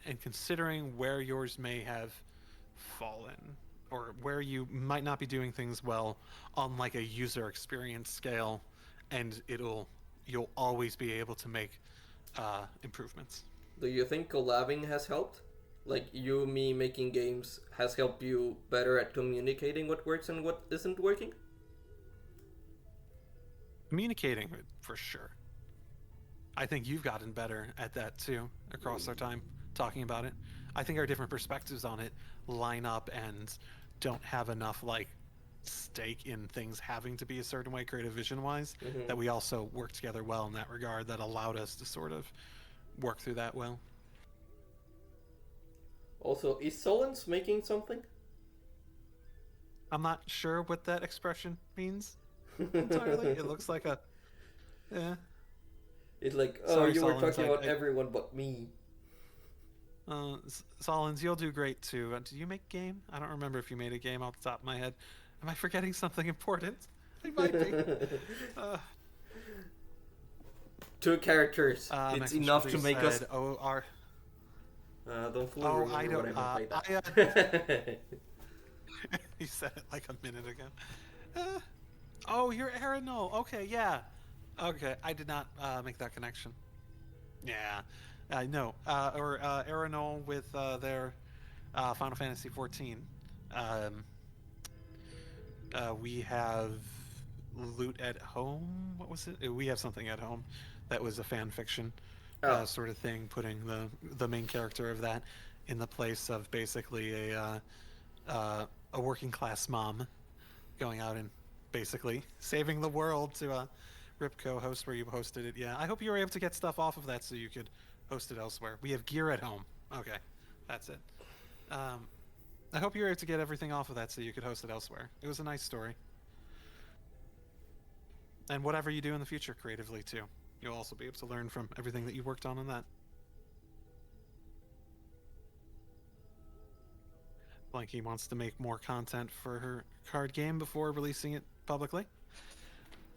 and considering where yours may have fallen or where you might not be doing things well on like a user experience scale, and you'll always be able to make improvements. Do you think collabing has helped? Like you, me making games has helped you better at communicating what works and what isn't working? Communicating, for sure. I think you've gotten better at that too across our time talking about it. I think our different perspectives on it line up and don't have enough like stake in things having to be a certain way, creative vision wise, Hmm. that we also worked together well in that regard. That allowed us to sort of work through that well. Also, is Solens making something? I'm not sure what that expression means entirely. It looks like a yeah. It's like, oh, Sorry, you were Solins. talking about everyone but me. Solins, you'll do great too. Did you make game? I don't remember if you made a game off the top of my head. Am I forgetting something important? I might be. Uh, Two characters. It's Making enough sure to you make us. said, "Oh, our Don't fully oh, remember I don't. what I meant by I that. You said it like a minute ago. Uh, oh, you're Aranol. Okay, yeah. Okay, I did not make that connection. Yeah, no. Or Aranol with their Final Fantasy 14. Um, we have Loot at Home. What was it? We have something at home that was a fan fiction Oh, sort of thing, putting the main character of that in the place of basically a working class mom going out and basically saving the world to Ripco host where you hosted it. Yeah, I hope you were able to get stuff off of that so you could host it elsewhere. We have gear at home. Okay, that's it. Um, I hope you were able to get everything off of that so you could host it elsewhere. It was a nice story. And whatever you do in the future creatively too, you'll also be able to learn from everything that you worked on in that. Blanky wants to make more content for her card game before releasing it publicly.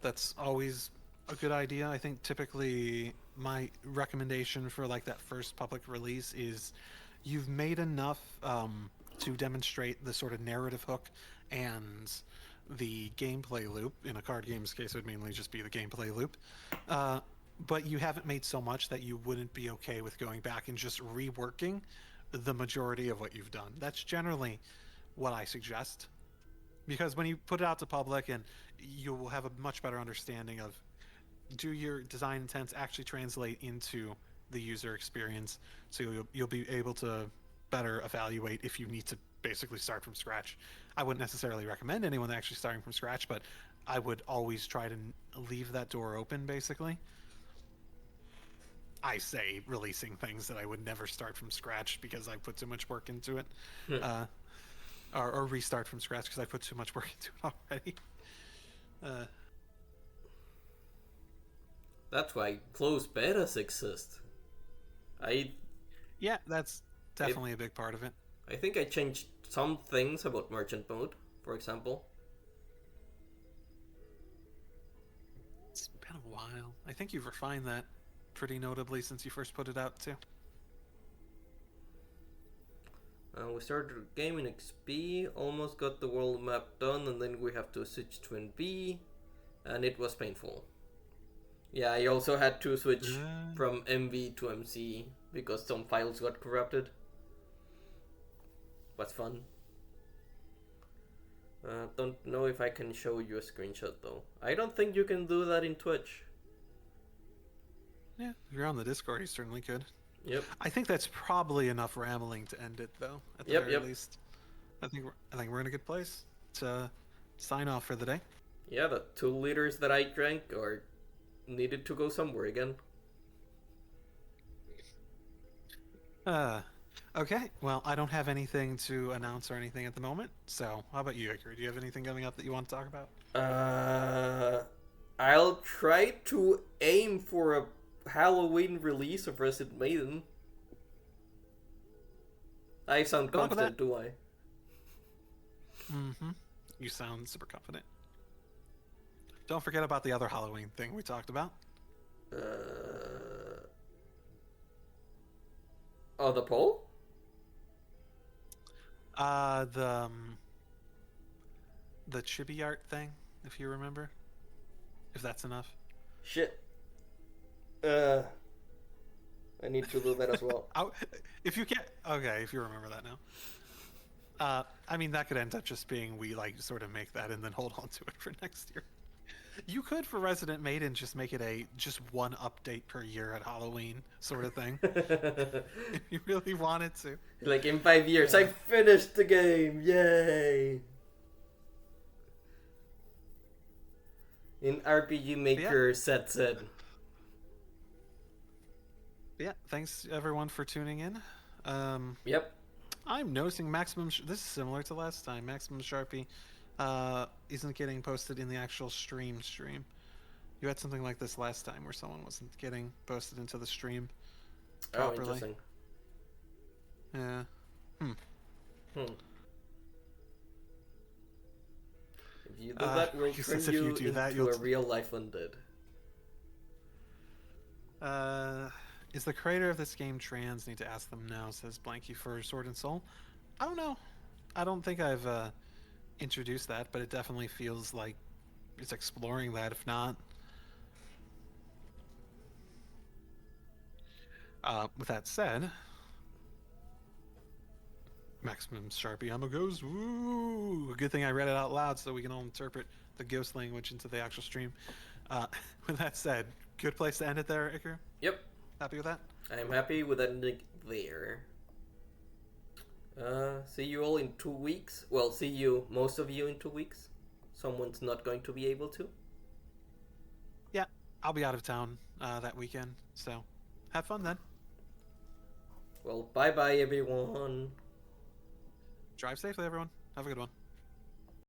That's always a good idea. I think typically my recommendation for like that first public release is you've made enough to demonstrate the sort of narrative hook and the gameplay loop. In a card game's case, it would mainly just be the gameplay loop. Uh, but you haven't made so much that you wouldn't be okay with going back and just reworking the majority of what you've done. That's generally what I suggest. Because when you put it out to public, and you will have a much better understanding of, do your design intents actually translate into the user experience, so you'll be able to better evaluate if you need to basically start from scratch. I wouldn't necessarily recommend anyone actually starting from scratch, but I would always try to leave that door open, basically. I say releasing things that I would never start from scratch because I put too much work into it. Uh, or restart from scratch because I put too much work into it already. Uh, that's why closed betas exist. I yeah, that's definitely a big part of it. I think I changed some things about merchant mode, for example. It's been a while. I think you've refined that pretty notably since you first put it out too. We started the game in XP, almost got the world map done, and then we have to switch to NB, and it was painful. Yeah, I also had to switch from MV to MC because some files got corrupted. Was fun. Don't know if I can show you a screenshot though. I don't think you can do that in Twitch. Yeah, if you're on the Discord, you certainly could. Yep. I think that's probably enough rambling to end it, though. At the very least, I think we're in a good place to sign off for the day. Yeah, the 2 liters that I drank are needed to go somewhere again. Okay. Well, I don't have anything to announce or anything at the moment. So, how about you, Icarue? Do you have anything coming up that you want to talk about? I'll try to aim for a Halloween release of Resident Maiden. I sound confident, do I? Mm-hmm. You sound super confident. Don't forget about the other Halloween thing we talked about. Oh, the poll? The chibi art thing, if you remember. If that's enough. Shit. I need to do that as well. If you can't, okay, if you remember that now. I mean, that could end up just being we like sort of make that and then hold on to it for next year. You could for Resident Maiden just make it just one update per year at Halloween sort of thing. If you really wanted to. Like in 5 years, I finished the game! Yay! In RPG Maker set said. Yeah, thanks everyone for tuning in. Yep. I'm noticing this is similar to last time. Maximum Sharpie isn't getting posted in the actual stream. You had something like this last time where someone wasn't getting posted into the stream Oh, properly. interesting. Yeah. Hmm. If you do that, we'll turn you into a real life undead. Is the creator of this game trans? Need to ask them now, says Blanky for Sword and Soul. I don't know. I don't think I've introduced that, but it definitely feels like it's exploring that, if not. With that said, Maximum Sharpie, I'm a ghost. Woo! Good thing I read it out loud so we can all interpret the ghost language into the actual stream. With that said, good place to end it there, Icarue? Yep. Happy with that? I'm happy with ending there. See you all in 2 weeks. Well, see you, most of you, in 2 weeks. Someone's not going to be able to. Yeah, I'll be out of town that weekend, so have fun then. Well, bye-bye, everyone. Drive safely, everyone. Have a good one.